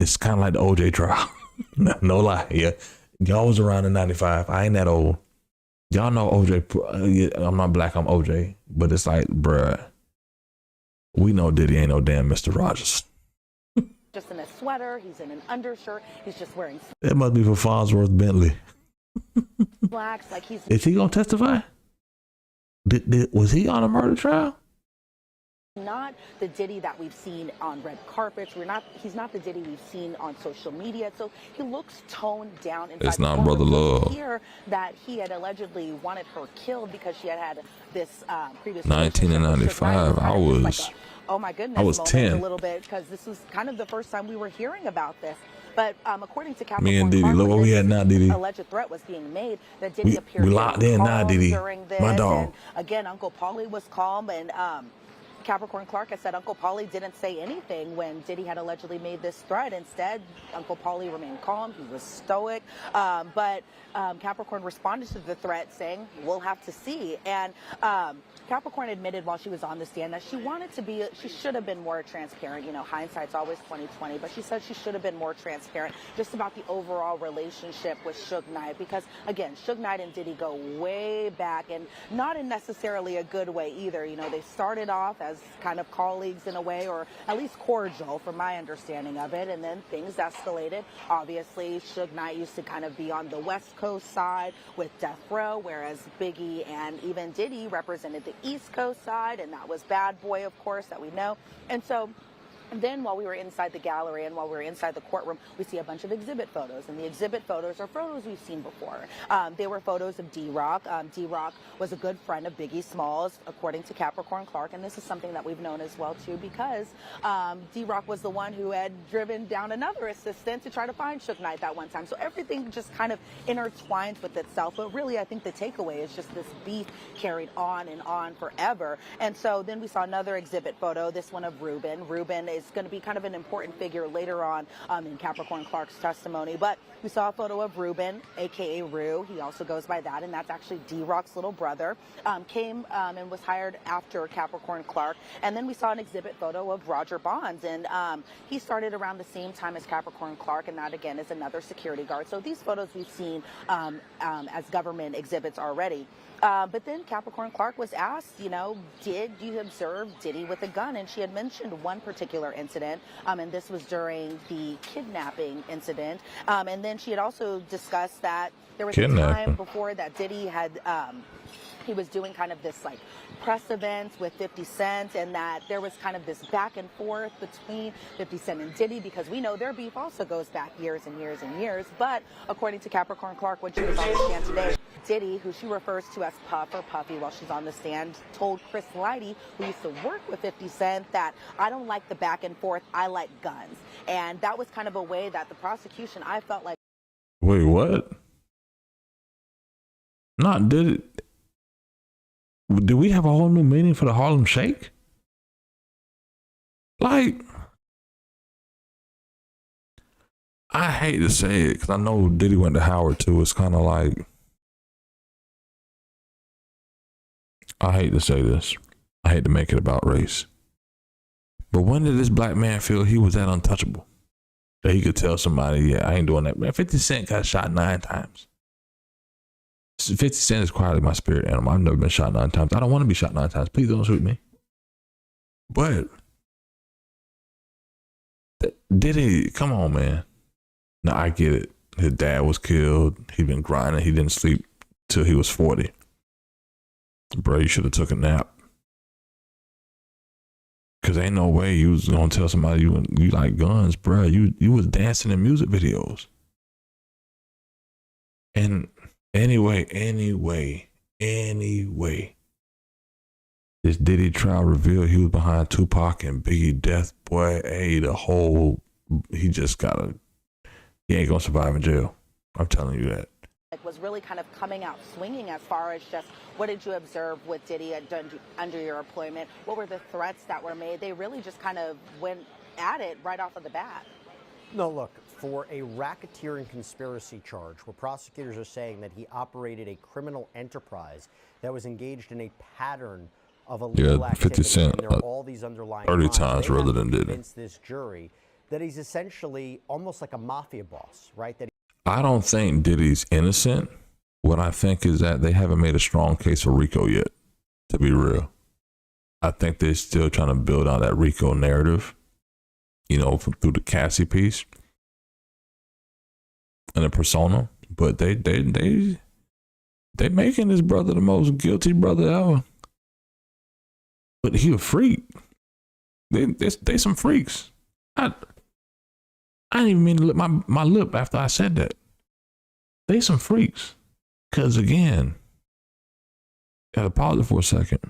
It's kind of like the OJ trial. No lie. Yeah. Y'all was around in 95. I ain't that old. Y'all know OJ. I'm not black, I'm OJ. But it's like, bruh, we know Diddy ain't no damn Mr. Rogers. just in a sweater. He's in an undershirt. He's just wearing It must be for Farnsworth Bentley. slacks. Like he's. Is he going to testify? Was he on a murder trial? Not the Diddy that we've seen on red carpets. He's not the Diddy we've seen on social media. So he looks toned down. It's not Brother Love. Here that he had allegedly wanted her killed because she had this previous. 1995. I was. Oh my goodness! I was 10. A little bit because this was kind of the first time we were hearing about this. But according to Capricorn Me and Diddy, look what we had now, Diddy. Alleged threat was being made that Diddy appeared we locked in now, Diddy. during this. My dog. And again, Uncle Pauly was calm, and Capricorn Clark has said Uncle Pauly didn't say anything when Diddy had allegedly made this threat. Instead, Uncle Pauly remained calm. He was stoic. But Capricorn responded to the threat saying, we'll have to see. And Capricorn admitted while she was on the stand that she should have been more transparent. You know, hindsight's always 20/20, but she said she should have been more transparent just about the overall relationship with Suge Knight. Because, again, Suge Knight and Diddy go way back, and not in necessarily a good way either. You know, they started off as kind of colleagues in a way, or at least cordial from my understanding of it, and then things escalated. Obviously, Suge Knight used to kind of be on the West Coast side with Death Row, whereas Biggie and even Diddy represented the East Coast side, and that was Bad Boy, of course, that we know. And so And then while we were inside the gallery and while we were inside the courtroom, we see a bunch of exhibit photos. And the exhibit photos are photos we've seen before. They were photos of D-Rock. D-Rock was a good friend of Biggie Smalls, according to Capricorn Clark. And this is something that we've known as well, too, because D-Rock was the one who had driven down another assistant to try to find Suge Knight that one time. So everything just kind of intertwines with itself. But really, I think the takeaway is just this beef carried on and on forever. And so then we saw another exhibit photo, this one of Reuben. Reuben is going to be kind of an important figure later on in Capricorn Clark's testimony. But we saw a photo of Reuben, a.k.a. Rue. He also goes by that, and that's actually D-Rock's little brother. Came and was hired after Capricorn Clark. And then we saw an exhibit photo of Roger Bonds, and he started around the same time as Capricorn Clark, and that, again, is another security guard. So these photos we've seen as government exhibits already. But then Capricorn Clark was asked, you know, did you observe Diddy with a gun? And she had mentioned one particular incident, and this was during the kidnapping incident. And then she had also discussed that there was a time before that Diddy had, he was doing kind of this like press events with 50 Cent, and that there was kind of this back and forth between 50 Cent and Diddy, because we know their beef also goes back years and years and years. But according to Capricorn Clark, when she was on the stand today, Diddy, who she refers to as Puff or Puffy while she's on the stand, told Chris Lighty, who used to work with 50 Cent, that I don't like the back and forth, I like guns. And that was kind of a way that the prosecution, I felt like... Wait, what? Not did it... Did we have a whole new meaning for the Harlem Shake? Like, I hate to say it because I know Diddy went to Howard too. It's kind of like, I hate to say this. I hate to make it about race. But when did this black man feel he was that untouchable? That he could tell somebody, yeah, I ain't doing that. Man, 50 Cent got shot 9 times. 50 Cent is quietly my spirit animal. I've never been shot 9 times. I don't want to be shot 9 times. Please don't shoot me. But Diddy, come on, man. Now, I get it. His dad was killed. He'd been grinding. He didn't sleep till he was 40. Bro, you should have took a nap. Cause ain't no way you was gonna tell somebody you like guns, bro. You was dancing in music videos. And anyway, this Diddy trial revealed he was behind Tupac and Biggie death. Boy, hey, he ain't gonna survive in jail. I'm telling you that. Was really kind of coming out swinging as far as just what did you observe with Diddy under your employment? What were the threats that were made? They really just kind of went at it right off of the bat. No, look, for a racketeering conspiracy charge where prosecutors are saying that he operated a criminal enterprise that was engaged in a pattern of illegal activity, 50 Cent, and there are all these underlying 30 crimes, times they rather have to than Diddy. convince this jury that he's essentially almost like a mafia boss, right? That I don't think Diddy's innocent. What I think is that they haven't made a strong case for RICO yet, to be real. I think they're still trying to build out that RICO narrative, you know, through the Cassie piece and the persona. But they making this brother the most guilty brother ever. But he a freak. They some freaks. I didn't even mean to lick my lip after I said that. They some freaks. Because again, gotta pause it for a second.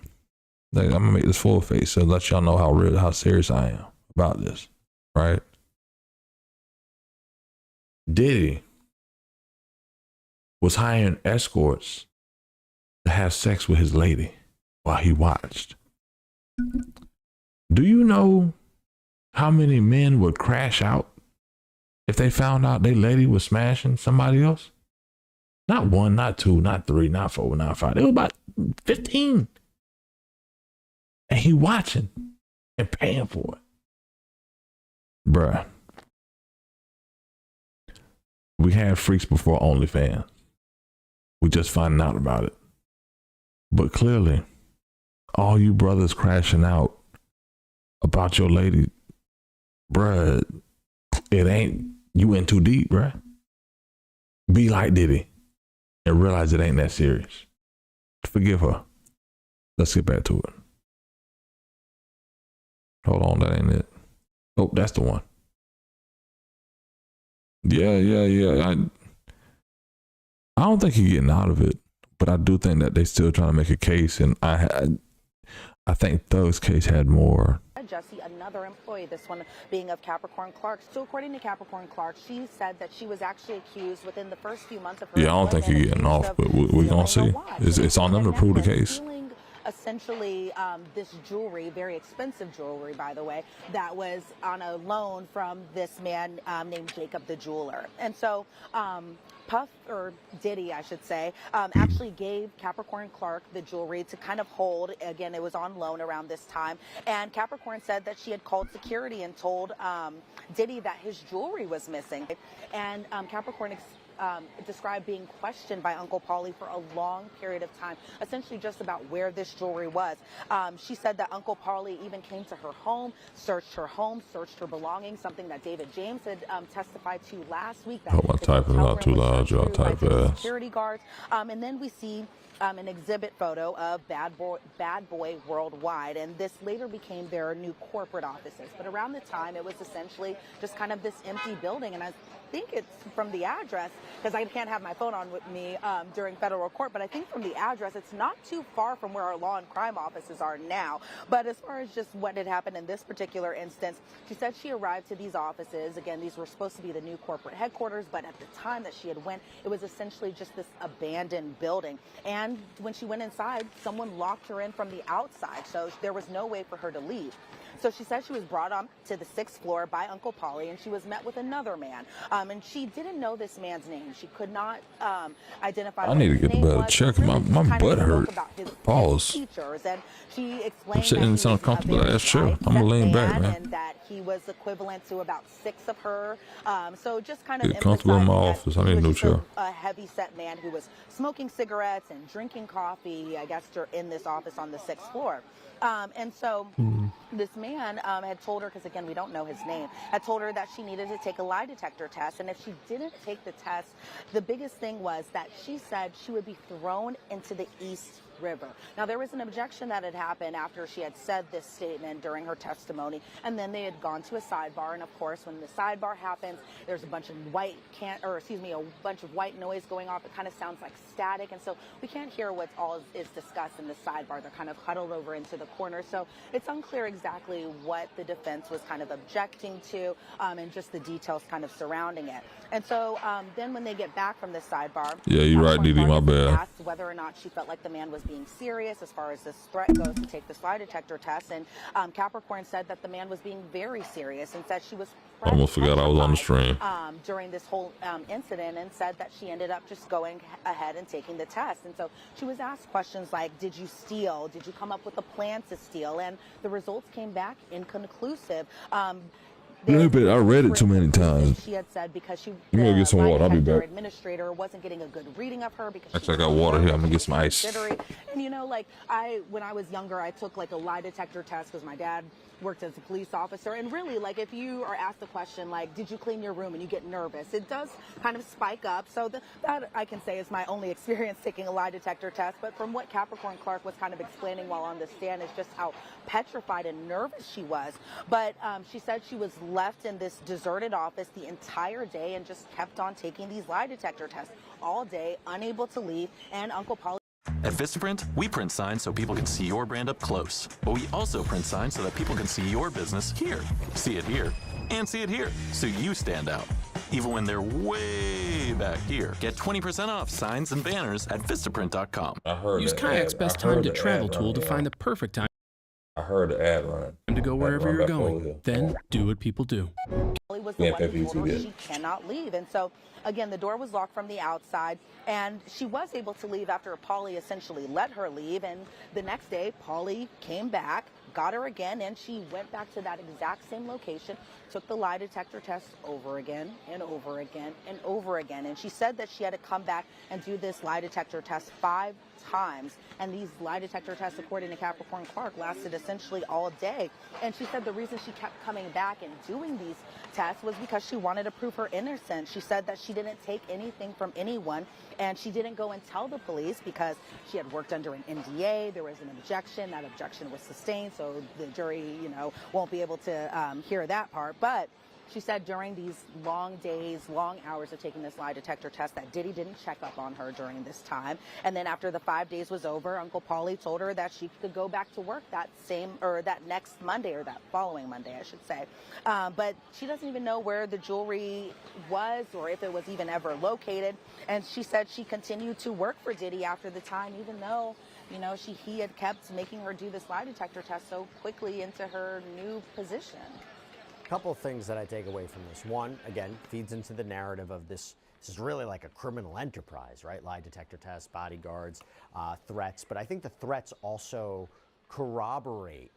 Like, I'm gonna make this full face so let y'all know how serious I am about this, right? Diddy was hiring escorts to have sex with his lady while he watched. Do you know how many men would crash out if they found out their lady was smashing somebody else? Not 1, not 2, not 3, not 4, not 5. It was about 15. And he watching and paying for it. Bruh. We had freaks before OnlyFans. We just finding out about it. But clearly, all you brothers crashing out about your lady, bruh, it ain't, you in too deep, bruh. Be like Diddy and realize it ain't that serious. Forgive her. Let's get back to it. Hold on, that ain't it. Oh, that's the one. Yeah. I don't think he's getting out of it, but I do think that they still trying to make a case, and I think Thug's case had more. Jesse, another employee, this one being of Capricorn Clark. So according to Capricorn Clark, she said that she was actually accused within the first few months of her Yeah, I don't think he's getting off, but we're going to see. It's on them to prove the case. Essentially, this jewelry, very expensive jewelry, by the way, that was on a loan from this man named Jacob the jeweler. And so Puff, or Diddy, I should say, actually gave Capricorn Clark the jewelry to kind of hold. Again, it was on loan around this time. And Capricorn said that she had called security and told Diddy that his jewelry was missing. And Capricorn described being questioned by Uncle Paulie for a long period of time, essentially just about where this jewelry was. She said that Uncle Paulie even came to her home, searched her belongings, something that David James had testified to last week. Hope my typing is not too loud, y'all type fast. Security guards. And then we see an exhibit photo of Bad Boy Worldwide, and this later became their new corporate offices. But around the time, it was essentially just kind of this empty building, and I think it's from the address, because I can't have my phone on with me during federal court, but I think from the address, it's not too far from where our law and crime offices are now. But as far as just what had happened in this particular instance, she said she arrived to these offices. Again, these were supposed to be the new corporate headquarters, but at the time that she had went, it was essentially just this abandoned building. And when she went inside, someone locked her in from the outside, so there was no way for her to leave. So she said she was brought up to the 6th floor by Uncle Paulie, and she was met with another man. And she didn't know this man's name. She could not identify. I need to get a better check. My butt hurt. Pause. And she explained I'm sitting in this uncomfortable ass chair. I'm gonna lean back, man. And that he was equivalent to about 6 of her. So just kind of get comfortable in my office. I need a new chair. A heavy-set man who was smoking cigarettes and drinking coffee, I guess, in this office on the 6th floor. And so this man had told her, because again, we don't know his name, had told her that she needed to take a lie detector test. And if she didn't take the test, the biggest thing was that she said she would be thrown into the East River. Now, there was an objection that had happened after she had said this statement during her testimony, and then they had gone to a sidebar. And of course, when the sidebar happens, there's a bunch of white noise going off. It kind of sounds like static, and so we can't hear what all is discussed in the sidebar. They're kind of huddled over into the corner, so it's unclear exactly what the defense was kind of objecting to, and just the details kind of surrounding it. And so then when they get back from the sidebar, yeah, you're right, Didi, my bad. Asked whether or not she felt like the man was being serious as far as this threat goes to take this lie detector test, and Capricorn said that the man was being very serious and said she was almost forgot I was on the stream during this whole incident, and said that she ended up just going ahead and taking the test. And so she was asked questions like, did you steal? Did you come up with a plan to steal? And the results came back inconclusive. Yeah, but I read it too many times. She had said because she I'm gonna get some water. I'll be back. Administrator wasn't getting a good reading of her because actually I got water here. I'm gonna get some ice. And you know, like when I was younger, I took like a lie detector test because my dad worked as a police officer, and really, like, if you are asked a question like, did you clean your room, and you get nervous, it does kind of spike up. So that I can say is my only experience taking a lie detector test. But from what Capricorn Clark was kind of explaining while on the stand is just how petrified and nervous she was. But she said she was left in this deserted office the entire day and just kept on taking these lie detector tests all day, unable to leave. And Uncle Paulie. At Vistaprint, we print signs so people can see your brand up close. But we also print signs so that people can see your business here, see it here, and see it here, so you stand out. Even when they're way back here. Get 20% off signs and banners at Vistaprint.com. I heard Use Kayak's best time to travel tool to find the perfect time. I heard the ad running. To go wherever you're going. Then do what people do. Was the one who told her she cannot leave. And so, again, the door was locked from the outside, and she was able to leave after Paulie essentially let her leave. And the next day, Paulie came back, got her again, and she went back to that exact same location, took the lie detector test over again and over again and over again. And she said that she had to come back and do this lie detector test 5 times. And these lie detector tests, according to Capricorn Clark, lasted essentially all day. And she said the reason she kept coming back and doing these tests was because she wanted to prove her innocence. She said that she didn't take anything from anyone, and she didn't go and tell the police because she had worked under an NDA. There was an objection. That objection was sustained, so so the jury, won't be able to hear that part. But she said during these long days, long hours of taking this lie detector test that Diddy didn't check up on her during this time. And then after the 5 days was over, Uncle Paulie told her that she could go back to work that next Monday, or that following Monday, I should say. But she doesn't even know where the jewelry was or if it was even ever located. And she said she continued to work for Diddy after the time, even though, he had kept making her do this lie detector test so quickly into her new position. Couple of things that I take away from this. One, again, feeds into the narrative of this. This is really like a criminal enterprise, right? Lie detector tests, bodyguards, threats. But I think the threats also corroborate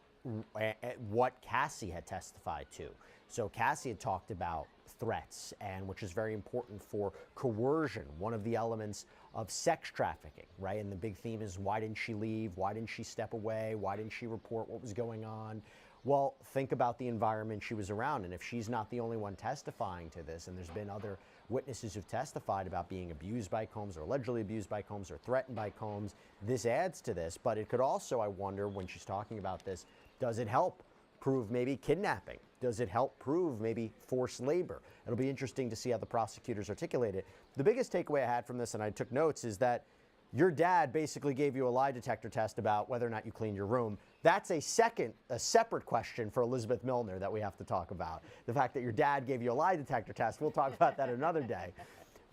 what Cassie had testified to. So Cassie had talked about threats, and which is very important for coercion, one of the elements of sex trafficking, right? And the big theme is, why didn't she leave? Why didn't she step away? Why didn't she report what was going on? Well, think about the environment she was around, and if she's not the only one testifying to this, and there's been other witnesses who've testified about being abused by Combs, or allegedly abused by Combs, or threatened by Combs, this adds to this. But it could also, I wonder, when she's talking about this, does it help prove maybe kidnapping? Does it help prove maybe forced labor? It'll be interesting to see how the prosecutors articulate it. The biggest takeaway I had from this, and I took notes, is that your dad basically gave you a lie detector test about whether or not you cleaned your room. That's a separate question for Elizabeth Milner that we have to talk about. The fact that your dad gave you a lie detector test, we'll talk about that another day.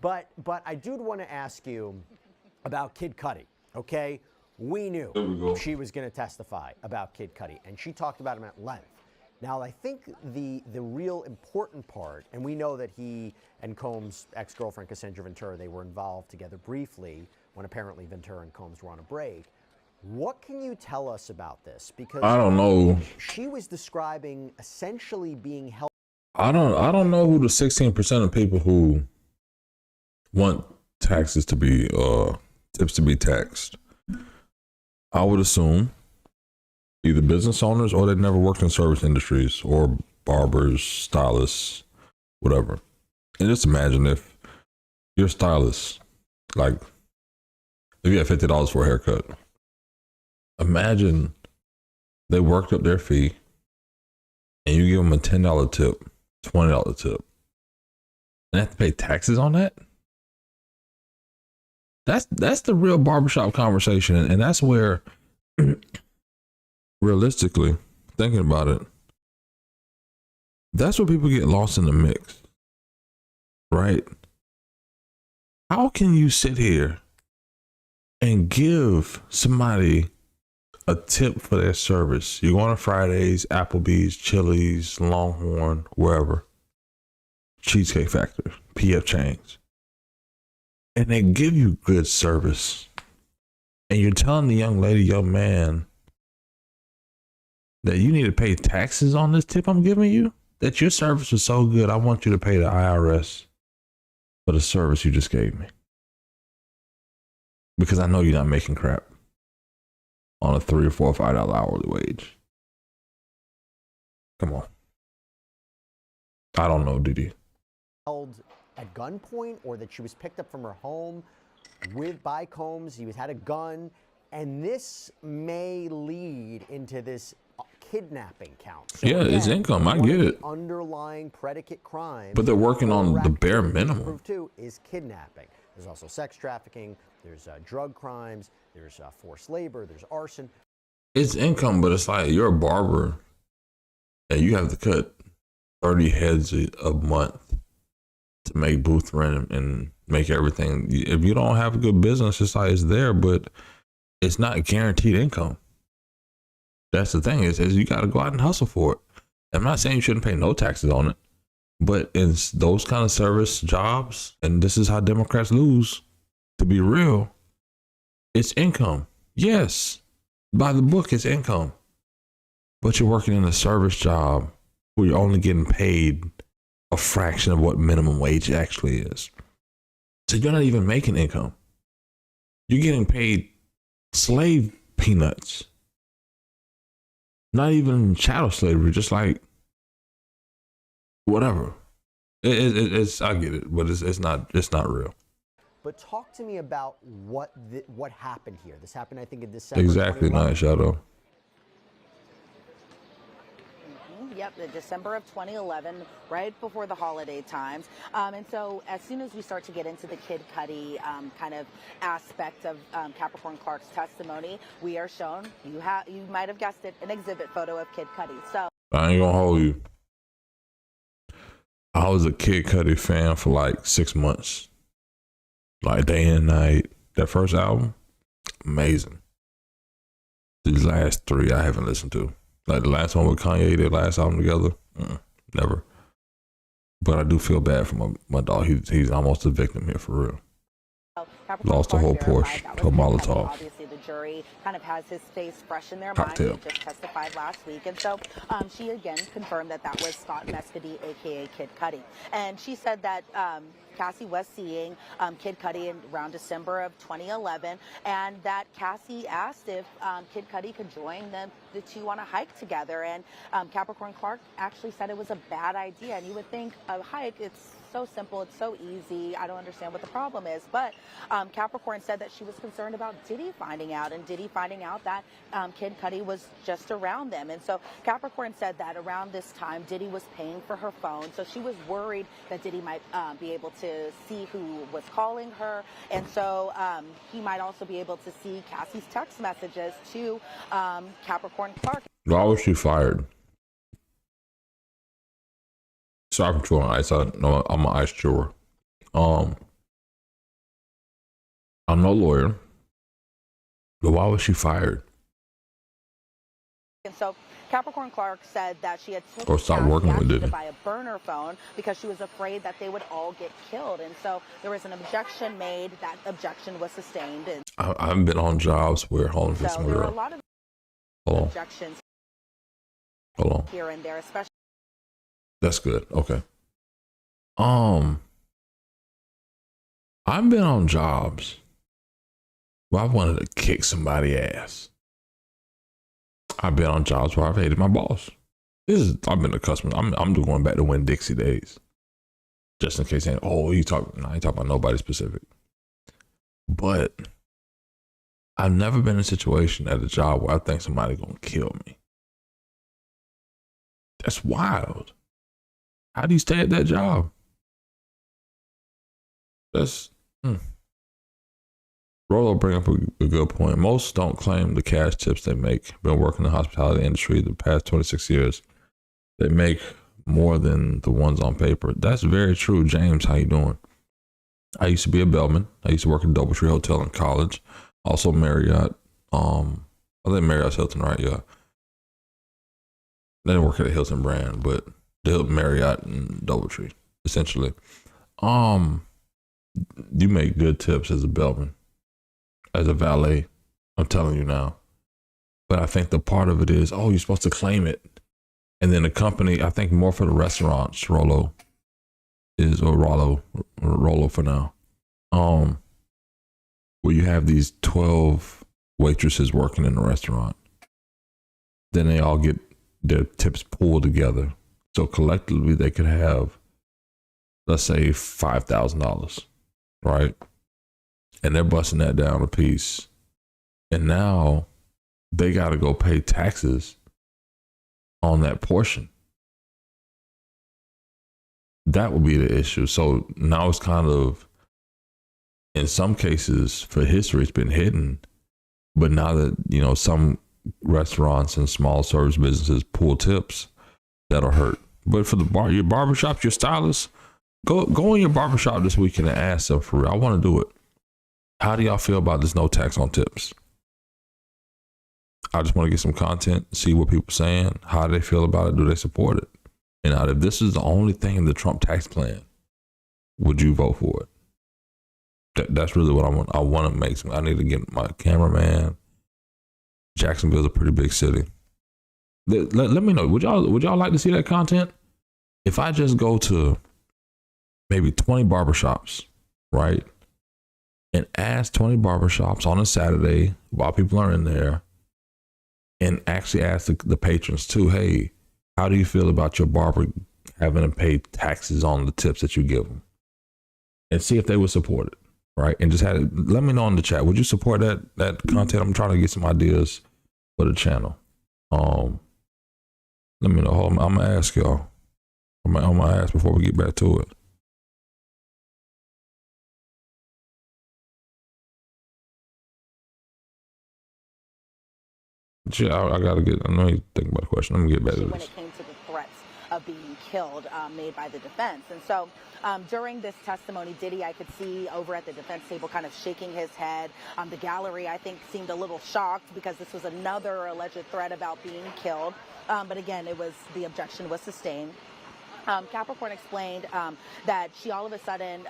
But I do want to ask you about Kid Cudi, okay? We knew she was going to testify about Kid Cudi, and she talked about him at length. Now, I think the real important part, and we know that he and Combs' ex-girlfriend Cassandra Ventura, they were involved together briefly when apparently Ventura and Combs were on a break. What can you tell us about this? Because I don't know. She was describing essentially being held. I don't know who the 16% of people who want taxes to be tips to be taxed. I would assume either business owners, or they've never worked in service industries, or barbers, stylists, whatever. And just imagine if you're a stylist, like if you have $50 for a haircut. Imagine they worked up their fee and you give them a $10 tip, $20 tip, and they have to pay taxes on that. That's the real barbershop conversation, and that's where, realistically, thinking about it, that's where people get lost in the mix, right? How can you sit here and give somebody a tip for their service? You go on Fridays, Applebee's, Chili's, Longhorn, wherever, Cheesecake Factory, PF Chang's, and they give you good service, and you're telling the young lady, young man, that you need to pay taxes on this tip I'm giving you? That your service was so good, I want you to pay the IRS for the service you just gave me. Because I know you're not making crap on a $3 or $4 or $5 hourly wage. Come on. I don't know, Diddy. Held at gunpoint, or that she was picked up from her home by Combs. He had a gun, and this may lead into this kidnapping count. So yeah, again, it's income. I get it. Underlying predicate crime. But they're working on the bare minimum. Proof too is kidnapping. There's also sex trafficking. There's drug crimes. There's forced labor. There's arson. It's income, but it's like you're a barber and you have to cut 30 heads a month to make booth rent and make everything. If you don't have a good business, it's like it's there, but it's not guaranteed income. That's the thing, is you got to go out and hustle for it. I'm not saying you shouldn't pay no taxes on it, but in those kind of service jobs, and this is how Democrats lose, to be real, it's income. Yes, by the book, it's income. But you're working in a service job where you're only getting paid a fraction of what minimum wage actually is. So you're not even making income. You're getting paid slave peanuts. Not even chattel slavery, just like whatever. It's I get it, but it's not real. But talk to me about what happened here. This happened, I think, in December. Exactly, 21. Night Shadow. Yep, the December of 2011, right before the holiday times. And so as soon as we start to get into the Kid Cudi kind of aspect of Capricorn Clark's testimony, we are shown, you might have guessed it, an exhibit photo of Kid Cudi. So I ain't gonna hold you. I was a Kid Cudi fan for like 6 months. Like day and night. That first album, amazing. These last 3 I haven't listened to. Like the last one with Kanye, their last album together, never. But I do feel bad for my dog. He's almost a victim here for real. Lost the whole Porsche to a Molotov. Obviously, the jury kind of has his face fresh in their Cocktail. mind. He just testified last week. And so she again confirmed that was Scott Mescudi, a.k.a. Kid Cudi. And she said that Cassie was seeing Kid Cudi around December of 2011, and that Cassie asked if Kid Cudi could join the two on a hike together. And Capricorn Clark actually said it was a bad idea. And you would think a hike, it's so simple, it's so easy, I don't understand what the problem is. But Capricorn said that she was concerned about Diddy finding out, and Diddy finding out that Kid Cudi was just around them. And so Capricorn said that around this time, Diddy was paying for her phone, so she was worried that Diddy might be able to see who was calling her, and so he might also be able to see Cassie's text messages to Capricorn Clark. Why was she fired? Sorry for chewing ice. No, I'm an ice chewer. I'm no lawyer, but why was she fired? And so Capricorn Clark said that she had Or stop working with Diddy. to buy a burner phone because she was afraid that they would all get killed. And so there was an objection made. That objection was sustained. And I've been on jobs where, hold on, so there were a lot of objections here and there, especially. That's good. Okay. I've been on jobs where I wanted to kick somebody's ass. I've been on jobs where I've hated my boss. I've been a customer. I'm going back to Winn-Dixie days. Just in case, I ain't talking about nobody specific. But I've never been in a situation at a job where I think somebody's gonna kill me. That's wild. How do you stay at that job? That's Rolo bring up a good point. Most don't claim the cash tips they make. Been working in the hospitality industry the past 26 years. They make more than the ones on paper. That's very true. James, how you doing? I used to be a bellman. I used to work at Doubletree Hotel in college. Also Marriott. I think Marriott's Hilton, right? Yeah. I didn't work at a Hilton brand, but the Hilton, Marriott, and Doubletree, essentially. You make good tips as a bellman, as a valet. I'm telling you now. But I think the part of it is, you're supposed to claim it. And then the company, I think more for the restaurants, Rolo for now. Where you have these 12 waitresses working in the restaurant. Then they all get their tips pulled together. So collectively they could have, let's say, $5,000, right? And they're busting that down a piece. And now they got to go pay taxes on that portion. That would be the issue. So now it's kind of, in some cases for history, it's been hidden. But now that, some restaurants and small service businesses pull tips, that'll hurt. But for your barbershops, your stylists, go in your barbershop this weekend and ask them for real. I want to do it. How do y'all feel about this no tax on tips? I just want to get some content, see what people are saying, how they feel about it, do they support it? And if this is the only thing in the Trump tax plan, would you vote for it? That's really what I want. I want to make some. I need to get my cameraman. Jacksonville's a pretty big city. Let me know. Would y'all like to see that content? If I just go to maybe 20 barbershops, right? And ask 20 barbershops on a Saturday while people are in there, and actually ask the patrons too, hey, how do you feel about your barber having to pay taxes on the tips that you give them? And see if they would support it, right? And just let me know in the chat. Would you support that content? I'm trying to get some ideas for the channel. Let me know. Hold on. I'm gonna ask y'all. I'm gonna ask before we get back to it. Yeah, I gotta get. I know you think about the question. Let me get back to When this. it came to the threats of being killed made by the defense. And so during this testimony, Diddy, I could see over at the defense table kind of shaking his head. The gallery, I think, seemed a little shocked because this was another alleged threat about being killed. But again, the objection was sustained. Capricorn explained that she all of a sudden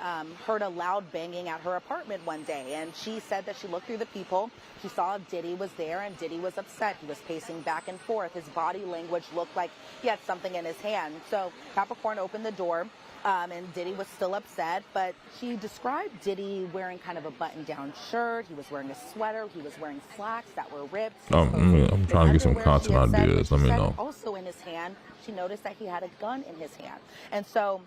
heard a loud banging at her apartment one day, and she said that she looked through the peephole. She saw Diddy was there, and Diddy was upset. He was pacing back and forth. His body language looked like he had something in his hand. So Capricorn opened the door, and Diddy was still upset, but she described Diddy wearing kind of a button-down shirt. He was wearing a sweater. He was wearing slacks that were ripped. I'm trying to get some content ideas. Let me know. Also in his hand, she noticed that he had a gun in his hand. And so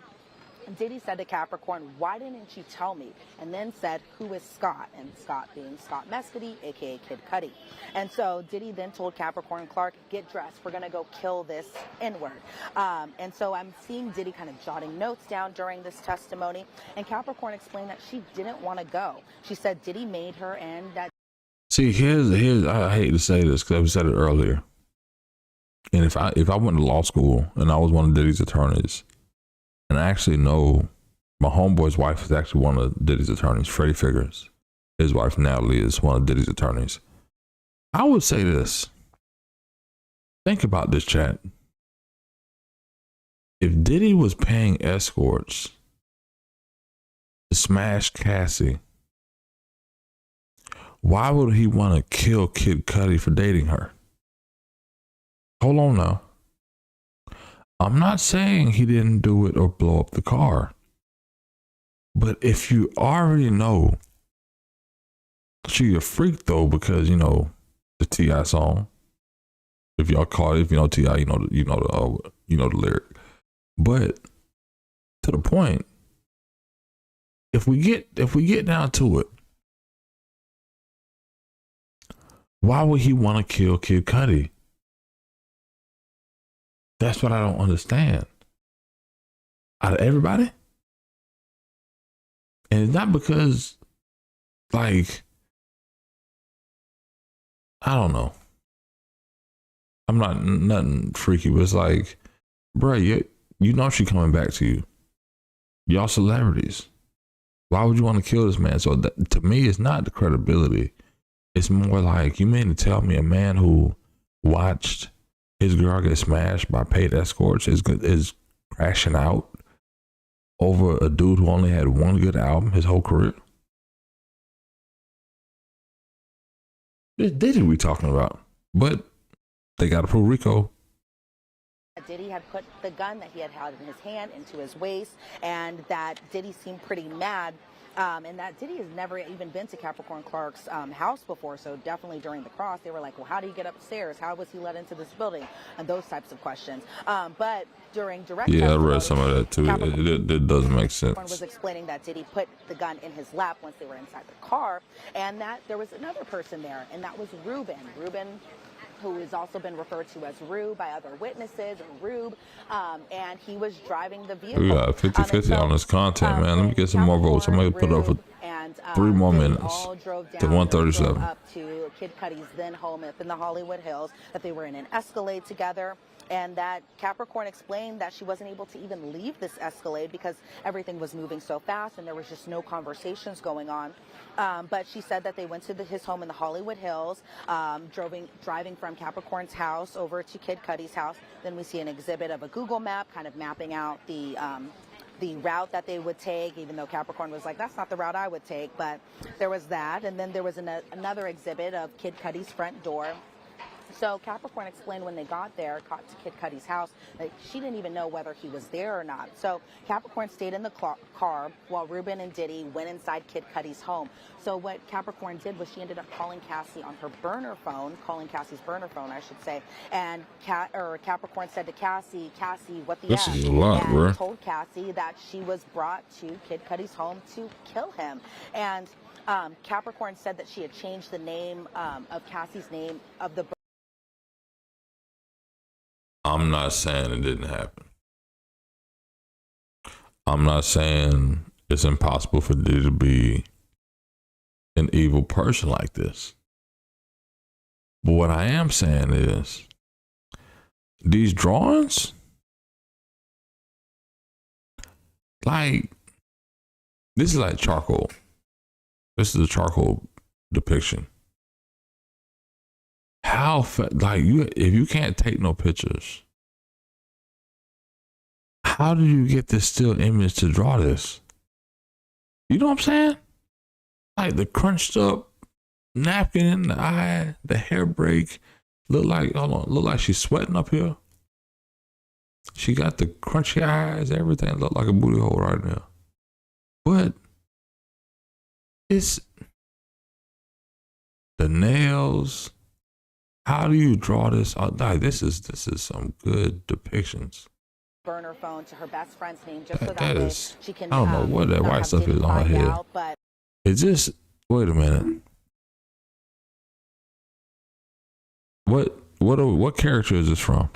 Diddy said to Capricorn, "Why didn't you tell me?" And then said, "Who is Scott?" And Scott being Scott Mescudi, a.k.a. Kid Cudi. And so Diddy then told Capricorn Clark, "Get dressed. We're going to go kill this N-word." And so I'm seeing Diddy kind of jotting notes down during this testimony. And Capricorn explained that she didn't want to go. She said Diddy made her, and that... See, here's I hate to say this because I said it earlier. And if I went to law school and I was one of Diddy's attorneys, and I actually know my homeboy's wife is actually one of Diddy's attorneys, Freddie Figures. His wife, Natalie, is one of Diddy's attorneys. I would say this. Think about this, chat. If Diddy was paying escorts to smash Cassie, why would he want to kill Kid Cudi for dating her? Hold on now. I'm not saying he didn't do it or blow up the car. But if you already know she a freak though, because you know the T.I. song. If y'all call it, if you know T.I., you know the lyric. But to the point, if we get down to it, why would he want to kill Kid Cudi? That's what I don't understand. Out of everybody? And it's not because, like, I don't know. I'm not nothing freaky, but it's like, bruh, you know she coming back to you. Y'all celebrities. Why would you want to kill this man? So that, to me, it's not the credibility. It's more like, you mean to tell me a man who watched his girl get smashed by paid escorts is crashing out over a dude who only had one good album his whole career? This Diddy we talking about, but they got to prove Rico. Diddy had put the gun that he had held in his hand into his waist, and that Diddy seemed pretty mad. And that Diddy has never even been to Capricorn Clark's house before, so definitely during the cross, they were like, well, how do you get upstairs? How was he let into this building? And those types of questions. But during direct I read some of that too. It doesn't make sense. Was explaining that Diddy put the gun in his lap once they were inside the car, and that there was another person there, and that was Reuben. Reuben, who has also been referred to as Rue by other witnesses, or Rube, and he was driving the vehicle. We got 50-50 on this content, man. Let me get some more votes. I'm going to put it up for 3 more minutes to 137. Up to Kid Cudi's then home up in the Hollywood Hills, that they were in an Escalade together, and that Capricorn explained that she wasn't able to even leave this Escalade because everything was moving so fast and there was just no conversations going on. But she said that they went to his home in the Hollywood Hills, driving from Capricorn's house over to Kid Cudi's house. Then we see an exhibit of a Google map kind of mapping out the route that they would take, even though Capricorn was like, that's not the route I would take. But there was that. And then there was another exhibit of Kid Cudi's front door. So Capricorn explained when they got to Kid Cudi's house, that she didn't even know whether he was there or not. So Capricorn stayed in the car while Reuben and Diddy went inside Kid Cudi's home. So what Capricorn did was she ended up calling Cassie's burner phone, I should say. And Capricorn said to Cassie, what the This F? is a lot, and bro. Told Cassie that she was brought to Kid Cudi's home to kill him. And Capricorn said that she had changed the name of Cassie's name of the I'm not saying it didn't happen. I'm not saying it's impossible for Diddy to be an evil person like this. But what I am saying is, these drawings, like, this is like charcoal. This is a charcoal depiction. How, like, if you can't take no pictures, how did you get this still image to draw this? You know what I'm saying? Like the crunched up napkin in the eye, the hair break, look like she's sweating up here. She got the crunchy eyes, everything look like a booty hole right now. But it's the nails. How do you draw this? Like, this is some good depictions. Burner phone to her best friend's name just so That way is, she can. I don't know what that white stuff is on her head. But It's just, wait a minute. What character is this from?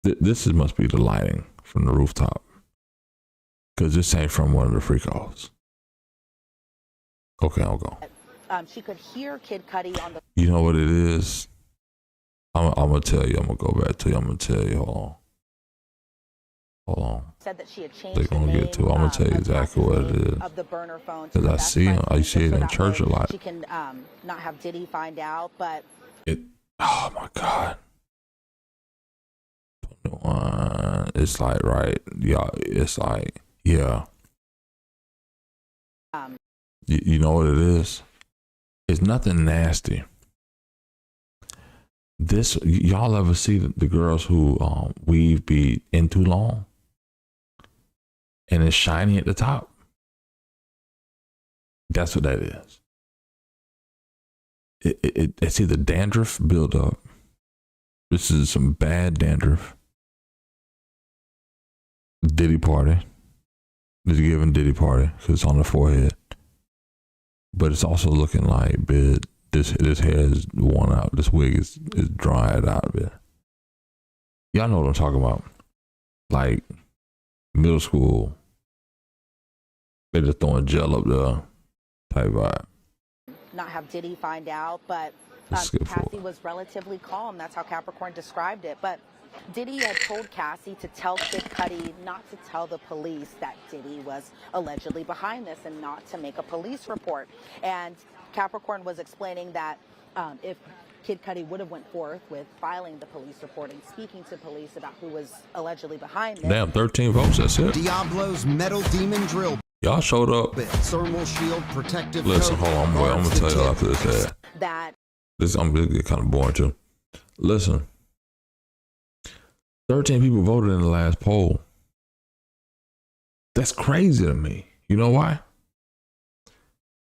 This must be the lighting from the rooftop, because this ain't from one of the freak offs. Okay, I'll go. she could hear Kid Cudi on the. You know what it is? I'm gonna tell you. I'm gonna go back to you. I'm gonna tell you. Hold on. Said that she had changed They're gonna get to it. I'm gonna tell you exactly what it is. Of the burner phone. Because I see it in church a lot. She can not have Diddy find out, but. Oh my God. It's like, right. Yeah. It's like, yeah. You know what it is? It's nothing nasty. This, y'all ever see the girls who weave be in too long and it's shiny at the top? That's what that is. It's either dandruff build up. This is some bad dandruff. Diddy party. It's giving Diddy party because it's on the forehead. But it's also looking like bit. This hair is worn out. This wig is dried out a bit. Y'all know what I'm talking about. Like middle school. They just throwing gel up there type vibe. Not have Diddy find out, but Cassie was relatively calm. That's how Capricorn described it. But Diddy had told Cassie to tell Kid Cudi not to tell the police that Diddy was allegedly behind this and not to make a police report. And Capricorn was explaining that if Kid Cudi would have went forth with filing the police report and speaking to police about who was allegedly behind this. Damn, 13 votes, that's it. Diablo's metal demon drill. Y'all showed up. Thermal shield protective. Listen, hold on, I'm gonna tell you after this ad. I'm gonna get kind of boring too. Listen, 13 people voted in the last poll. That's crazy to me. You know why?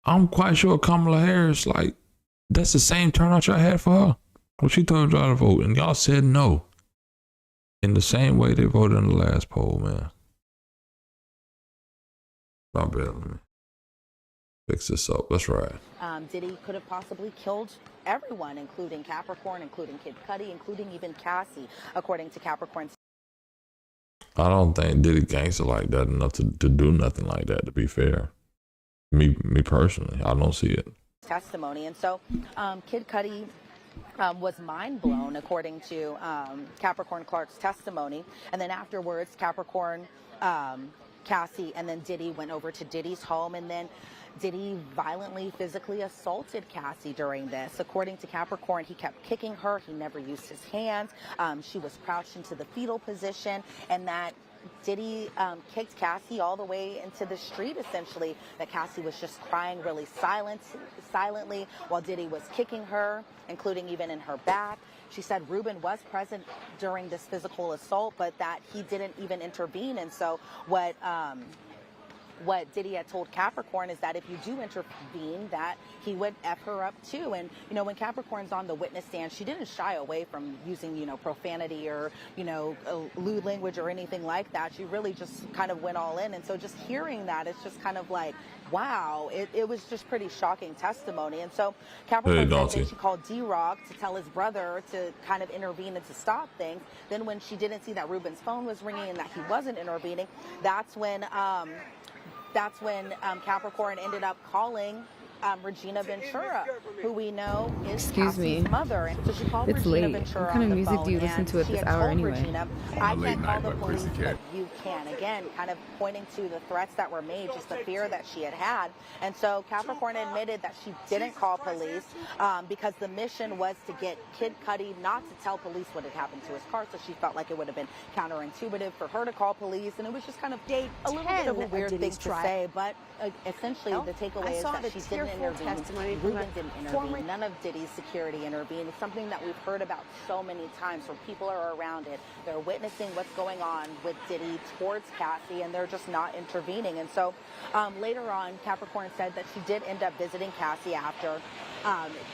I'm quite sure Kamala Harris, like, that's the same turnout y'all had for her when she told y'all to vote, and y'all said no. In the same way they voted in the last poll, man. Not bad. Let me fix this up. That's right. Diddy could have possibly killed everyone, including Capricorn, including Kid Cudi, including even Cassie, according to Capricorn's. I don't think Diddy gangster like that enough to do nothing like that, to be fair. Me personally, I don't see it. Testimony. And so Kid Cudi was mind blown, according to Capricorn Clark's testimony. And then afterwards, Capricorn, Cassie, and then Diddy went over to Diddy's home, and then Diddy violently physically assaulted Cassie during this. According to Capricorn, he kept kicking her. He never used his hands. She was crouched into the fetal position, and that Diddy kicked Cassie all the way into the street, essentially, that Cassie was just crying really silently while Diddy was kicking her, including even in her back. She said Reuben was present during this physical assault, but that he didn't even intervene. And so what what Diddy had told Capricorn is that if you do intervene, that he would F her up too. And, you know, when Capricorn's on the witness stand, she didn't shy away from using, you know, profanity or, you know, lewd language or anything like that. She really just kind of went all in. And so just hearing that, it's just kind of like, wow, it was just pretty shocking testimony. And so Capricorn said that she called D-Rock to tell his brother to kind of intervene and to stop things. Then when she didn't see that Reuben's phone was ringing and that he wasn't intervening, that's when Capricorn ended up calling Regina Ventura, who we know is Cassie's mother. And so she called Regina Ventura. What kind of music do you listen to at this hour anyway? Regina, I can't call the police, but you can. Again, kind of pointing to the threats that were made, just the fear that she had had. And so Capricorn admitted that she didn't call police because the mission was to get Kid Cudi not to tell police what had happened to his car. So she felt like it would have been counterintuitive for her to call police. And it was just kind of a little bit of a weird thing to say. But essentially, the takeaway is that she didn't intervene. Reuben didn't intervene. None of Diddy's security intervened. It's something that we've heard about so many times where people are around it. They're witnessing what's going on with Diddy towards Cassie, and they're just not intervening. And so later on, Capricorn said that she did end up visiting Cassie after.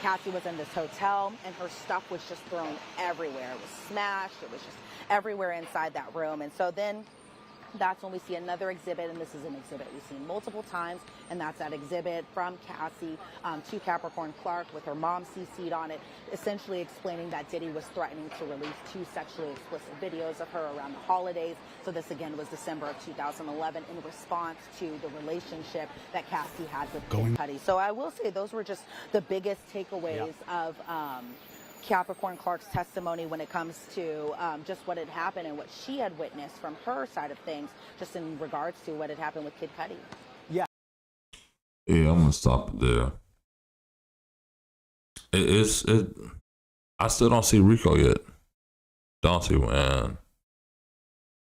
Cassie was in this hotel, and her stuff was just thrown everywhere. It was smashed. It was just everywhere inside that room. And so then that's when we see another exhibit, and this is an exhibit we've seen multiple times, and that's that exhibit from Cassie to Capricorn Clark with her mom CC'd on it, essentially explaining that Diddy was threatening to release 2 sexually explicit videos of her around the holidays. So this again was December of 2011 in response to the relationship that Cassie had with Kid Cudi. So I will say those were just the biggest takeaways of Capricorn Clark's testimony when it comes to just what had happened and what she had witnessed from her side of things, just in regards to what had happened with Kid Cudi. Yeah, I'm gonna stop it there. I still don't see Rico yet. Don't see, man.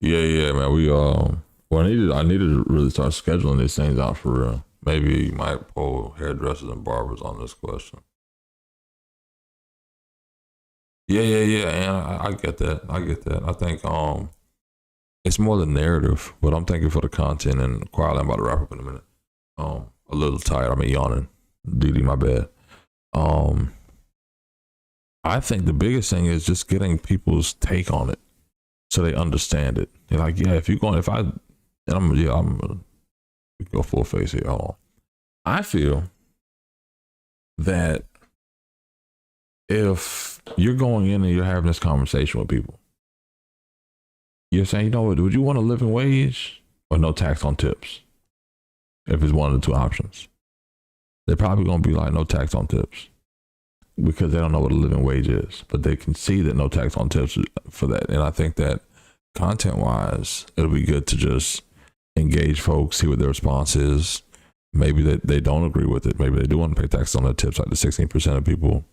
Yeah, man. I needed to really start scheduling these things out for real. Maybe you might poll hairdressers and barbers on this question. Yeah, and I get that. I think it's more the narrative, but I'm thinking for the content, and quietly I'm about to wrap up in a minute. A little tired. I'm yawning. Didi, my bad. I think the biggest thing is just getting people's take on it so they understand it. They're like, yeah, I'm gonna go full face here. Hold on. I feel that if you're going in and you're having this conversation with people, you're saying, you know what, would you want a living wage or no tax on tips? If it's one of the two options, they're probably going to be like, no tax on tips, because they don't know what a living wage is, but they can see that no tax on tips for that. And I think that content wise, it'll be good to just engage folks, see what their response is. Maybe they don't agree with it. Maybe they do want to pay tax on their tips, like the 16% of people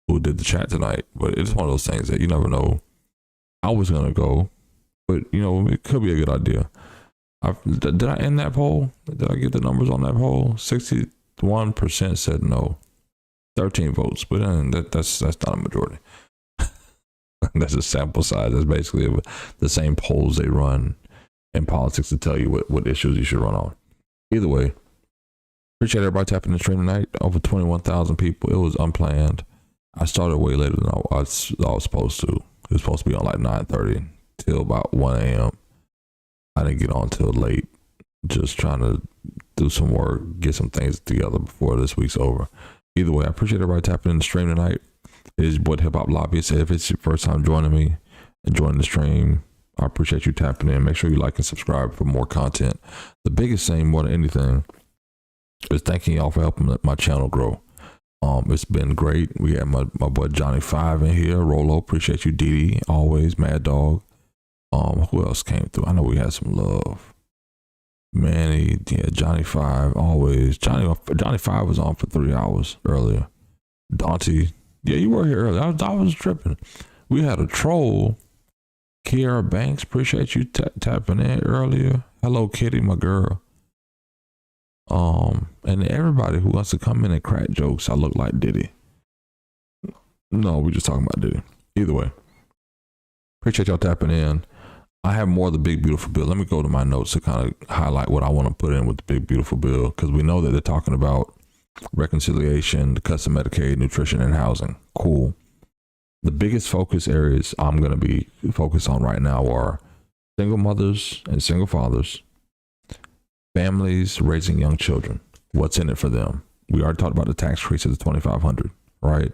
who did the chat tonight. But it's one of those things that you never know. I was going to go, but you know, it could be a good idea. Did I end that poll? Did I get the numbers on that poll? 61% said no. 13 votes, but that's not a majority. That's a sample size. That's basically the same polls they run in politics to tell you what issues you should run on. Either way, appreciate everybody tapping the stream tonight. Over 21,000 people. It was unplanned. I started way later than I was supposed to. It was supposed to be on like 9:30 till about 1 a.m. I didn't get on till late, just trying to do some work, get some things together before this week's over. Either way, I appreciate everybody tapping in the stream tonight. It is your boy, the Hip Hop Lobbyist. If it's your first time joining me and joining the stream, I appreciate you tapping in. Make sure you like and subscribe for more content. The biggest thing, more than anything, is thanking y'all for helping my channel grow. It's been great. We had my boy Johnny 5 in here. Rolo, appreciate you. Didi, always. Mad Dog. Who else came through? I know we had some love. Manny, yeah, Johnny 5, always. Johnny 5 was on for 3 hours earlier. Dante, yeah, you were here earlier. I was tripping. We had a troll. Kiara Banks, appreciate you tapping in earlier. Hello, Kitty, my girl. And everybody who wants to come in and crack jokes, I look like Diddy. No, we're just talking about Diddy. Either way, appreciate y'all tapping in. I have more of the big, beautiful bill. Let me go to my notes to kind of highlight what I want to put in with the big, beautiful bill, because we know that they're talking about reconciliation, the cuts of Medicaid, nutrition, and housing. Cool. The biggest focus areas I'm going to be focused on right now are single mothers and single fathers, families raising young children. What's in it for them? We already talked about the tax increase of the $2,500, right?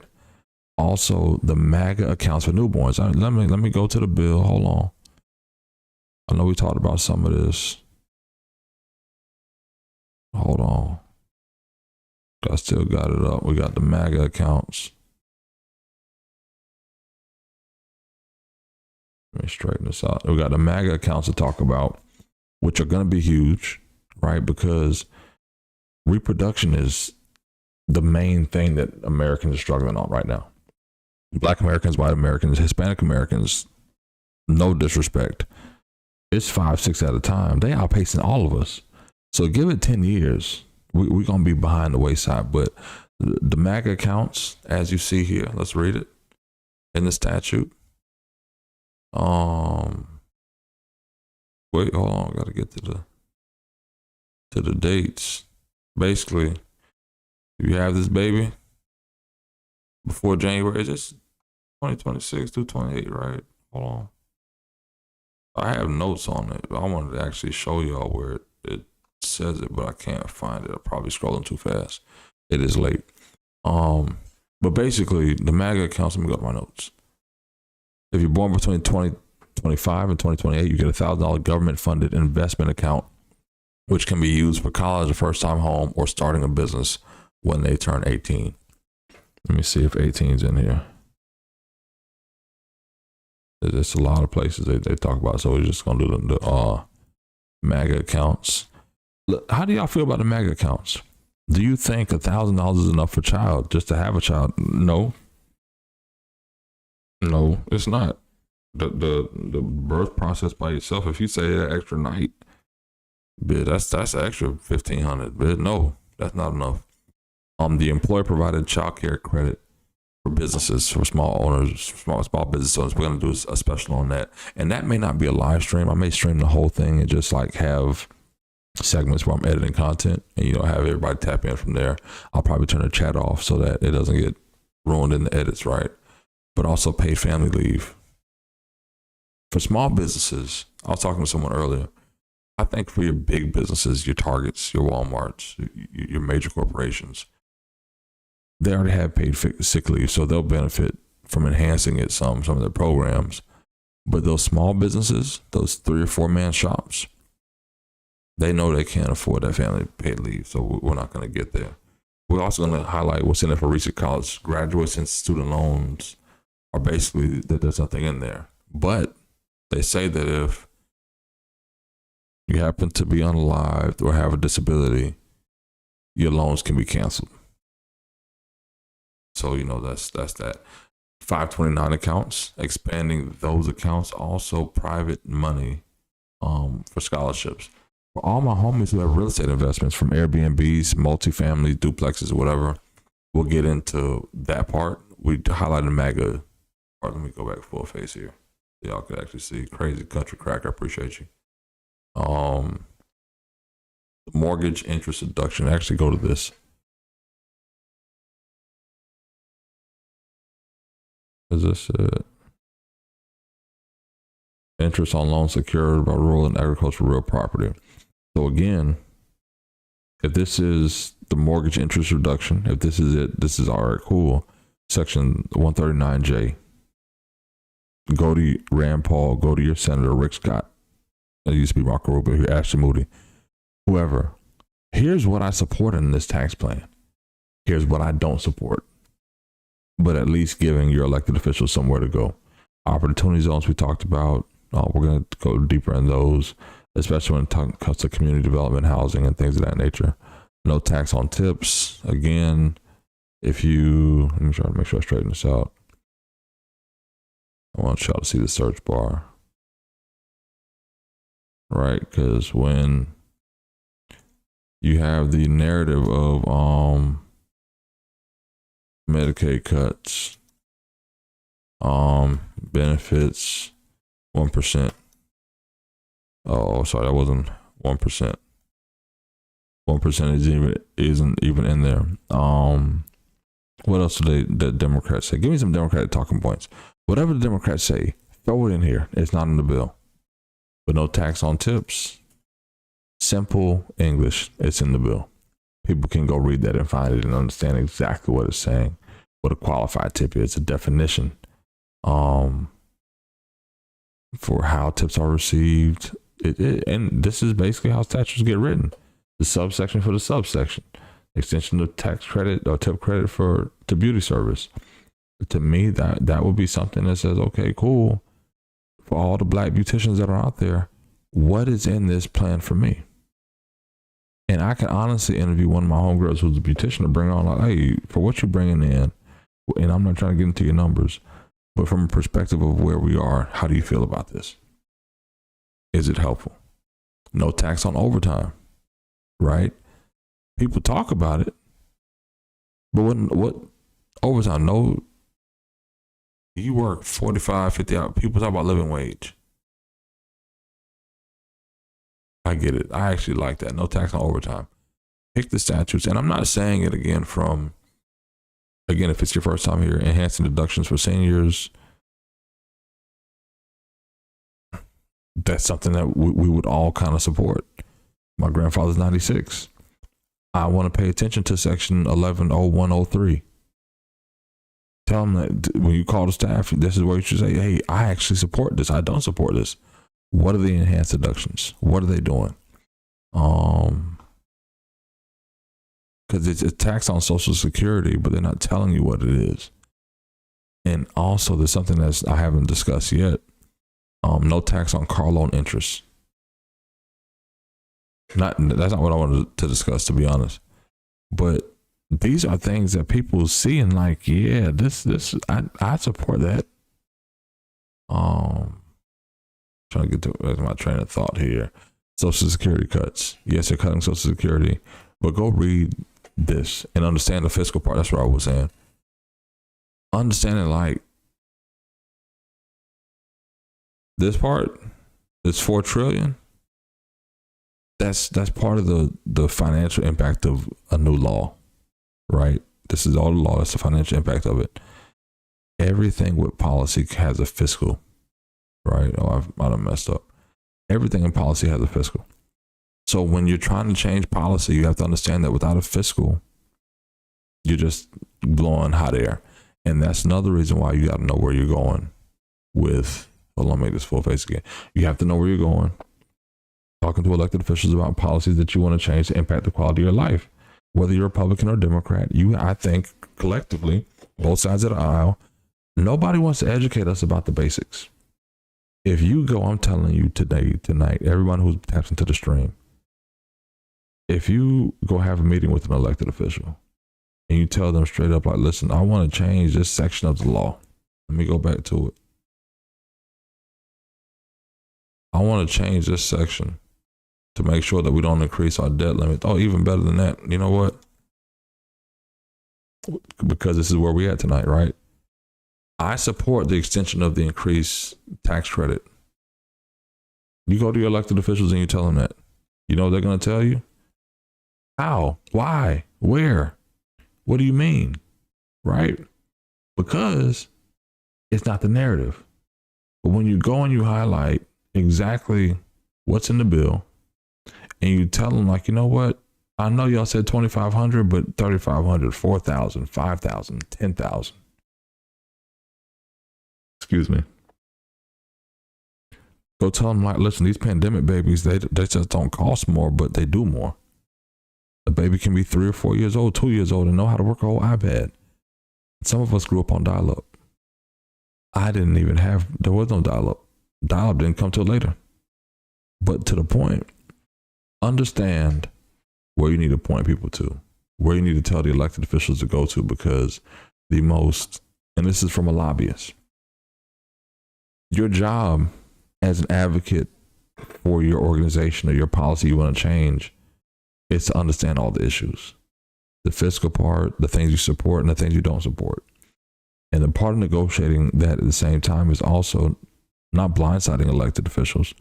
Also, the MAGA accounts for newborns. Let me go to the bill. Hold on. I know we talked about some of this. Hold on. I still got it up. We got the MAGA accounts. Let me straighten this out. We got the MAGA accounts to talk about, which are going to be huge, right? Because reproduction is the main thing that Americans are struggling on right now. Black Americans, white Americans, Hispanic Americans, no disrespect. It's 5, 6 at a time. They outpacing all of us. So give it 10 years. We're going to be behind the wayside. But the MAGA accounts, as you see here, let's read it in the statute. Wait, hold on. I got to get to the dates. Basically, if you have this baby before January, it's just 2026 through 28, right? Hold on. I have notes on it. I wanted to actually show y'all where it says it, but I can't find it. I'm probably scrolling too fast. It is late. But basically, the MAGA accounts, let me go to my notes. If you're born between 2025 and 2028, you get a $1,000 government-funded investment account, which can be used for college, a first-time home, or starting a business when they turn 18. Let me see if 18's in here. There's a lot of places they talk about, so we're just going to do the MAGA accounts. Look, how do y'all feel about the MAGA accounts? Do you think $1,000 is enough for a child, just to have a child? No. No, it's not. The birth process by yourself, if you say that extra night, that's an extra $1,500. But no, that's not enough. The employer provided child care credit for businesses, for small owners, small business owners. We're going to do a special on that. And that may not be a live stream. I may stream the whole thing and just like have segments where I'm editing content and, have everybody tap in from there. I'll probably turn the chat off so that it doesn't get ruined in the edits, right? But also paid family leave. For small businesses, I was talking to someone earlier. I think for your big businesses, your Targets, your Walmarts, your major corporations, they already have paid sick leave, so they'll benefit from enhancing it some of their programs. But those small businesses, those 3 or 4 man shops, they know they can't afford that family paid leave, so we're not going to get there. We're also going to highlight what's in it for recent college graduates and student loans. Are basically that there's nothing in there. But they say that if you happen to be unalived or have a disability, your loans can be canceled. So, that's that. 529 accounts, expanding those accounts, also private money for scholarships. For all my homies who have real estate investments from Airbnbs, multifamily, duplexes, whatever, we'll get into that part. We highlighted MAGA. Let me go back full face here. Y'all could actually see. Crazy country cracker. I appreciate you. Mortgage interest deduction. Actually go to this. Is this it? Interest on loans secured by rural and agricultural real property. So again, if this is the mortgage interest reduction, if this is it, this is all right, cool. Section 139J. Go to Rand Paul, go to your Senator Rick Scott. It used to be Marco Rubio, Ashley Moody, whoever. Here's what I support in this tax plan. Here's what I don't support. But at least giving your elected officials somewhere to go. Opportunity zones we talked about. We're going to go deeper in those, especially when it comes to community development, housing, and things of that nature. No tax on tips. Again, let me try to make sure I straighten this out. I want y'all to see the search bar, right? Because when you have the narrative of Medicaid cuts, benefits 1%, Oh, sorry, that wasn't 1%. 1% isn't even in there. What else do the Democrats say? Give me some Democratic talking points. Whatever the Democrats say, throw it in here. It's not in the bill. But no tax on tips. Simple English. It's in the bill. People can go read that and find it and understand exactly what it's saying. What a qualified tip is. A definition for how tips are received. And this is basically how statutes get written. The subsection for the subsection. Extension of tax credit or tip credit to beauty service. To me, that would be something that says, okay, cool. For all the black beauticians that are out there, what is in this plan for me? And I can honestly interview one of my homegirls who's a beautician to bring on, like, hey, for what you're bringing in, and I'm not trying to get into your numbers, but from a perspective of where we are, how do you feel about this? Is it helpful? No tax on overtime, right? People talk about it, but what overtime? No, you work 45, 50 hours. People talk about living wage. I get it. I actually like that. No tax on overtime. Pick the statutes. And I'm not saying it again, if it's your first time here, enhancing deductions for seniors. That's something that we would all kind of support. My grandfather's 96. I want to pay attention to section 110103. Tell them that when you call the staff, this is where you should say, hey, I actually support this. I don't support this. What are the enhanced deductions? What are they doing? Because it's a tax on Social Security, but they're not telling you what it is. And also, there's something that I haven't discussed yet. No tax on car loan interest. That's not what I wanted to discuss, to be honest. But these are things that people see and like, yeah, I support that. Trying to get to my train of thought here. Social Security cuts. Yes, they're cutting Social Security, but go read this and understand the fiscal part. That's what I was saying. Understanding like this part, this $4 trillion. That's part of the financial impact of a new law, right? This is all the law. That's the financial impact of it. Everything with policy has a fiscal, right? Oh, I done messed up. Everything in policy has a fiscal. So when you're trying to change policy, you have to understand that without a fiscal, you're just blowing hot air. And that's another reason why you got to know where you're going with, hold on, make this full face again. You have to know where you're going. Talking to elected officials about policies that you want to change to impact the quality of your life. Whether you're Republican or Democrat, I think collectively, both sides of the aisle, nobody wants to educate us about the basics. If you go, I'm telling you tonight, everyone who's tapped into the stream, if you go have a meeting with an elected official and you tell them straight up, like, listen, I want to change this section of the law. Let me go back to it. I want to change this section to make sure that we don't increase our debt limit. Oh, even better than that. You know what? Because this is where we're at tonight, right? I support the extension of the increased tax credit. You go to your elected officials and you tell them that. You know what they're going to tell you? How? Why? Where? What do you mean? Right? Because it's not the narrative. But when you go and you highlight exactly what's in the bill and you tell them, like, you know what? I know y'all said 2,500, but 3,500, 4,000, 5,000, 10,000. Excuse me. Go tell them, like, listen, these pandemic babies, they just don't cost more, but they do more. A baby can be 3 or 4 years old, 2 years old, and know how to work a whole iPad. Some of us grew up on dial-up. I didn't even there was no dial-up. Dial-up didn't come till later. But to the point, understand where you need to point people to, where you need to tell the elected officials to go to, because and this is from a lobbyist, your job as an advocate for your organization or your policy you want to change is to understand all the issues, the fiscal part, the things you support and the things you don't support. And the part of negotiating that at the same time is also not blindsiding elected officials,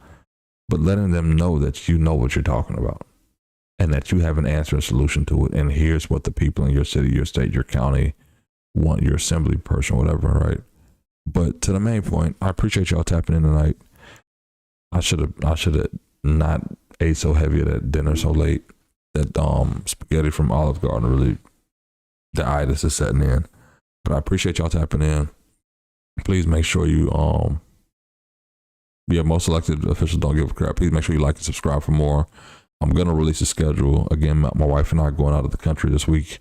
but letting them know that you know what you're talking about and that you have an answer and solution to it. And here's what the people in your city, your state, your county want, your assembly person, whatever, right? But to the main point, I appreciate y'all tapping in tonight. I should have not ate so heavy at that dinner so late. That spaghetti from Olive Garden, really, the itis is setting in. But I appreciate y'all tapping in. Please make sure you, most elected officials don't give a crap. Please make sure you like and subscribe for more. I'm going to release a schedule. Again, my wife and I are going out of the country this week,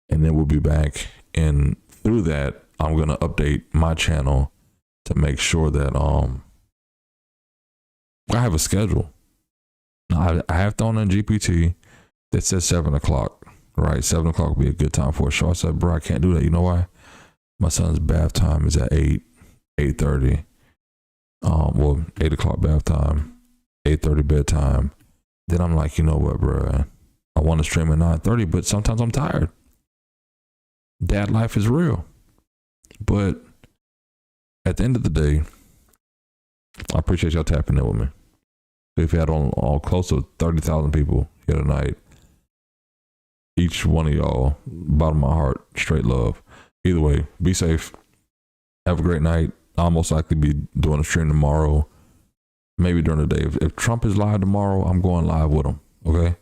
and then we'll be back. And through that, I'm going to update my channel to make sure that I have a schedule. Now, I have thrown in GPT that says 7 o'clock, right? 7 o'clock would be a good time for a show. I said, bro, I can't do that. You know why? My son's bath time is at 8:30. 8 o'clock bath time, 8:30 bedtime. Then I'm like, you know what, bro? I want to stream at 9:30, but sometimes I'm tired. Dad life is real. But at the end of the day, I appreciate y'all tapping in with me. If you had all close to 30,000 people here tonight, each one of y'all, bottom of my heart, straight love. Either way, be safe. Have a great night. I'll most likely be doing a stream tomorrow, maybe during the day. If Trump is live tomorrow, I'm going live with him, okay?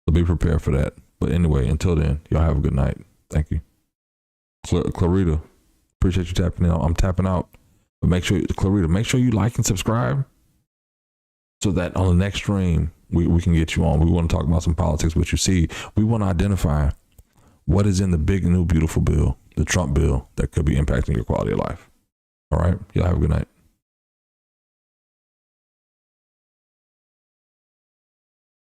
So be prepared for that. But anyway, until then, y'all have a good night. Thank you. Clarita, appreciate you tapping in. I'm tapping out. But make sure, Clarita, make sure you like and subscribe so that on the next stream, we can get you on. We want to talk about some politics, but you see, we want to identify what is in the big, new, beautiful bill, the Trump bill, that could be impacting your quality of life. All right? Y'all have a good night.